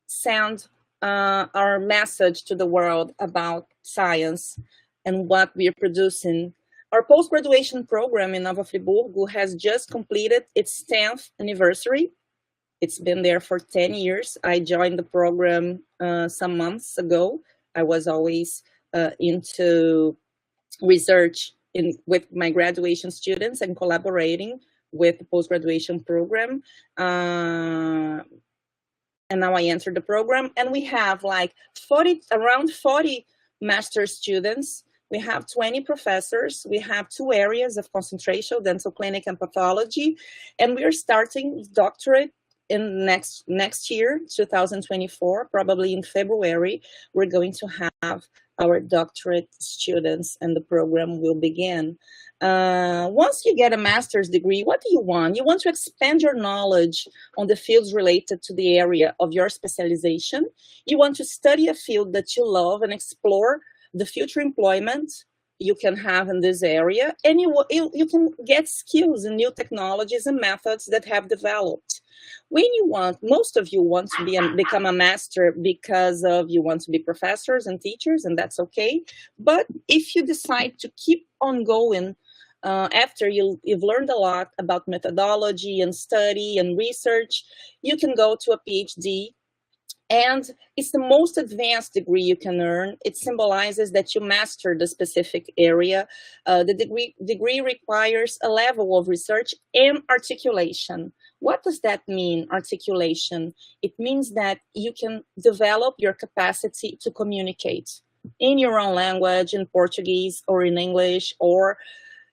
send our message to the world about science and what we are producing. Our post-graduation program in Nova Friburgo has just completed its 10th anniversary. It's been there for 10 years. I joined the program some months ago. I was always into research with my graduation students and collaborating with the post-graduation program. And now I entered the program, and we have like around 40 master's students. We have 20 professors. We have 2 areas of concentration, dental clinic and pathology. And we are starting doctorate in next year, 2024, probably in February. We're going to have our doctorate students, and the program will begin. Once you get a master's degree, what do you want? You want to expand your knowledge on the fields related to the area of your specialization. You want to study a field that you love and explore the future employment you can have in this area, and you can get skills and new technologies and methods that have developed. When you want, most of you want to become a master because of you want to be professors and teachers, and that's okay. But if you decide to keep on going after you've learned a lot about methodology and study and research, you can go to a PhD. And it's the most advanced degree you can earn. It symbolizes that you master the specific area. The degree requires a level of research and articulation. What does that mean, articulation? It means that you can develop your capacity to communicate in your own language, in Portuguese or in English or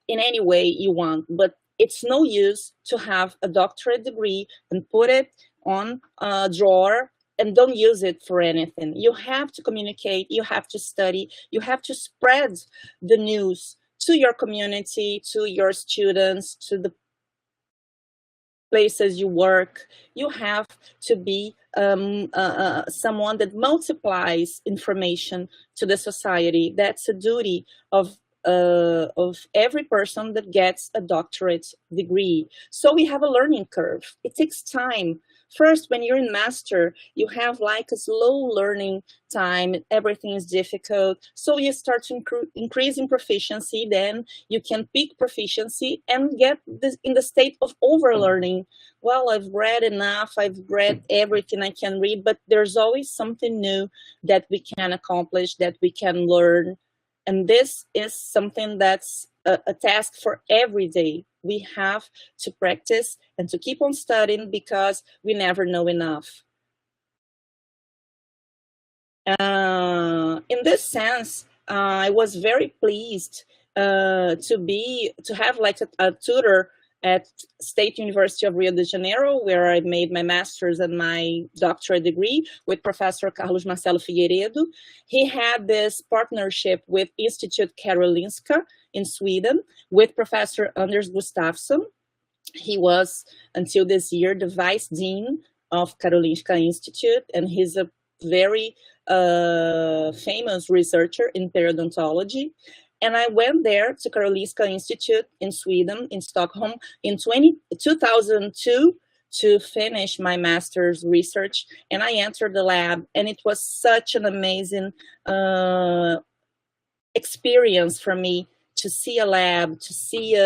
in any way you want. But it's no use to have a doctorate degree and put it on a drawer and don't use it for anything. You have to communicate, you have to study, you have to spread the news to your community, to your students, to the places you work. You have to be someone that multiplies information to the society. That's a duty of of every person that gets a doctorate degree. So we have a learning curve. It takes time. First, when you're in master, you have like a slow learning time. Everything is difficult. So you start to increase in proficiency. Then you can peak proficiency and get this in the state of overlearning. Well, I've read enough. I've read everything I can read, but there's always something new that we can accomplish, that we can learn. And this is something that's a task for every day. We have to practice and to keep on studying because we never know enough. In this sense, I was very pleased to have like a tutor at State University of Rio de Janeiro, where I made my master's and my doctorate degree with Professor Carlos Marcelo Figueiredo. He had this partnership with Institute Karolinska in Sweden with Professor Anders Gustafsson. He was, until this year, the Vice Dean of Karolinska Institute, and he's a very famous researcher in periodontology. And I went there to Karolinska Institute in Sweden, in Stockholm, in 2002 to finish my master's research. And I entered the lab, and it was such an amazing experience for me to see a lab, to see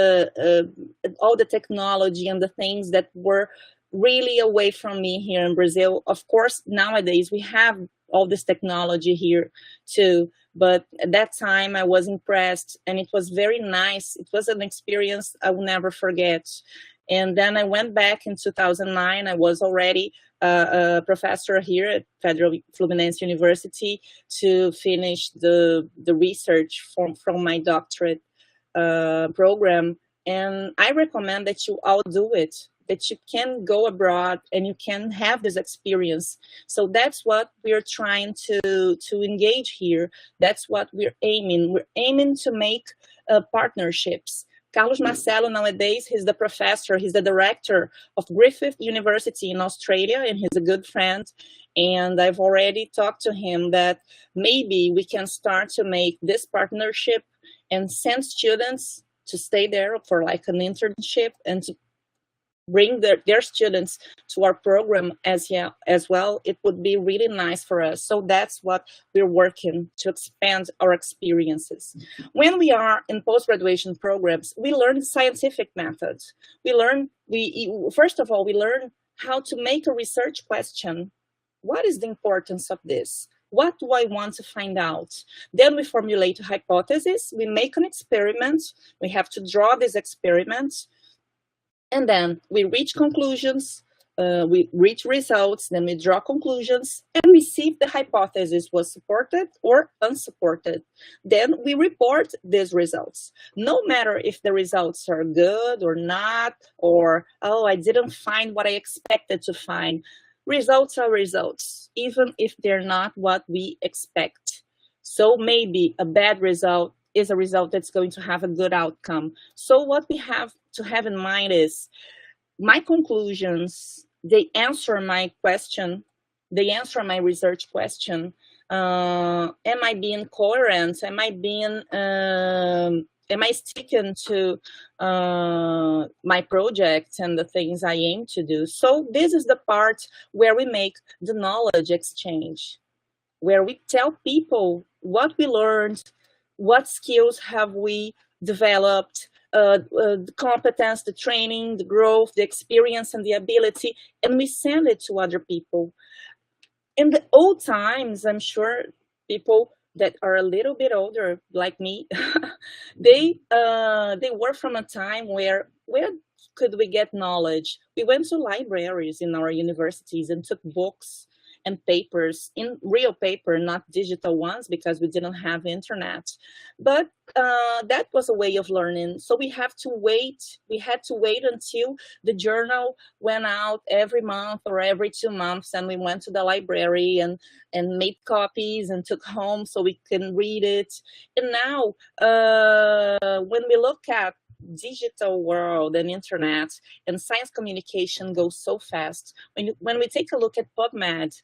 all the technology and the things that were really away from me here in Brazil. Of course, nowadays we have all this technology here too, but at that time I was impressed, and it was very nice. It was an experience I will never forget. And then I went back in 2009. I was already a professor here at Federal Fluminense University to finish the research from my doctorate program. And I recommend that you all do it, that you can go abroad and you can have this experience. So that's what we're trying to engage here. That's what we're aiming. We're aiming to make partnerships. Carlos Marcelo, nowadays, he's the professor, he's the director of Griffith University in Australia, and he's a good friend. And I've already talked to him that maybe we can start to make this partnership and send students to stay there for like an internship and to bring their students to our program as well. It would be really nice for us. So that's what we're working to expand our experiences. When we are in post-graduation programs, we learn scientific methods. First of all, we learn how to make a research question. What is the importance of this? What do I want to find out? Then we formulate a hypothesis. We make an experiment. We have to draw this experiment. And then we reach conclusions, we reach results, then we draw conclusions, and we see if the hypothesis was supported or unsupported. Then we report these results. No matter if the results are good or not, or, oh, I didn't find what I expected to find. Results are results, even if they're not what we expect. So maybe a bad result is a result that's going to have a good outcome. So what we have to have in mind is my conclusions, they answer my question, they answer my research question. Am I being coherent? Am I sticking to my project and the things I aim to do? So this is the part where we make the knowledge exchange, where we tell people what we learned, what skills have we developed, the competence, the training, the growth, the experience, and the ability, and we send it to other people. In the old times, I'm sure people that are a little bit older, like me, they were from a time where could we get knowledge? We went to libraries in our universities and took books and papers in real paper, not digital ones, because we didn't have internet. But that was a way of learning. So we had to wait until the journal went out every month or every 2 months, and we went to the library and made copies and took home so we can read it. And now, when we look at digital world and internet and science communication goes so fast. When we take a look at PubMed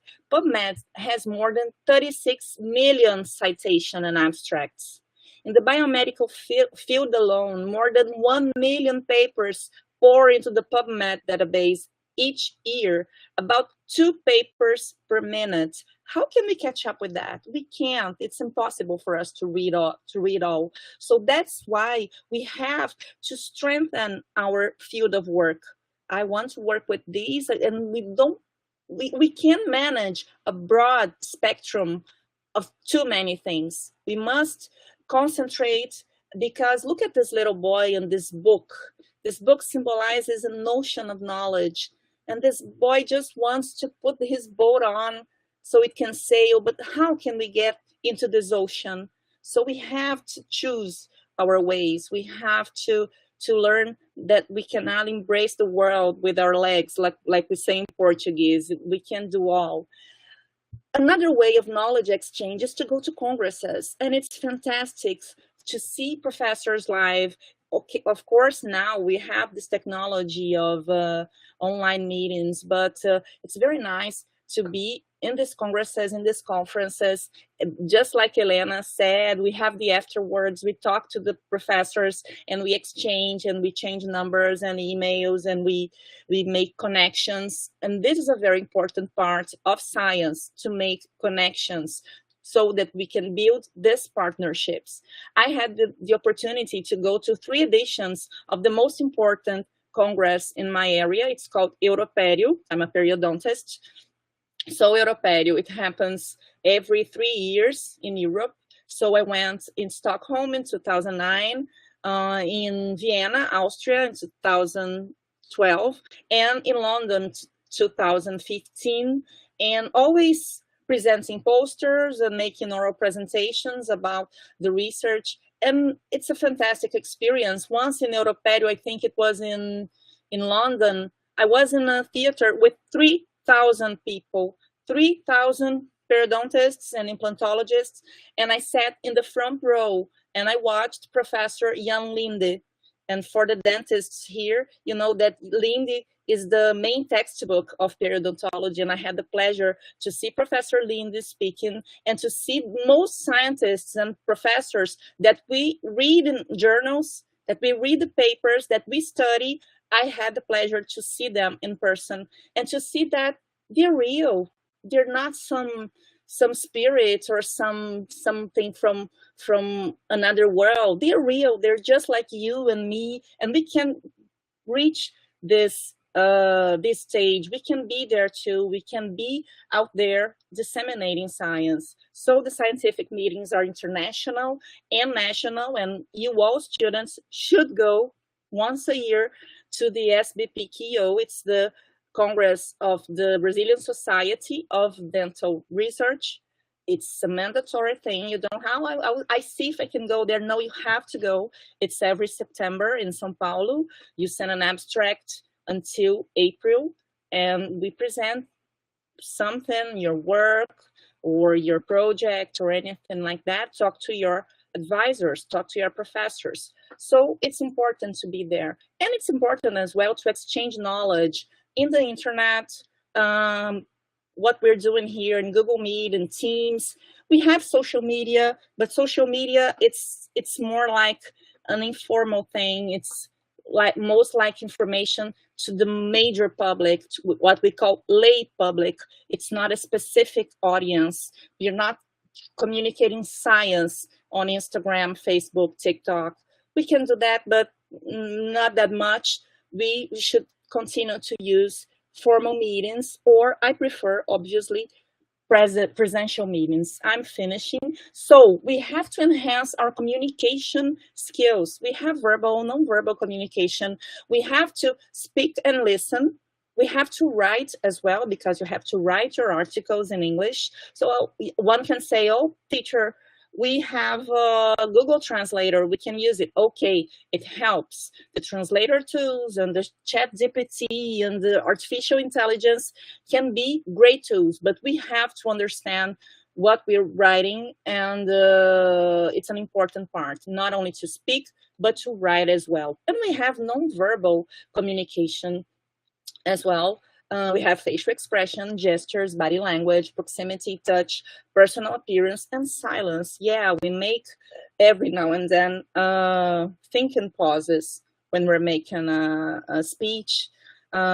has more than 36 million citations and abstracts. In the biomedical field alone, more than 1 million papers pour into the PubMed database each year, about 2 papers per minute. How can we catch up with that? We can't. It's impossible for us to read all. So that's why we have to strengthen our field of work. I want to work with these, and we can't manage a broad spectrum of too many things. We must concentrate, because look at this little boy in this book. This book symbolizes an ocean of knowledge. And this boy just wants to put his boat on so it can sail, but how can we get into this ocean? So we have to choose our ways. We have to learn that we cannot embrace the world with our legs, like we say in Portuguese. We can do all. Another way of knowledge exchange is to go to congresses, and it's fantastic to see professors live. Okay, of course, now we have this technology of online meetings, but it's very nice to be in these congresses, in these conferences. Just like Elena said, we have the afterwards, we talk to the professors and we exchange and we change numbers and emails and we make connections. And this is a very important part of science, to make connections so that we can build these partnerships. I had the opportunity to go to 3 editions of the most important congress in my area. It's called Europério. I'm a periodontist. So Europério, it happens every 3 years in Europe. So I went in Stockholm in 2009, in Vienna, Austria in 2012, and in London 2015, and always presenting posters and making oral presentations about the research. And it's a fantastic experience. Once in Europério, I think it was in London, I was in a theater with 3,000 people, 3,000 periodontists and implantologists, and I sat in the front row and I watched Professor Jan Linde. And for the dentists here, you know that Linde is the main textbook of periodontology, and I had the pleasure to see Professor Linde speaking and to see most scientists and professors that we read in journals, that we read the papers, that we study. I had the pleasure to see them in person and to see that they're real. They're not some spirit or something from another world. They're real. They're just like you and me, and we can reach this stage. We can be there too. We can be out there disseminating science. So the scientific meetings are international and national, and you all students should go once a year to the SBPQO. It's the Congress of the Brazilian Society of Dental Research. It's a mandatory thing. You don't have, I see if I can go there. No, you have to go. It's every September in São Paulo. You send an abstract until April, and we present something, your work or your project or anything like that. Talk to your advisors, talk to your professors. So it's important to be there. And it's important as well to exchange knowledge in the internet, what we're doing here in Google Meet and Teams. We have social media, but social media, it's more like an informal thing. It's like most like information to the major public, to what we call lay public. It's not a specific audience. You're not communicating science on Instagram, Facebook, TikTok. We can do that, but not that much. We should continue to use formal meetings, or I prefer, obviously, presential meetings. I'm finishing. So we have to enhance our communication skills. We have verbal, non-verbal communication. We have to speak and listen. We have to write as well, because you have to write your articles in English. So one can say, oh, teacher, we have a Google Translator, we can use it. Okay, it helps. The translator tools and the ChatGPT and the artificial intelligence can be great tools, but we have to understand what we're writing, and it's an important part, not only to speak, but to write as well. And we have non-verbal communication as well. We have facial expression, gestures, body language, proximity, touch, personal appearance, and silence. Yeah, we make every now and then thinking pauses when we're making a speech,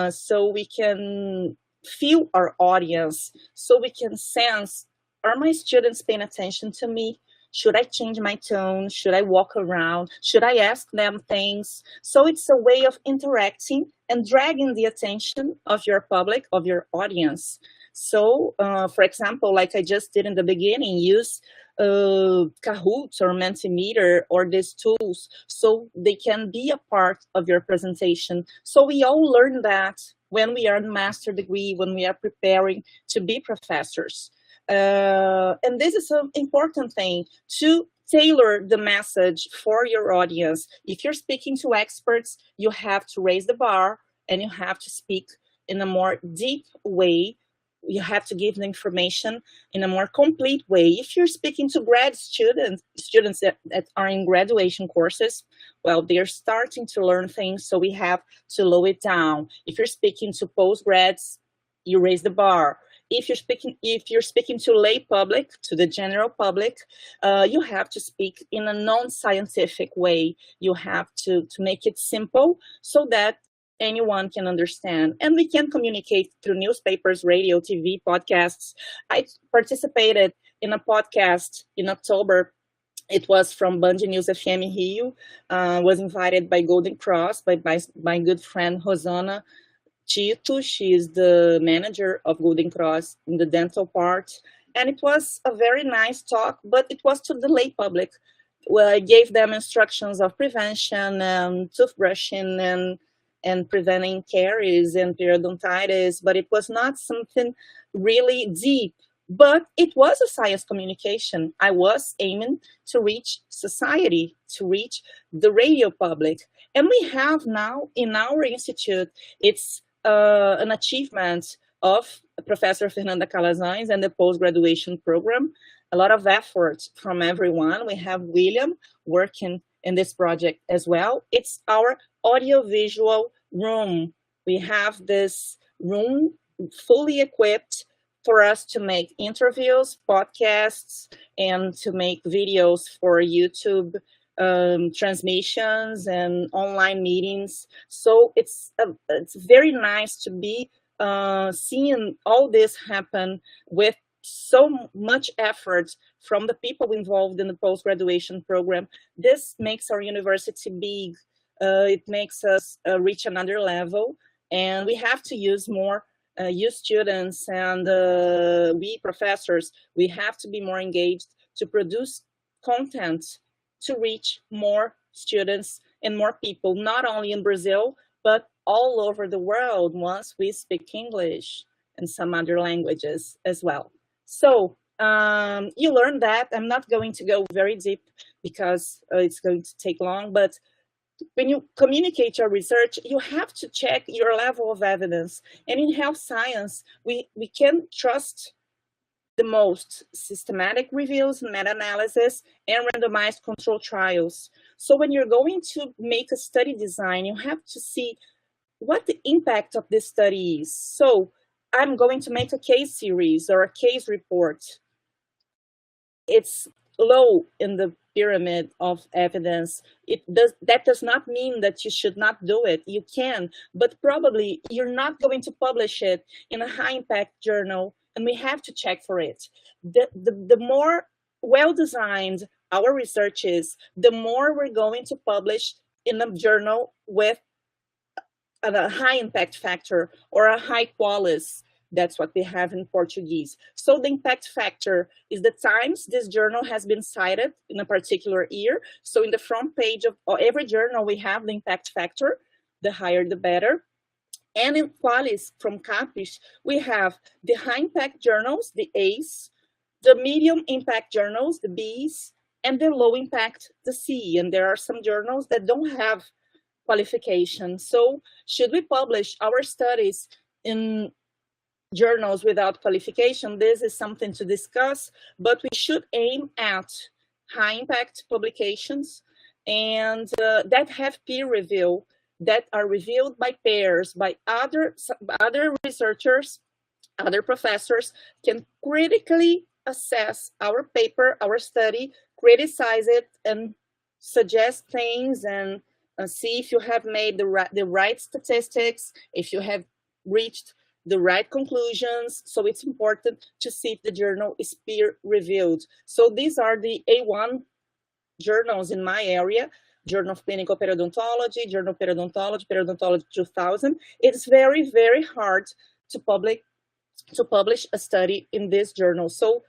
so we can feel our audience, so we can sense, are my students paying attention to me? Should I change my tone? Should I walk around? Should I ask them things? So it's a way of interacting and dragging the attention of your public, of your audience. So, for example, like I just did in the beginning, use Kahoot or Mentimeter or these tools so they can be a part of your presentation. So we all learn that when we are in master degree, when we are preparing to be professors. And this is an important thing, to tailor the message for your audience. If you're speaking to experts, you have to raise the bar and you have to speak in a more deep way. You have to give the information in a more complete way. If you're speaking to grad students that are in graduation courses, well, they're starting to learn things, so we have to lower it down. If you're speaking to postgrads, you raise the bar. If you're speaking to lay public, to the general public, you have to speak in a non-scientific way. You have to make it simple so that anyone can understand. And we can communicate through newspapers, radio, TV, podcasts. I participated in a podcast in October. It was from Band News FM Rio. Was invited by Golden Cross, by my good friend Rosana Tito. She is the manager of Golden Cross in the dental part. And it was a very nice talk, but it was to the lay public. Well, I gave them instructions of prevention and toothbrushing and preventing caries and periodontitis, but it was not something really deep. But it was a science communication. I was aiming to reach society, to reach the radio public. And we have now in our institute, it's an achievement of Professor Fernanda Calazans and the post-graduation program. A lot of effort from everyone. We have William working in this project as well. It's our audiovisual room. We have this room fully equipped for us to make interviews, podcasts, and to make videos for YouTube transmissions and online meetings. So it's very nice to be seeing all this happen with so much effort from the people involved in the post-graduation program. This makes our university big. It makes us reach another level, and we have to use more. You students and we professors, we have to be more engaged to produce content to reach more students and more people, not only in Brazil, but all over the world once we speak English and some other languages as well. So you learn that. I'm not going to go very deep because it's going to take long, but when you communicate your research, you have to check your level of evidence. And in health science, we can trust the most systematic reviews, meta-analysis, and randomized control trials. So when you're going to make a study design, you have to see what the impact of this study is. So I'm going to make a case series or a case report. It's low in the pyramid of evidence. That does not mean that you should not do it. You can, but probably you're not going to publish it in a high impact journal, and we have to check for it. The more well-designed our research is, the more we're going to publish in a journal with a high impact factor or a high qualis. That's what we have in Portuguese. So the impact factor is the times this journal has been cited in a particular year. So in the front page of every journal, we have the impact factor. The higher, the better. And in qualis from CAPES, we have the high impact journals, the A's, the medium impact journals, the B's, and the low impact, the C. And there are some journals that don't have qualification. So should we publish our studies in journals without qualification? This is something to discuss, but we should aim at high impact publications and that have peer review. that are reviewed by peers, by other researchers, other professors, can critically assess our paper, our study, criticize it, and suggest things, and see if you have made the right statistics, if you have reached the right conclusions. So it's important to see if the journal is peer-reviewed. So these are the A1 journals in my area: Journal of Clinical Periodontology, Journal of Periodontology, Periodontology 2000. It's very, very hard to publish a study in this journal. So,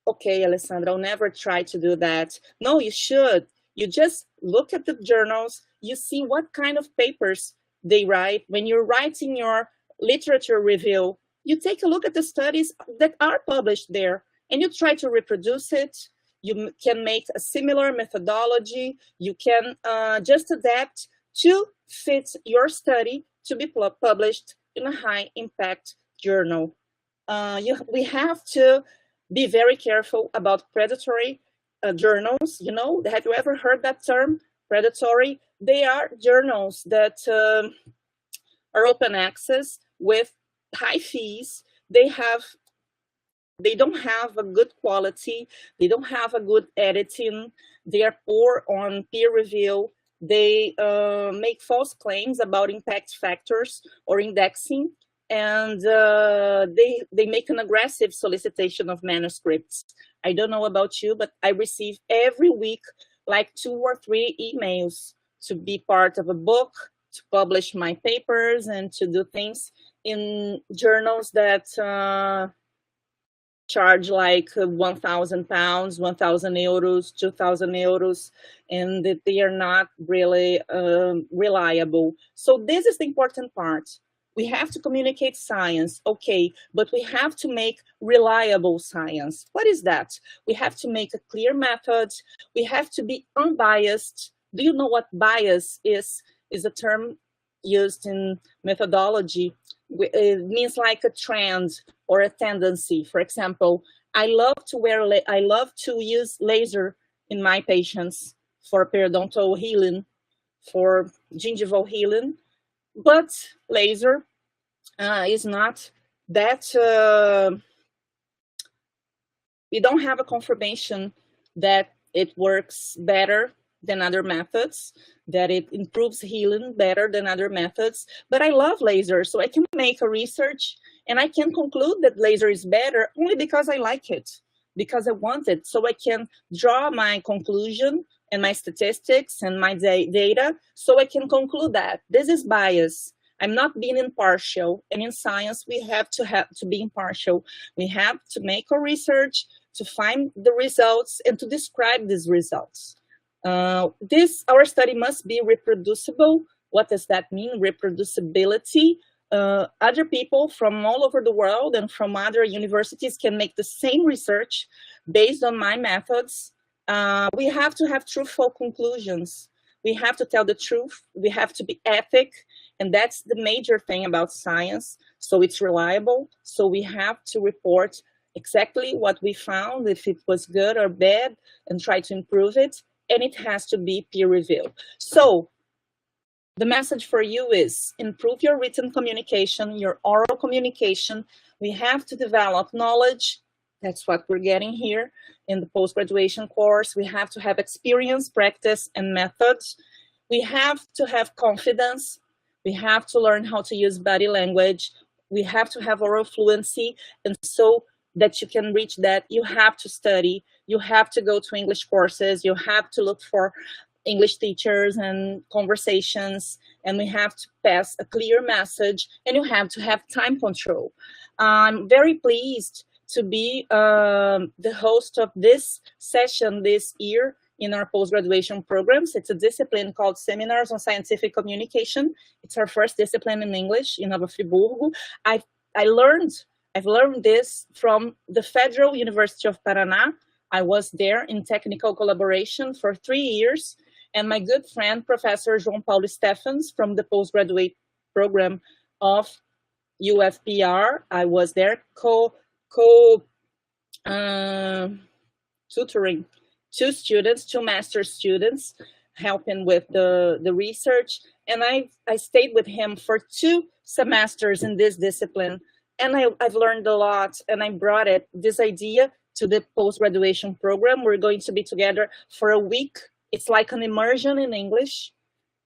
okay, Alessandra, I'll never try to do that. No, you should. You just look at the journals, you see what kind of papers they write. When you're writing your literature review, you take a look at the studies that are published there, and you try to reproduce it. You can make a similar methodology. You can just adapt to fit your study to be published in a high impact journal. We have to be very careful about predatory journals. You know, have you ever heard that term, predatory? They are journals that are open access with high fees. They don't have a good quality. They don't have a good editing. They are poor on peer review. They make false claims about impact factors or indexing, and they make an aggressive solicitation of manuscripts. I don't know about you, but I receive every week like 2 or 3 emails to be part of a book, to publish my papers, and to do things in journals that charge like £1,000, 1,000 euros, 2,000 euros, and that they are not really reliable. So this is the important part. We have to communicate science, okay, but we have to make reliable science. What is that? We have to make a clear method. We have to be unbiased. Do you know what bias is? Is a term used in methodology. It means like a trend or a tendency. For example, I love to use laser in my patients for periodontal healing, for gingival healing. But laser is not that, we don't have a confirmation that it works better than other methods, that it improves healing better than other methods. But I love laser, so I can make a research and I can conclude that laser is better only because I like it, because I want it. So I can draw my conclusion and my statistics and my data, so I can conclude that. This is bias. I'm not being impartial. And in science, we have to be impartial. We have to make our research, to find the results, and to describe these results. Our study must be reproducible. What does that mean? Reproducibility. Other people from all over the world and from other universities can make the same research based on my methods. We have to have truthful conclusions. We have to tell the truth. We have to be ethic. And that's the major thing about science. So it's reliable. So we have to report exactly what we found, if it was good or bad, and try to improve it. And it has to be peer-reviewed. So the message for you is improve your written communication, your oral communication. We have to develop knowledge. That's what we're getting here in the post-graduation course. We have to have experience, practice, and methods. We have to have confidence. We have to learn how to use body language. We have to have oral fluency. And so that you can reach that, you have to study. You have to go to English courses. You have to look for English teachers and conversations. And we have to pass a clear message. And you have to have time control. I'm very pleased to be the host of this session this year in our post-graduation programs. It's a discipline called Seminars on Scientific Communication. It's our first discipline in English in Nova Friburgo. I've learned this from the Federal University of Paraná. I was there in technical collaboration for 3 years. And my good friend, Professor João Paulo Stephens from the postgraduate program of UFPR, I was there tutoring two master students, helping with the research. And I stayed with him for 2 semesters in this discipline. And I've learned a lot, and I brought this idea to the post-graduation program. We're going to be together for a week. It's like an immersion in English.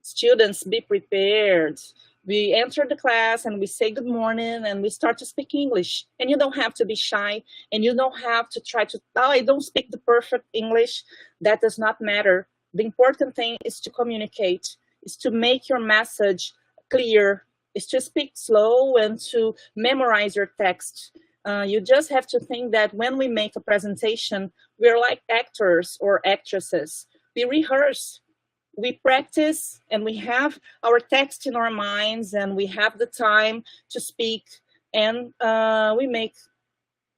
Students, be prepared. We enter the class and we say good morning and we start to speak English. And you don't have to be shy, and you don't have to try to, oh, I don't speak the perfect English. That does not matter. The important thing is to communicate, is to make your message clear, is to speak slow and to memorize your text. You just have to think that when we make a presentation, we're like actors or actresses. We rehearse, we practice, and we have our text in our minds, and we have the time to speak, and we make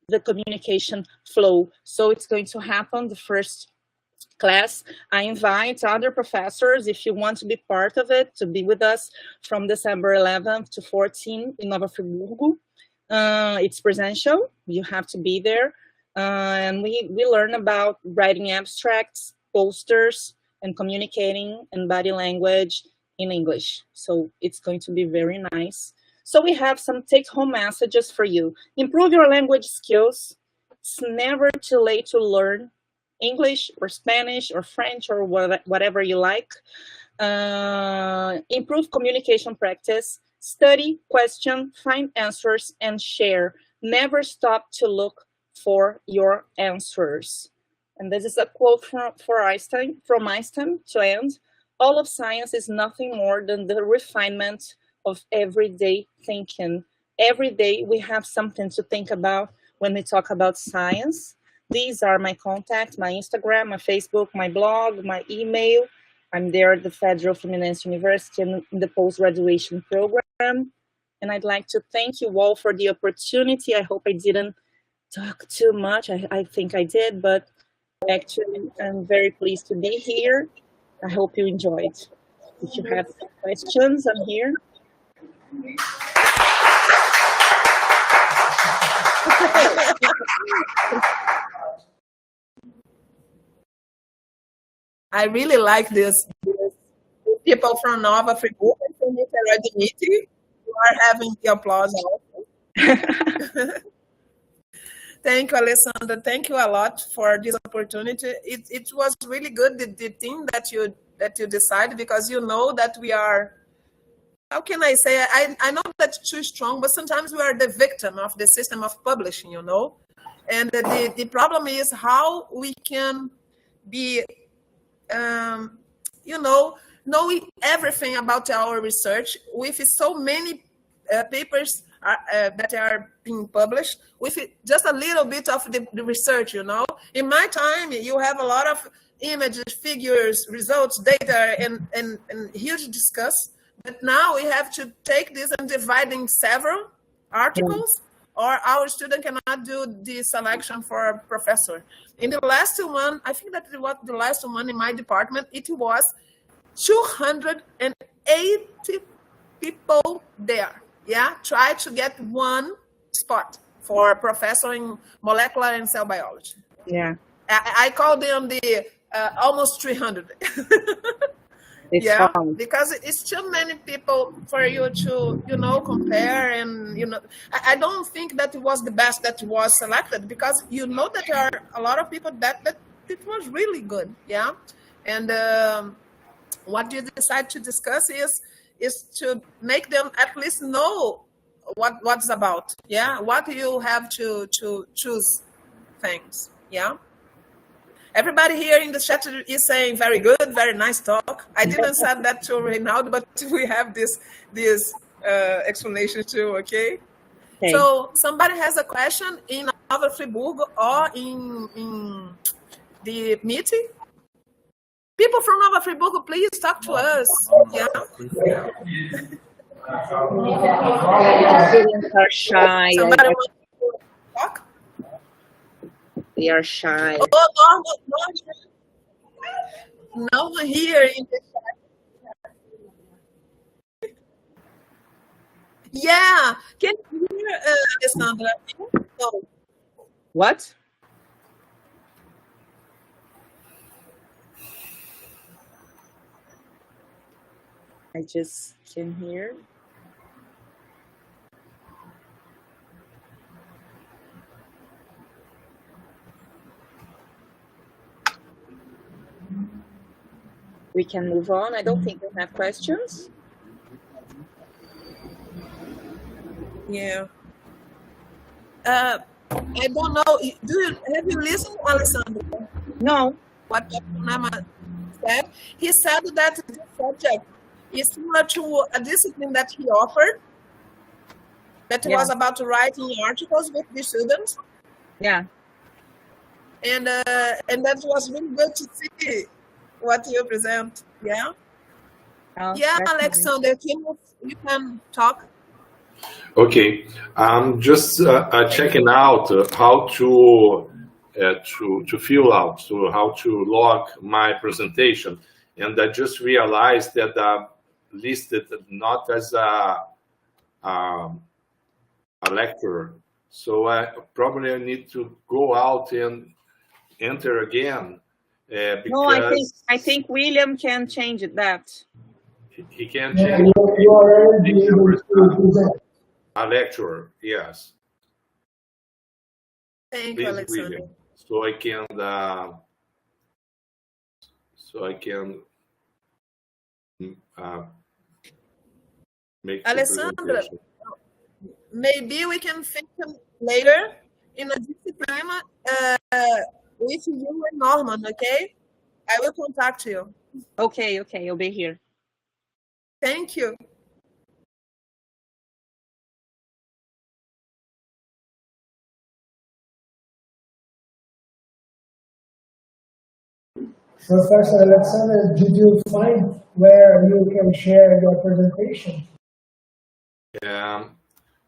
the communication flow. So it's going to happen the first class. I invite other professors, if you want to be part of it, to be with us from December 11th to 14th in Nova Friburgo. It's presential, you have to be there. And we learn about writing abstracts, posters, and communicating in body language in English. So it's going to be very nice. So we have some take-home messages for you. Improve your language skills. It's never too late to learn English or Spanish or French or whatever you like. Improve communication practice. Study, question, find answers, and share. Never stop to look for your answers. And this is a quote from Einstein to end. All of science is nothing more than the refinement of everyday thinking. Every day we have something to think about when we talk about science. These are my contacts, my Instagram, my Facebook, my blog, my email. I'm there at the Federal Fluminense University in the post-graduation program. And I'd like to thank you all for the opportunity. I hope I didn't talk too much. I think I did, but actually I'm very pleased to be here. I hope you enjoyed. If you have questions, I'm here. I really like this. People from Nova Friburgo and from Biotechnological, you are having the applause also. Thank you, Alessandra. Thank you a lot for this opportunity. It was really good, the thing that you decided, because you know that we are, how can I say, I know that's too strong, but sometimes we are the victim of the system of publishing, you know. And the problem is how we can be, you know, knowing everything about our research with so many papers that are being published, with just a little bit of the research, you know. In my time, you have a lot of images, figures, results, data, and huge discuss. But now we have to take this and divide in several articles, or our student cannot do the selection for a professor. In the last one, I think that was the last one in my department, it was 280 people there. Yeah, try to get one spot for a professor in molecular and cell biology. Yeah. I call them the almost 300. Yeah, fun. Because it's too many people for you to, you know, compare. And, you know, I don't think that it was the best that was selected, because you know that there are a lot of people that it was really good. Yeah. And what you decide to discuss is to make them at least know what's about. Yeah. What you have to choose things. Yeah. Everybody here in the chat is saying very good, very nice talk. I didn't say that to Reinaldo, but we have this explanation too, okay? So somebody has a question in Nova Friburgo or in the meeting? People from Nova Friburgo, please talk to us. Yeah. Students are shy. Somebody wants to talk? They are shy. Oh, no one here in the chat. Yeah. Can you hear Alessandra? No. What? I just can hear. We can move on. I don't think we have questions. Yeah. I don't know. Have you listened, Alessandra? No. What Dr. Nama said? He said that this subject is similar to a discipline that he offered, that was about writing articles with the students. Yeah. And that was really good to see what you present. Yeah. Yeah, Alexander, you can talk. Okay, I'm just checking out how to fill out, so how to log my presentation, and I just realized that I'm listed not as a lecturer, so I probably need to go out and enter again. Because no, I think William can change that. He can change. You already able to present. A lecturer, yes. Thank you, Alexander. William. So I can make Alessandra, maybe we can think later in a discipline with you and Norman, okay? I will contact you. Okay, I'll be here. Thank you. Professor Alexander, did you find where you can share your presentation?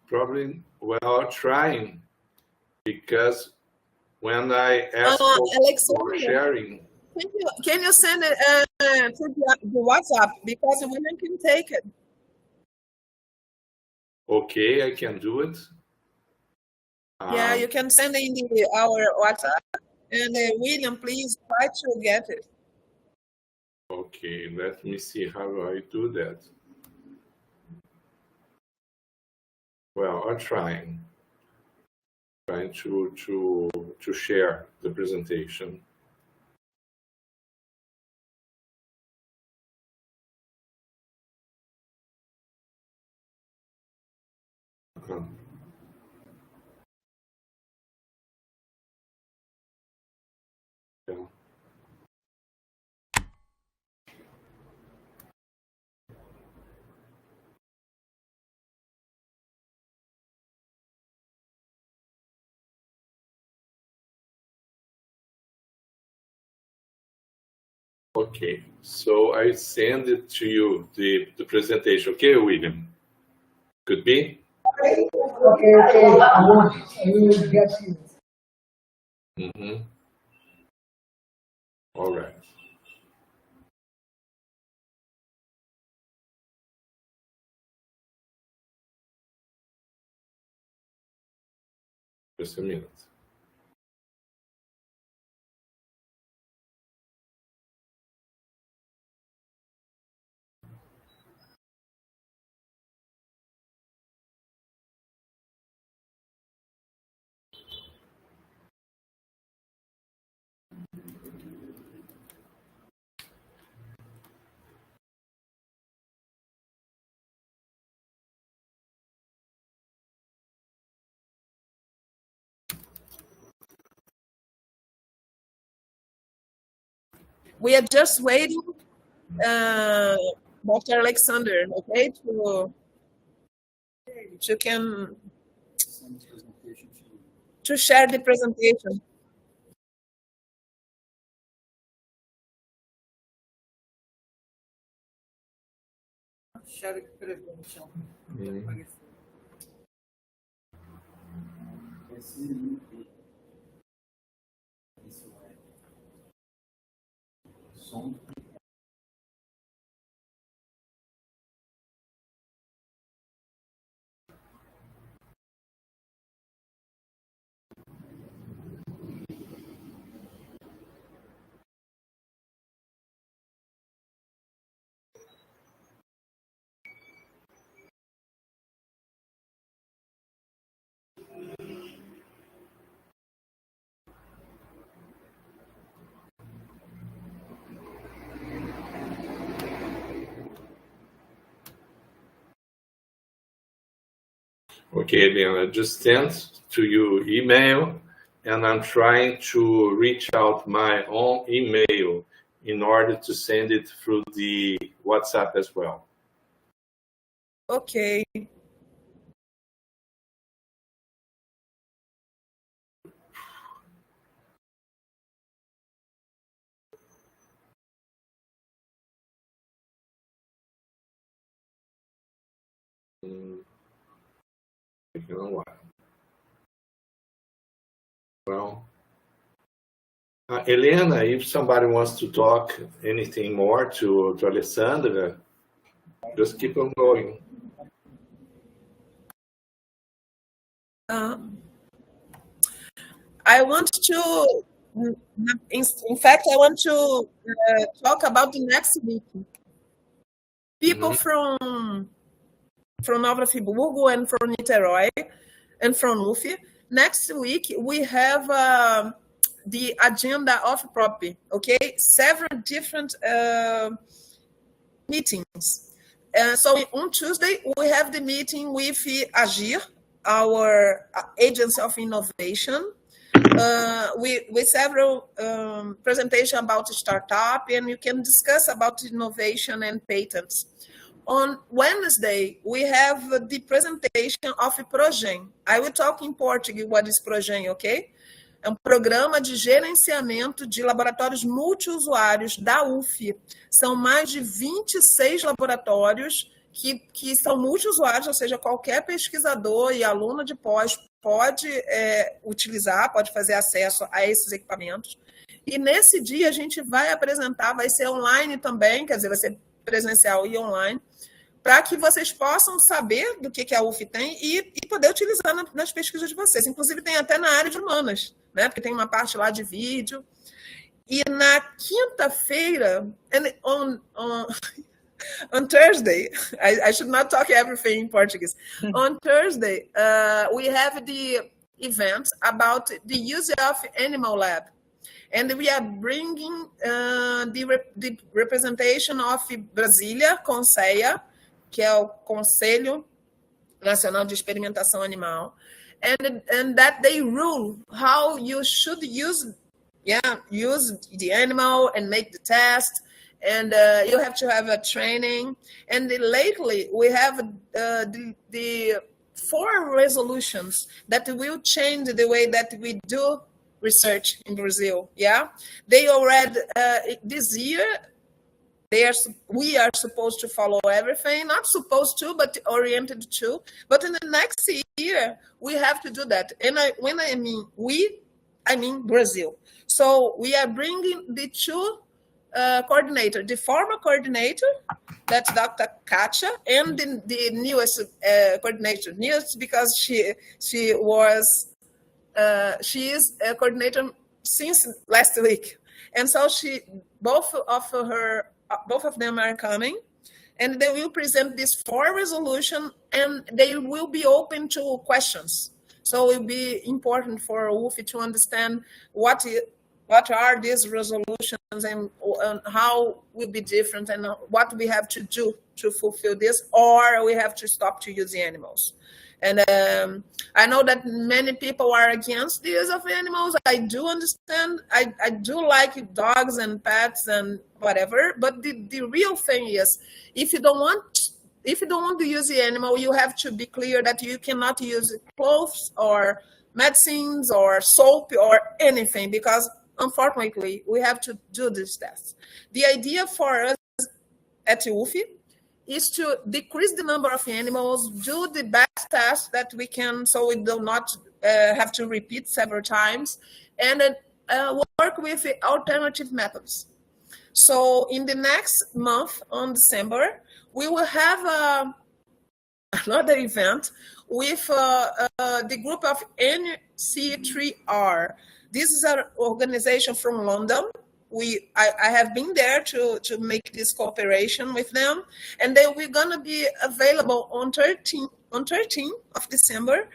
Probably, well, trying, because when I ask for sharing... Can you send it to the WhatsApp, because women can take it? Okay, I can do it. Yeah, you can send it in our WhatsApp. And William, please try to get it. Okay, let me see how I do that. Well, I'm trying to share the presentation. Yeah. Okay, so I send it to you, the presentation. Okay, William? Could be? Okay. I will get you. Mm-hmm. All right. Just a minute. We are just waiting, Dr. Alexander, okay, to share the presentation. Share presentation. Okay, Elena, just send to you email, and I'm trying to reach out my own email in order to send it through the WhatsApp as well. Okay. Well, Elena, if somebody wants to talk anything more to Alessandra, just keep on going. I want to, in fact, I want to talk about the next week. People from Nova Friburgo and from Niterói and from UFF. Next week, we have the agenda of PROP, okay? Several different meetings. So on Tuesday, we have the meeting with Agir, our agency of innovation, with several presentations about startup, and you can discuss about innovation and patents. On Wednesday, we have the presentation of Progen. I will talk in Portuguese what is Progen, okay? É um programa de gerenciamento de laboratórios multiusuários da UFF. São mais de 26 laboratórios que são multiusuários, ou seja, qualquer pesquisador e aluno de pós pode utilizar, pode fazer acesso a esses equipamentos. E nesse dia a gente vai apresentar, vai ser online também, quer dizer, vai ser presencial e online, para que vocês possam saber do que a UFF tem e poder utilizar nas pesquisas de vocês. Inclusive, tem até na área de humanas, né? Porque tem uma parte lá de vídeo. E na quinta-feira, on Thursday, I should not talk everything in Portuguese. On Thursday, we have the event about the use of animal lab. And we are bringing the representation of Brasília, CONSEA, que é o Conselho Nacional de Experimentação Animal, and that they rule how you should use the animal and make the test, and you have to have a training. And lately, we have the 4 resolutions that will change the way that we do research in Brazil. Yeah, they already this year. We are supposed to follow everything, not supposed to, but oriented to. But in the next year, we have to do that. And when I mean we, I mean Brazil. So we are bringing the 2 coordinators, the former coordinator, that's Dr. Katia, and the newest coordinator. Newest because she is a coordinator since last week. And so both of them are coming, and they will present these 4 resolutions, and they will be open to questions. So it will be important for UFF to understand what are these resolutions and how will be different, and what we have to do to fulfill this, or we have to stop to use the animals. And I know that many people are against the use of animals. I do understand. I do like dogs and pets and whatever. But the real thing is, if you don't want to use the animal, you have to be clear that you cannot use clothes or medicines or soap or anything, because unfortunately we have to do these tests. The idea for us at UFF is to decrease the number of animals, do the best test that we can, so we do not have to repeat several times, and work with alternative methods. So in the next month, on December, we will have another event with the group of NC3R. This is an organization from London. I have been there to make this cooperation with them, and we're gonna be available on 13th of December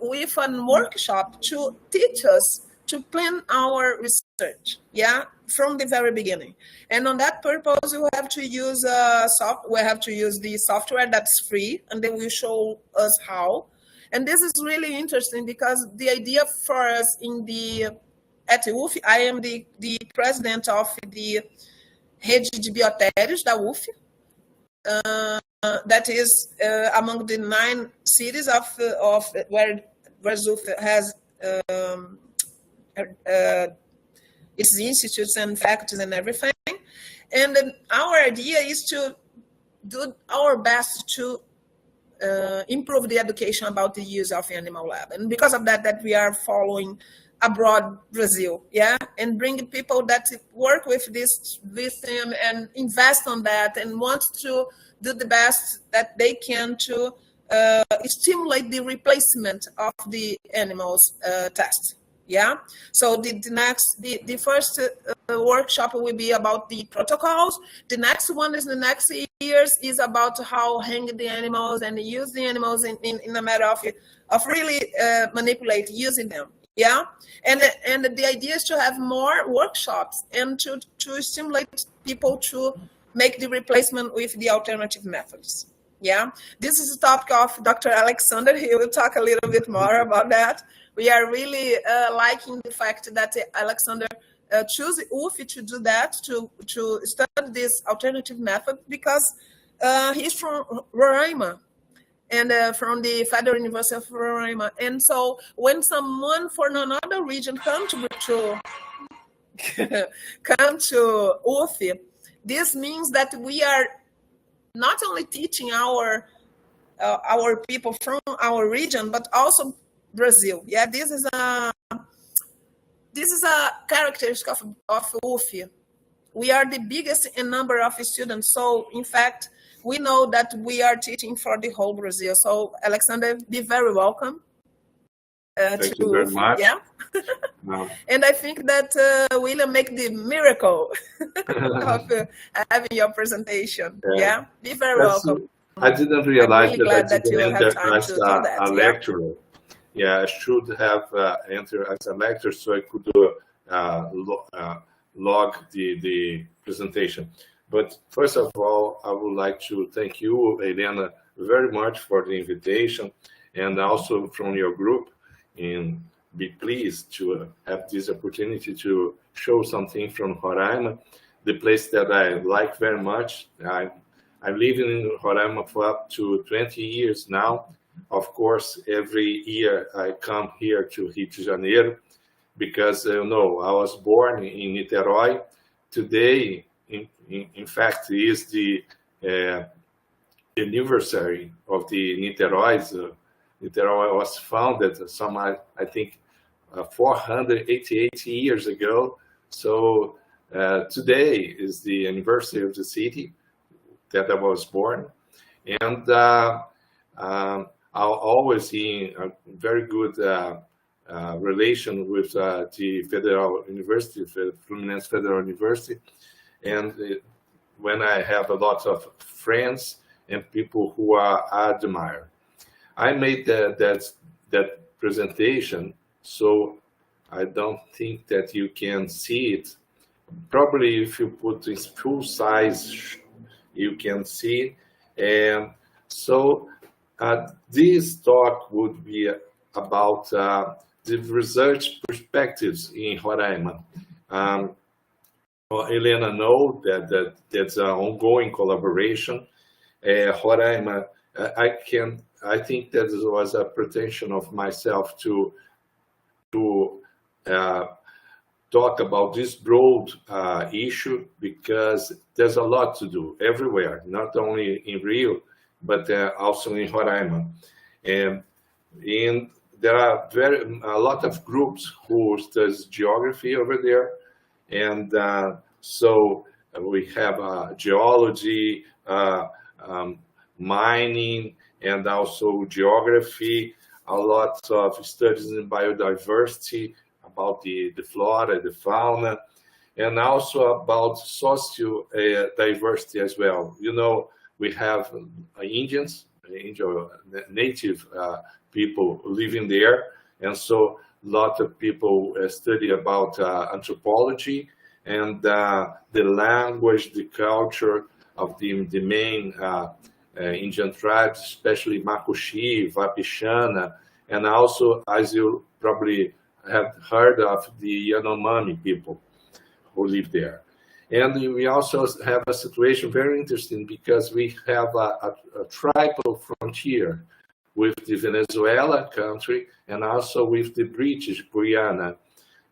with a workshop to teach us to plan our research, yeah, from the very beginning. And on that purpose, we have to use the software that's free, and they will show us how. And this is really interesting because the idea for us at UFF, I am the president of the Rede de Biotérios da UFF. That is among the 9 cities of where UFF has its institutes and faculties and everything. And our idea is to do our best to improve the education about the use of animal lab. And because of that we are following abroad Brazil, yeah, and bring people that work with this system and invest on that and want to do the best that they can to stimulate the replacement of the animals test. Yeah, so the first workshop will be about the protocols. The next one is the next years is about how hang the animals and use the animals in a matter of really manipulate using them. Yeah, and the idea is to have more workshops and to stimulate people to make the replacement with the alternative methods. Yeah, this is a topic of Dr. Alexander. He will talk a little bit more about that. We are really liking the fact that Alexander chose UFF to do that, to study this alternative method, because he's from Roraima and from the Federal University of Roraima. And so when someone from another region come to UFF, this means that we are not only teaching our people from our region, but also Brazil. Yeah, this is a characteristic of UFF. We are the biggest in number of students. So in fact, we know that we are teaching for the whole Brazil. So Alexander, be very welcome. Thank you very much. Yeah. No. And I think that will make the miracle of having your presentation. Yeah, be very welcome. I didn't realize really that I that you didn't have enter time as to do that, a yeah. lecturer. Yeah, I should have entered as a lecturer so I could log the presentation. But first of all, I would like to thank you, Helena, very much for the invitation, and also from your group, and be pleased to have this opportunity to show something from Roraima, the place that I like very much. I'm living in Roraima for up to 20 years now. Of course, every year I come here to Rio de Janeiro because, I was born in Niterói. Today, in fact, is the anniversary of the Niterói. Niterói was founded I think, 488 years ago. So today is the anniversary of the city that I was born. And I'll always in a very good relation with the Federal University, Fluminense Federal University. And when I have a lot of friends and people who I admire. I made that presentation, so I don't think that you can see it. Probably if you put in full size, you can see. And so this talk would be about the research perspectives in Roraima. Helena knows that that's an ongoing collaboration. Roraima, I think that it was a pretension of myself to talk about this broad issue, because there's a lot to do everywhere, not only in Rio, but also in Roraima. And there are a lot of groups who study geography over there. And so we have geology, mining, and also geography, a lot of studies in biodiversity, about the flora, the fauna, and also about social diversity as well. We have Indians, native people living there, and so lot of people study about anthropology and the language, the culture of the main Indian tribes, especially Makushi, Vapishana, and also, as you probably have heard of, the Yanomami people who live there. And we also have a situation very interesting because we have a tribal frontier with the Venezuela country and also with the British Guyana.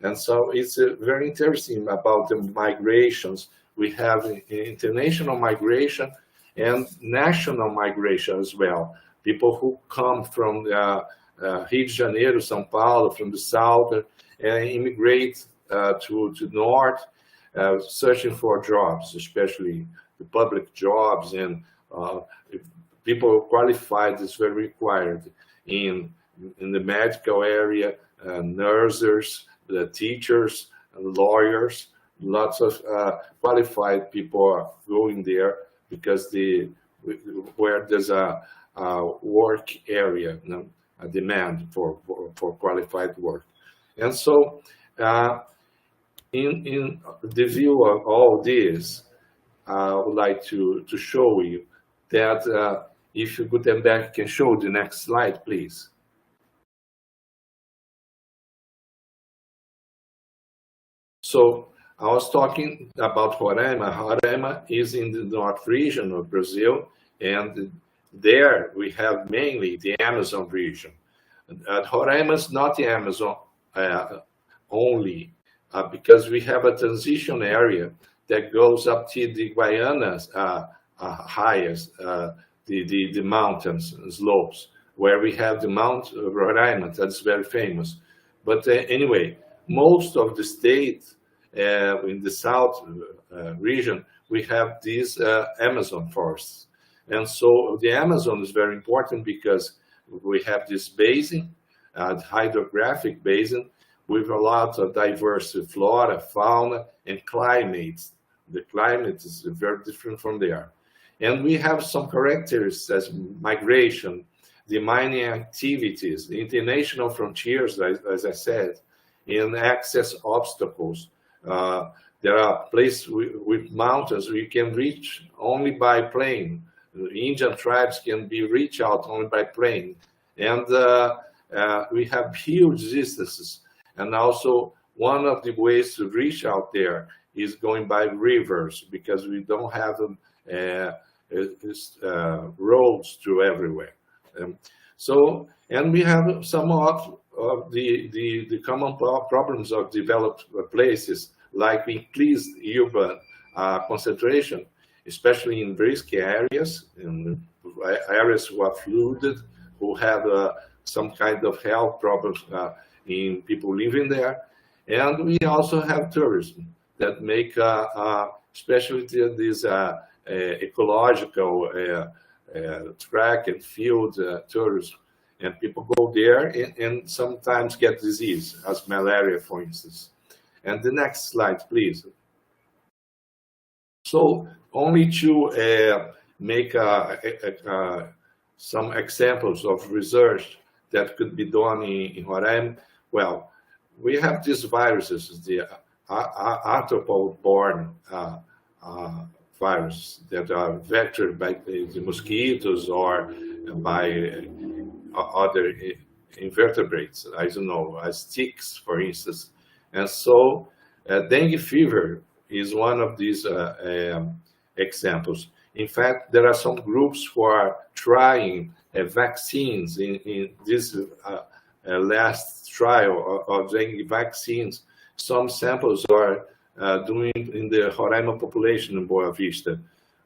And so it's very interesting about the migrations. We have international migration and national migration as well. People who come from Rio de Janeiro, São Paulo, from the south, and immigrate to north, searching for jobs, especially the public jobs, and people qualified is very required in the medical area, nurses, the teachers, lawyers. Lots of qualified people are going there because where there's a work area, you know, a demand for qualified work. And so in the view of all this, I would like to show you that if Gutenberg can show the next slide, please. So I was talking about Roraima. Roraima is in the north region of Brazil, and there we have mainly the Amazon region. Roraima is not the Amazon only, because we have a transition area that goes up to the Guiana's highest, the mountains slopes, where we have the Mount Roraima, that's very famous. But anyway, most of the state in the south region, we have these Amazon forests. And so the Amazon is very important because we have this basin, hydrographic basin, with a lot of diverse flora, fauna, and climates. The climate is very different from there. And we have some characteristics as migration, the mining activities, the international frontiers, as I said, and access obstacles. There are places with mountains we can reach only by plane. Indian tribes can be reached out only by plane. And we have huge distances. And also, one of the ways to reach out there is going by rivers, because we don't have roads to everywhere. And we have some of the common problems of developed places, like increased urban concentration, especially in risky areas, in areas who are flooded, who have some kind of health problems in people living there. And we also have tourism that make, especially these ecological track and field tourism. And people go there and sometimes get disease, as malaria, for instance. And the next slide, please. So only to make some examples of research that could be done in Roraima. Well, we have these viruses, the arthropod-borne viruses that are vectored by the mosquitoes or by other invertebrates, I don't know, as ticks, for instance. And so dengue fever is one of these examples. In fact, there are some groups who are trying vaccines in this last trial of dengue vaccines. Some samples are doing in the Roraima population in Boa Vista,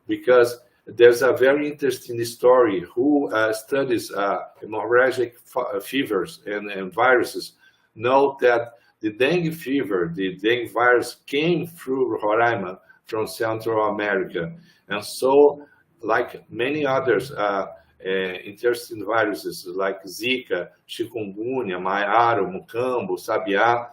because there's a very interesting story who studies hemorrhagic fevers and viruses. Note that the dengue fever, the dengue virus, came through Roraima from Central America. And so, like many others interesting viruses like Zika, chikungunya, Maiaro, Mucambo, Sabiá,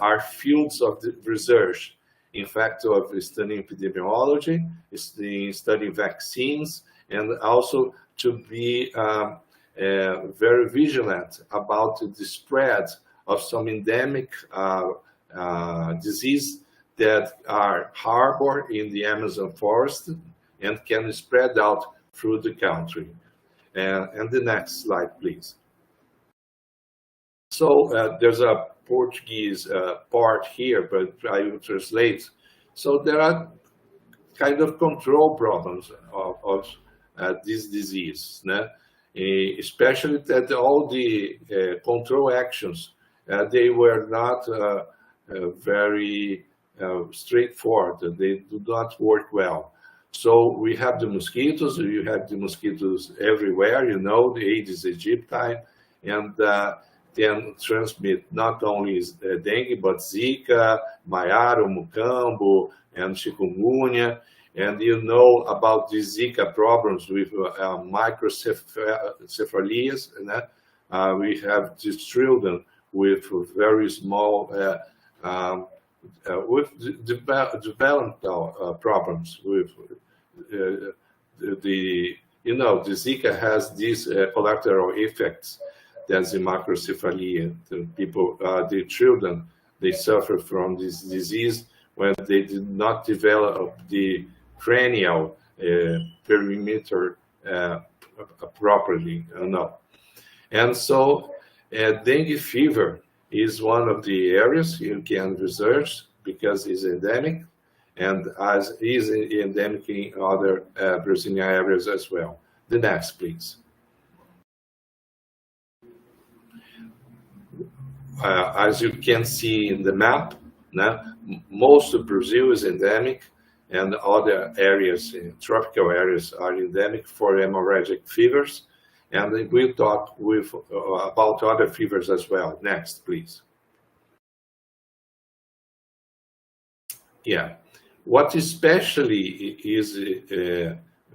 are fields of research. In fact, of studying epidemiology, studying vaccines, and also to be very vigilant about the spread of some endemic disease that are harbored in the Amazon forest and can spread out through the country. And the next slide, please. So there's a Portuguese part here, but I will translate. So there are kind of control problems of this disease, especially that all the control actions, they were not very straightforward. They do not work well. So we have the mosquitoes, you have the mosquitoes everywhere, the Aedes aegypti, and then transmit not only dengue, but Zika, Maiaro, Mucambo, and chikungunya. And you know about the Zika problems with microcephalias. We have these children with very small, with developmental problems. With the Zika has these collateral effects. There's the macrocephalia. The children, they suffer from this disease when they did not develop the cranial perimeter properly. And so dengue fever is one of the areas you can research because it's endemic, and as is endemic in other Brazilian areas as well. The next, please. As you can see in the map, most of Brazil is endemic, and other areas, tropical areas, are endemic for hemorrhagic fevers. And we'll talk about other fevers as well. Next, please. Yeah, what especially is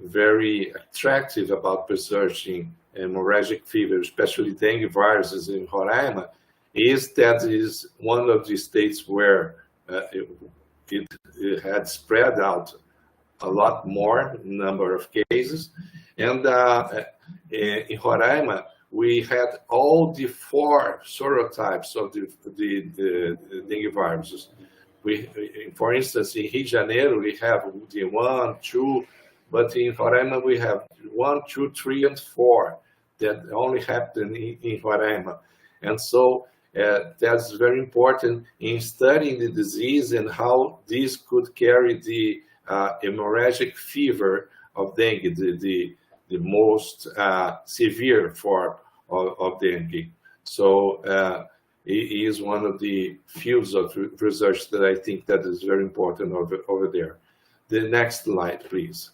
very attractive about researching hemorrhagic fever, especially dengue viruses in Roraima, is that it is one of the states where it had spread out a lot more number of cases. And in Roraima, we had all the 4 serotypes of the dengue viruses. For instance, in Rio de Janeiro, we have the 1, 2, but in Roraima, we have 1, 2, 3, and 4 that only happen in Roraima. And so that's very important in studying the disease and how this could carry the hemorrhagic fever of dengue, the most severe form of dengue. So it is one of the fields of research that I think that is very important over there. The next slide, please.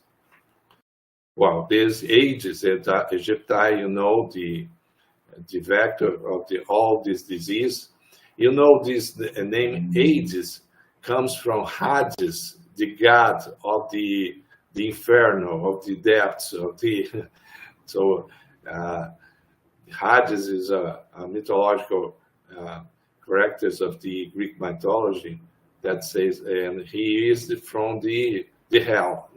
Well, there's Aedes aegypti, the vector of all this disease. This name Aedes comes from Hades, the god of the inferno, of the depths of the. So Hades is a mythological character of the Greek mythology that says, and he is from the hell.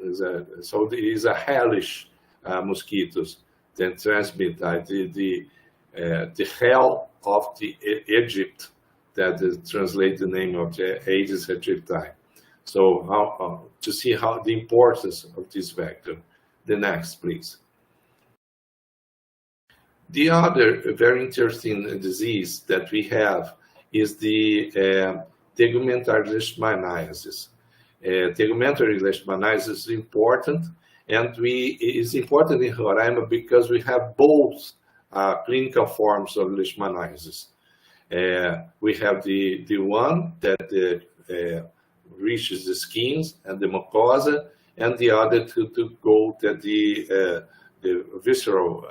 So he is a hellish mosquitoes that transmit the hell of the Egypt, that is translate the name of the Aedes aegypti. So to see how the importance of this vector. The next, please. The other very interesting disease that we have is the tegumентary leishmaniasis. Tegumентary leishmaniasis is important, and it's important in Roraima because we have both clinical forms of leishmaniasis. We have the one that reaches the skins and the mucosa, and the other to go to the visceral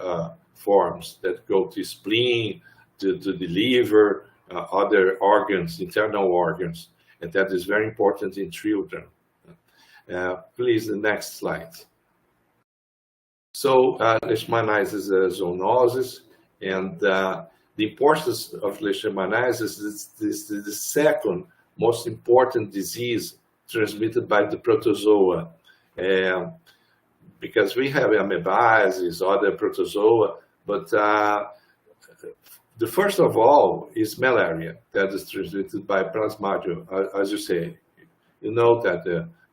forms that go to spleen, to the liver, other organs, internal organs, and that is very important in children. Please, the next slide. So leishmaniasis is a zoonosis, and the importance of leishmaniasis is the second most important disease transmitted by the protozoa, because we have amoebiasis, other protozoa, but The first of all is malaria that is transmitted by Plasmodium, as you say. You know that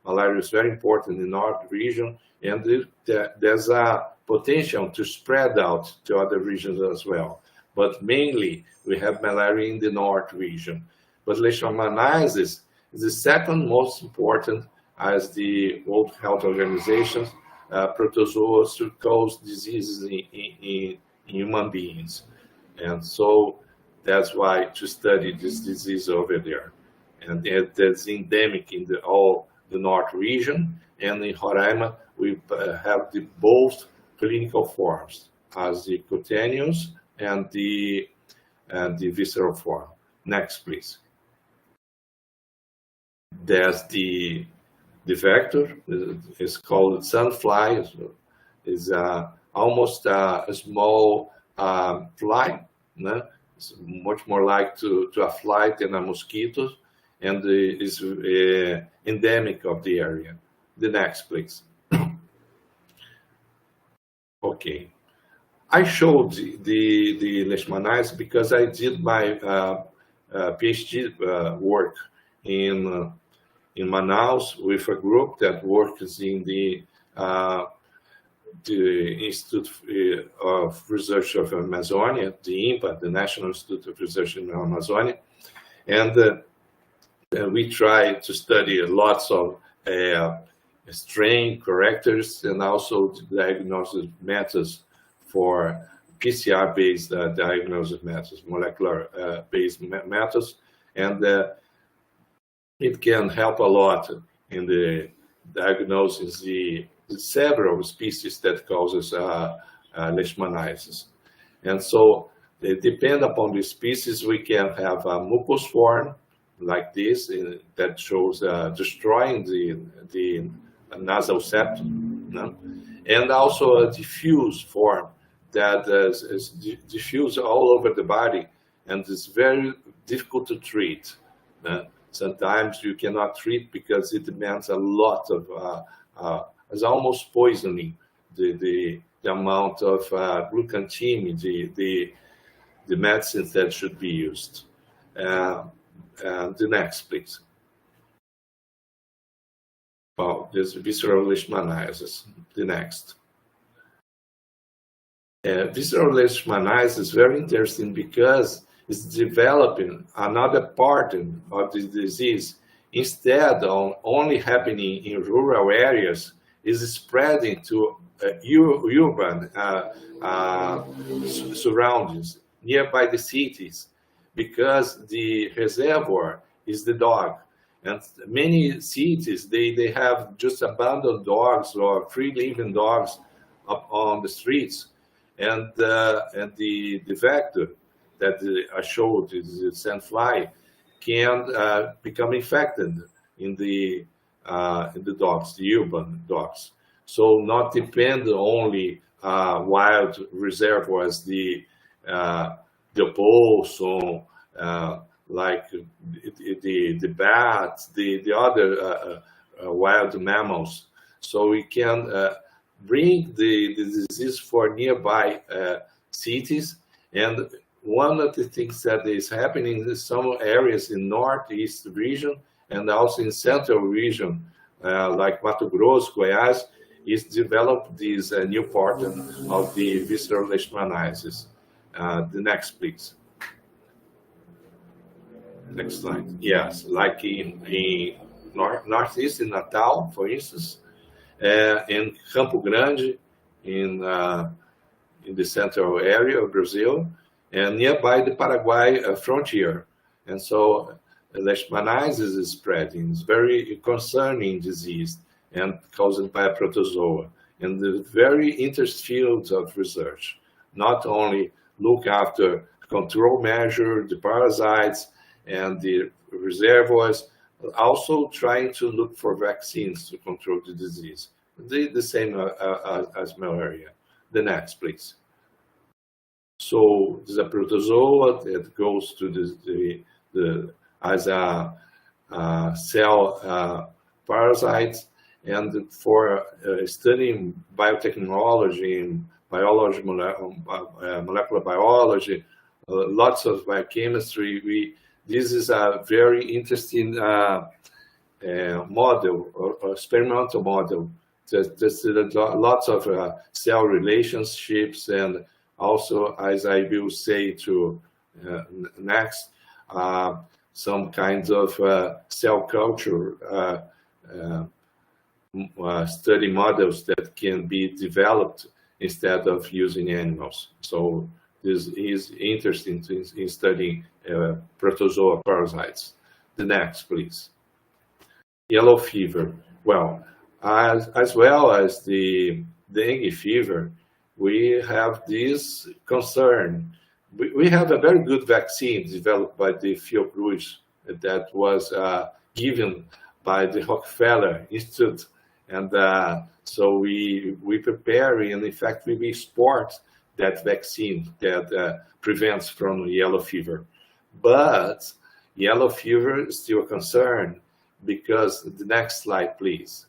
malaria is very important in our region, and there's a potential to spread out to other regions as well. But mainly, we have malaria in the north region. But leishmaniasis is the second most important, as the World Health Organization, protozoas to cause diseases in human beings. And so that's why to study this disease over there. And that's endemic in all the north region. And in Roraima, we have both clinical forms, as the cutaneous and the visceral form. Next, please. There's the vector. It's called sunfly. It's almost a small fly. It's much more like to a fly than a mosquito, and is endemic of the area. The next, please. Okay. I showed the leishmaniasis because I did my PhD work in Manaus with a group that works in the Institute of Research of Amazonia, the INPA, the National Institute of Research in Amazonia, and we try to study lots of strain correctors and also diagnosis methods for PCR-based diagnosis methods, molecular-based methods, and it can help a lot in the diagnosis the several species that causes leishmaniasis. And so, depend upon the species, we can have a mucus form like this that shows destroying the nasal septum, and also a diffuse form that is diffuse all over the body and is very difficult to treat. Sometimes you cannot treat because it demands a lot of, it's almost poisoning, the amount of glucanthine, the medicines that should be used. The next, please. Well, there's visceral leishmaniasis. The next. Visceral leishmaniasis is very interesting because it's developing another part of the disease. Instead of only happening in rural areas, is spreading to urban surroundings nearby the cities, because the reservoir is the dog. And many cities, they have just abandoned dogs or free-living dogs up on the streets. And the vector that I showed, the sandfly, can become infected in the dogs, the urban dogs. So not depend only wild reservoirs, the opossum, like the bats, the other wild mammals. So we can bring the disease for nearby cities. And one of the things that is happening in some areas in northeast region and also in central region, like Mato Grosso, Goiás, is developed this new pattern of the visceral leishmaniasis. The next, please. Next slide. Yes, like in northeast, in Natal, for instance, in Campo Grande, in the central area of Brazil, and nearby the Paraguay frontier. And so leishmaniasis is spreading. It's very concerning disease and caused by a protozoa. And the very interesting fields of research, not only look after control measure, the parasites and the reservoirs, but also trying to look for vaccines to control the disease. The same as malaria. The next, please. So there's a protozoa that goes to as a cell parasite, and for studying biotechnology and biology, molecular biology, lots of biochemistry. This is a very interesting model or experimental model. There's lots of cell relationships, and also, as I will say to next, some kinds of cell culture study models that can be developed instead of using animals. So this is interesting in studying protozoa parasites. The next, please. Yellow fever. Well, as well as the dengue fever, we have this concern. We have a very good vaccine developed by the Fiocruz that was given by the Rockefeller Institute. And so we prepare, and in fact, we export that vaccine that prevents from yellow fever. But yellow fever is still a concern because, the next slide, please.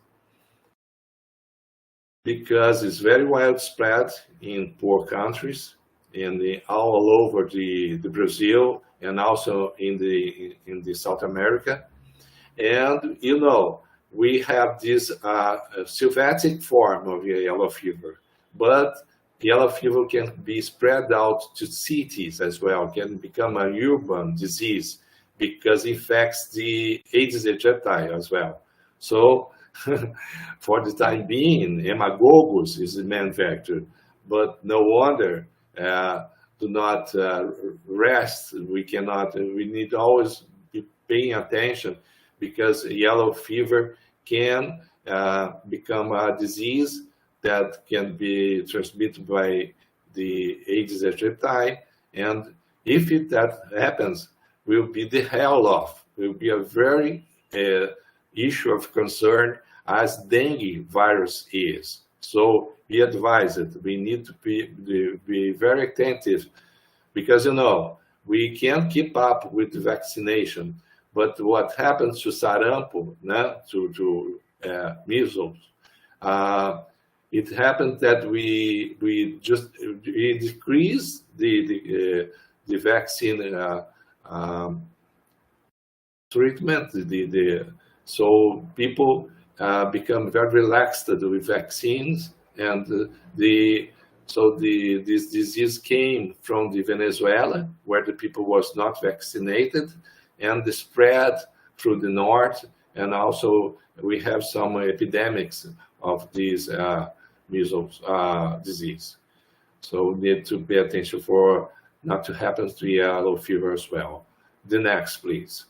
Because it's very widespread in poor countries, all over the Brazil, and also in the South America. And, you know, we have this sylvatic form of yellow fever, but yellow fever can be spread out to cities as well, can become a urban disease because it infects the Aedes aegypti as well. So for the time being, hemagogus is the main vector, but no wonder, do not rest. We need to always be paying attention because yellow fever can become a disease that can be transmitted by the Aedes aegypti, and if that happens, will be the hell of, will be a very issue of concern as dengue virus is. So be advised, we need to be very attentive because, you know, we can't keep up with the vaccination, but what happens to sarampo, to measles, it happened that we decrease the vaccine treatment. So people become very relaxed with vaccines, and this disease came from the Venezuela, where the people was not vaccinated, and the spread through the north, and also we have some epidemics of this measles disease. So we need to pay attention for not to happen to yellow fever as well. The next, please.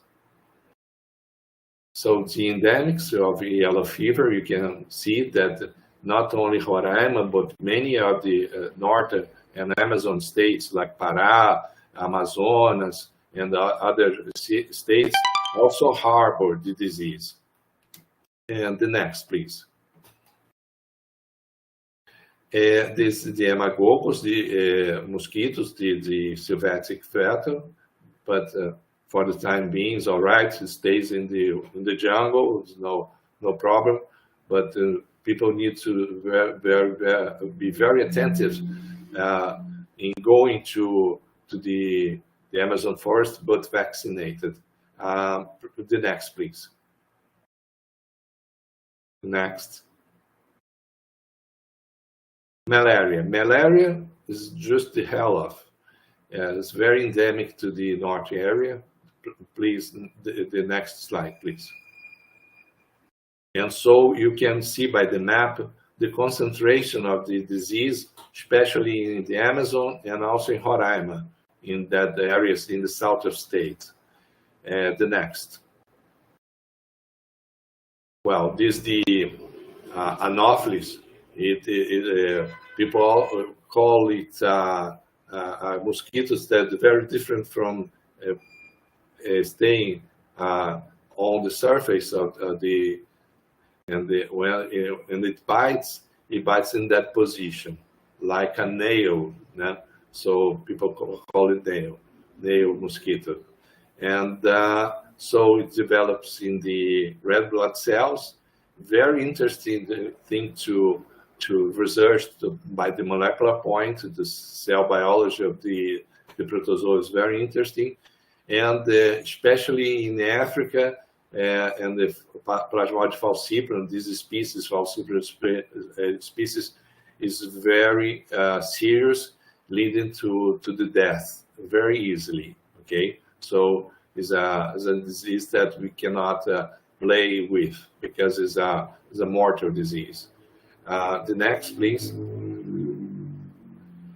So the endemics of yellow fever, you can see that not only Roraima, but many of the northern and Amazon states like Pará, Amazonas, and other states also harbor the disease. And the next, please. This is the hemagogus, the mosquitoes, the sylvatic fetor, but for the time being, it's all right. It stays in the jungle. It's no problem. But people need to be very attentive in going to the Amazon forest, but vaccinated. The next, please. Next. Malaria. Malaria is just the hell of. It's very endemic to the north area. Please, the next slide, please. And so you can see by the map the concentration of the disease, especially in the Amazon and also in Roraima, in that areas in the south of state. The next. Well, this is the Anopheles. People call it mosquitoes that are very different from staying on the surface of and it bites in that position like a nail. So people call it nail mosquito, and so it develops in the red blood cells. Very interesting thing to research by the molecular point, the cell biology of the the protozoa is very interesting, and especially in Africa and the Plasmodium falciparum, this species, falciparum species, is very serious, leading to the death very easily. Okay, so it's a disease that we cannot play with because it's a mortal disease. The next, please.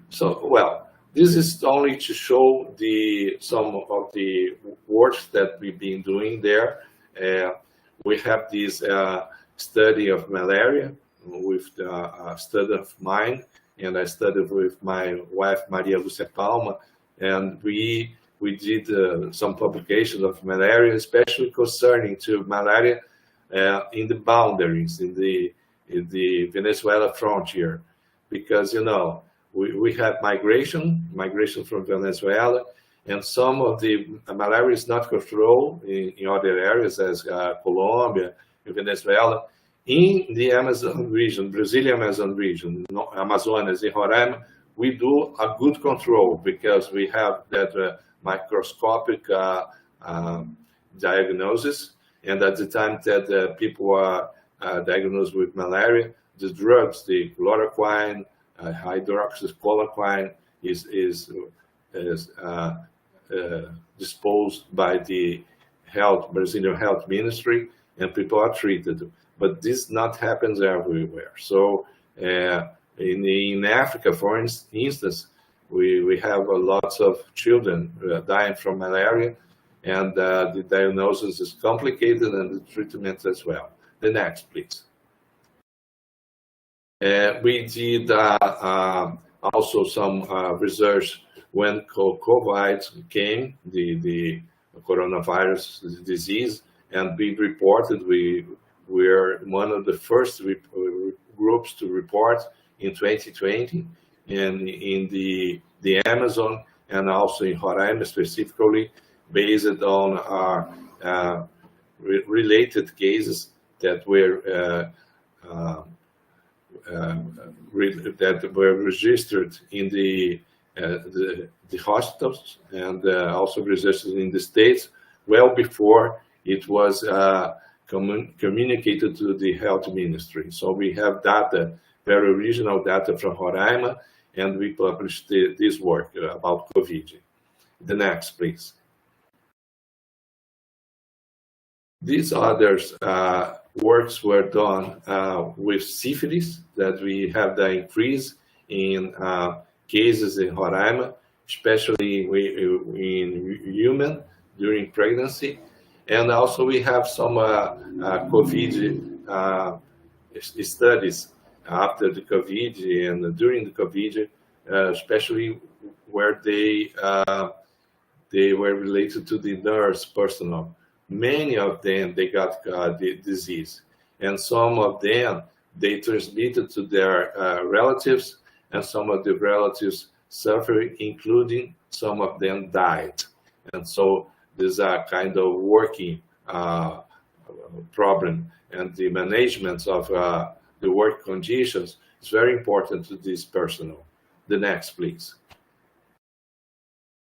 So, well, this is only to show some of the work that we've been doing there. We have this study of malaria with a study of mine, and I studied with my wife, Maria Lúcia Palma, and we did some publications of malaria, especially concerning to malaria in the boundaries, in the Venezuela frontier, because, you know, we have migration from Venezuela, and some of the malaria is not controlled in other areas as Colombia, Venezuela. In the Amazon region, Brazilian Amazon region, Amazonas and Roraima, we do a good control because we have that microscopic diagnosis, and at the time that people are diagnosed with malaria, the drugs, the chloroquine, hydroxychloroquine is disposed by the Brazilian Health Ministry, and people are treated. But this not happens everywhere. So in Africa, for instance, we have lots of children dying from malaria, and the diagnosis is complicated and the treatment as well. The next, please. We did also some research when COVID came, the coronavirus disease, and we reported, we were one of the first groups to report in 2020, and in the Amazon and also in Roraima specifically, based on our related cases that were registered in the hospitals and also registered in the states well before it was communicated to the health ministry. So we have data, very original data from Roraima, and we published this work about COVID. The next, please. These others works were done with syphilis, that we have the increase in cases in Roraima, especially in human during pregnancy. And also we have some COVID studies after the COVID and during the COVID, especially where they were related to the nurse personnel. Many of them, they got the disease, and some of them, they transmitted to their relatives, and some of the relatives suffered, including some of them died. And so there's a kind of working problem, and the management of the work conditions is very important to this personnel. The next, please.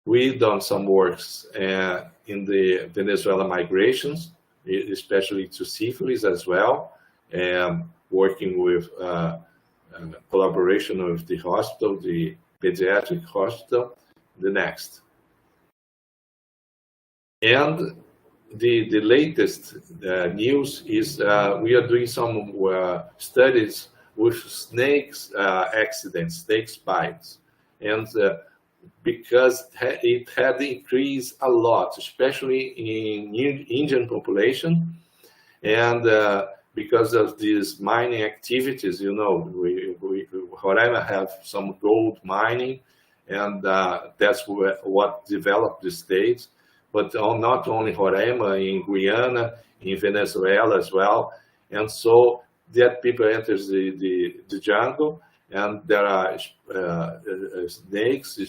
We've done some works in the Venezuela migrations, especially to syphilis as well, and working with collaboration with the hospital, the pediatric hospital. The next. And the latest news is we are doing some studies with snakes accidents, snakes bites, and because it had increased a lot, especially in Indian population, and because of these mining activities, you know, Roraima have some gold mining, and that's what developed the state. But not only Roraima, in Guyana, in Venezuela as well, and so that people enters the jungle, and there are snakes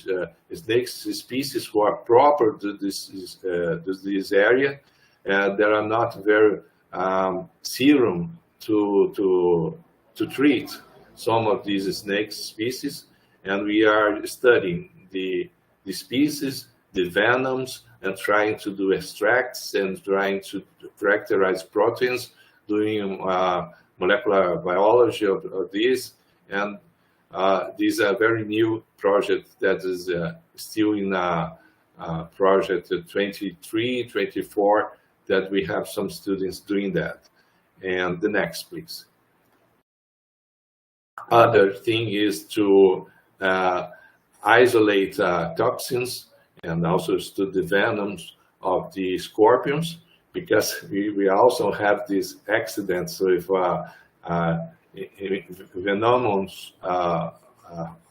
species who are proper to this area, and there are not very serum to treat some of these snake species, and we are studying the the species, the venoms, and trying to do extracts and trying to characterize proteins, doing molecular biology of this. And this is a very new project that is still in project 23, 24, that we have some students doing that. And the next, please. Other thing is to isolate toxins and also study the venoms of the scorpions, because we also have these accidents with venomous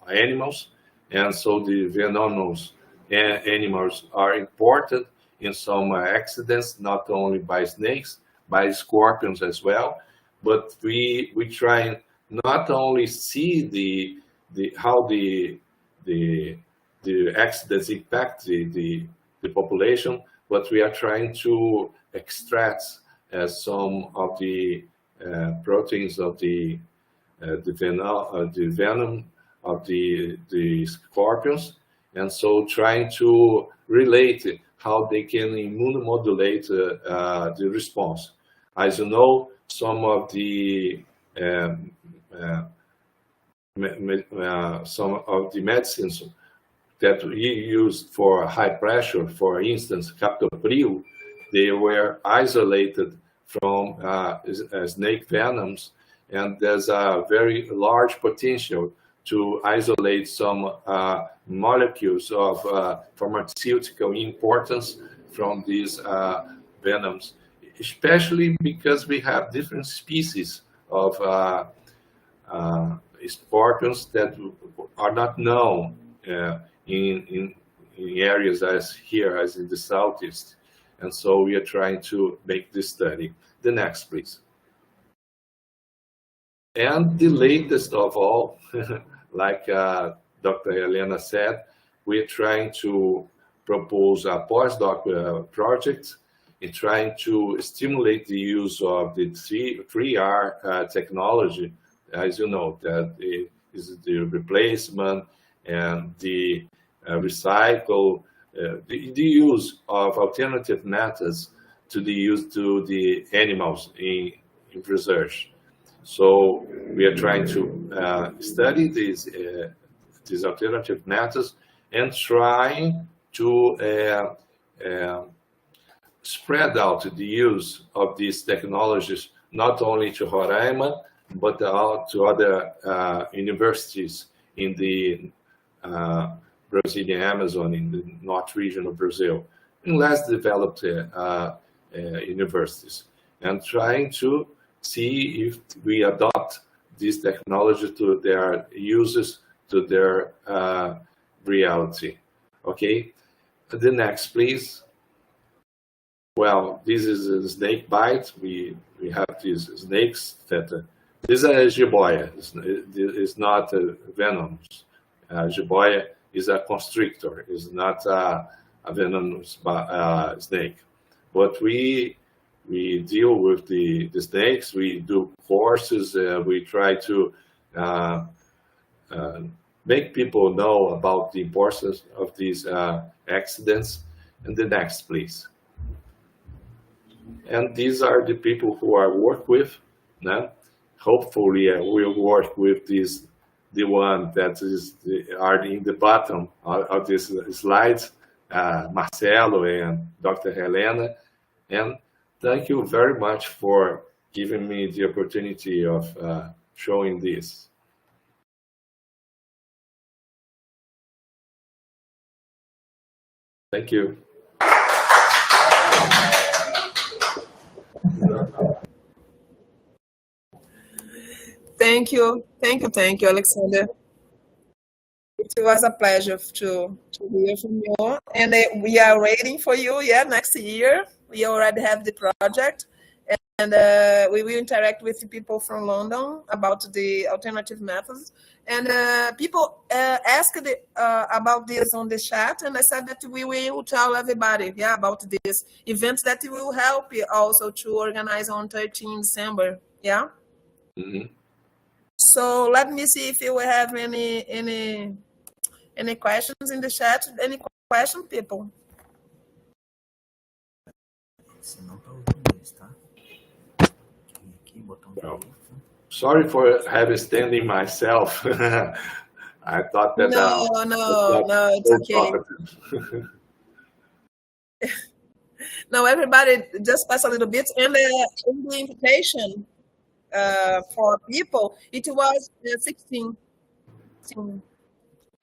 animals, and so the venomous animals are imported in some accidents, not only by snakes, by scorpions as well. But we try not only see how the accidents impact the population, but we are trying to extract some of the proteins of the venom of the scorpions, and so trying to relate how they can immunomodulate the response. As you know, some of the medicines that we used for high pressure, for instance, captopril, they were isolated from snake venoms, and there's a very large potential to isolate some molecules of pharmaceutical importance from these venoms, especially because we have different species of scorpions that are not known in areas as here as in the Southeast. And so we are trying to make this study. The next, please. And the latest of all, like Dr. Helena said, we're trying to propose a postdoc project in trying to stimulate the use of the 3R technology. As you know, that is the replacement and the recycle, the use of alternative methods to the use to the animals in research. So we are trying to study these alternative methods and trying to spread out the use of these technologies, not only to Roraima, but to other universities in the Brazilian Amazon, in the north region of Brazil, in less developed universities, and trying to see if we adopt this technology to their uses, to their reality. Okay, the next, please. Well, this is a snake bite. We have these snakes that this is a jiboia. It's not venomous. Jiboia is a constrictor. It's not a venomous snake. But we deal with the snakes. We do courses. We try to make people know about the importance of these accidents. And the next, please. And these are the people who I work with. Né? Hopefully, we'll work with the one that are in the bottom of this slide, Marcelo and Dr. Helena. And thank you very much for giving me the opportunity of showing this. Thank you. Thank you, Alexander. It was a pleasure to hear from you, and we are waiting for you. Yeah, next year we already have the project, and we will interact with the people from London about the alternative methods. And people asked about this on the chat, and I said that we will tell everybody, yeah, about this event that will help you also to organize on 13 December. Yeah. Mm-hmm. So let me see if you have any Any questions in the chat? Any question, people? Sorry for having standing myself. I thought that no, it's okay. No, everybody just pass a little bit. And in the invitation for people, it was 16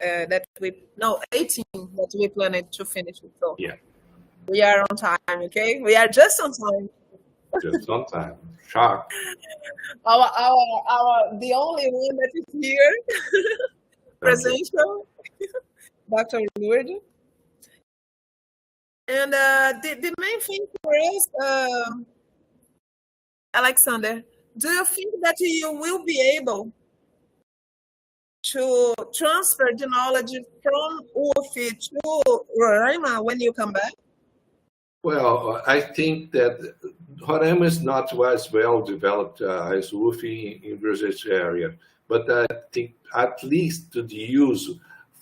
that 18 that we planned to finish it. So yeah, we are on time. Okay, we are just on time. Just on time. Shock. The only one that is here, presential, Dr. Lourdes. And the main thing for us, Alexander, do you think that you will be able to transfer the knowledge from UFF to Roraima when you come back? Well, I think that Roraima is not as well developed as UFF in research area, but I think at least to the use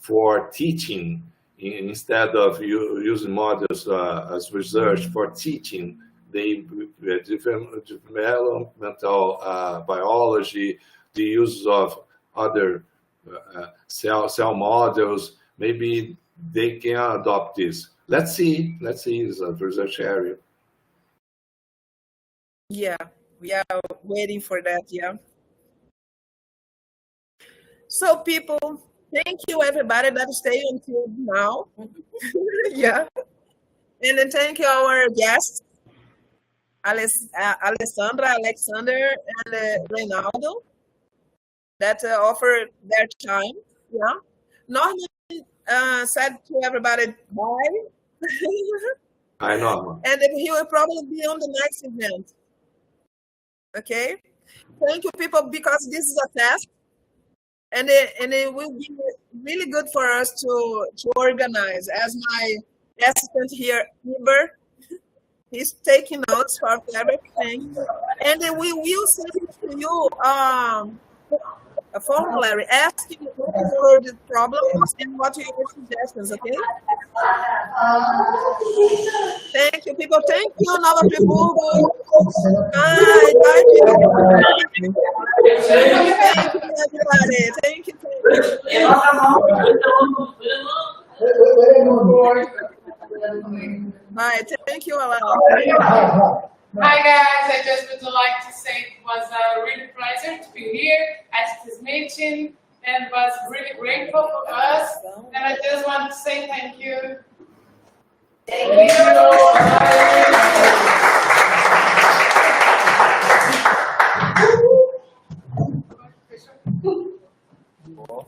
for teaching instead of using models as research for teaching, the developmental biology, the use of other cell models, maybe they can adopt this. Let's see, it's a research area. Yeah, we are waiting for that, yeah. So people, thank you everybody that stayed until now. Yeah. And then thank you our guests, Alessandra, Alexander, and Reynaldo, that offer their time. Yeah. Norman said to everybody, bye. I know. And he will probably be on the next event. Okay. Thank you, people, because this is a test. And it will be really good for us to organize. As my assistant here, Iber, he's taking notes for everything. And we will send to you a formulary asking what are the problems and what are your suggestions, okay? Thank you, people. Thank you, Nova Friburgo. Bye. Bye, people. Thank you, everybody. Thank you. Bye. Thank you, Alana. Hi guys, I just would like to say it was a really pleasure to be here at this meeting and was really grateful for us. And I just want to say thank you. Thank you.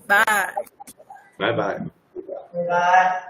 Bye. Bye-bye. Bye.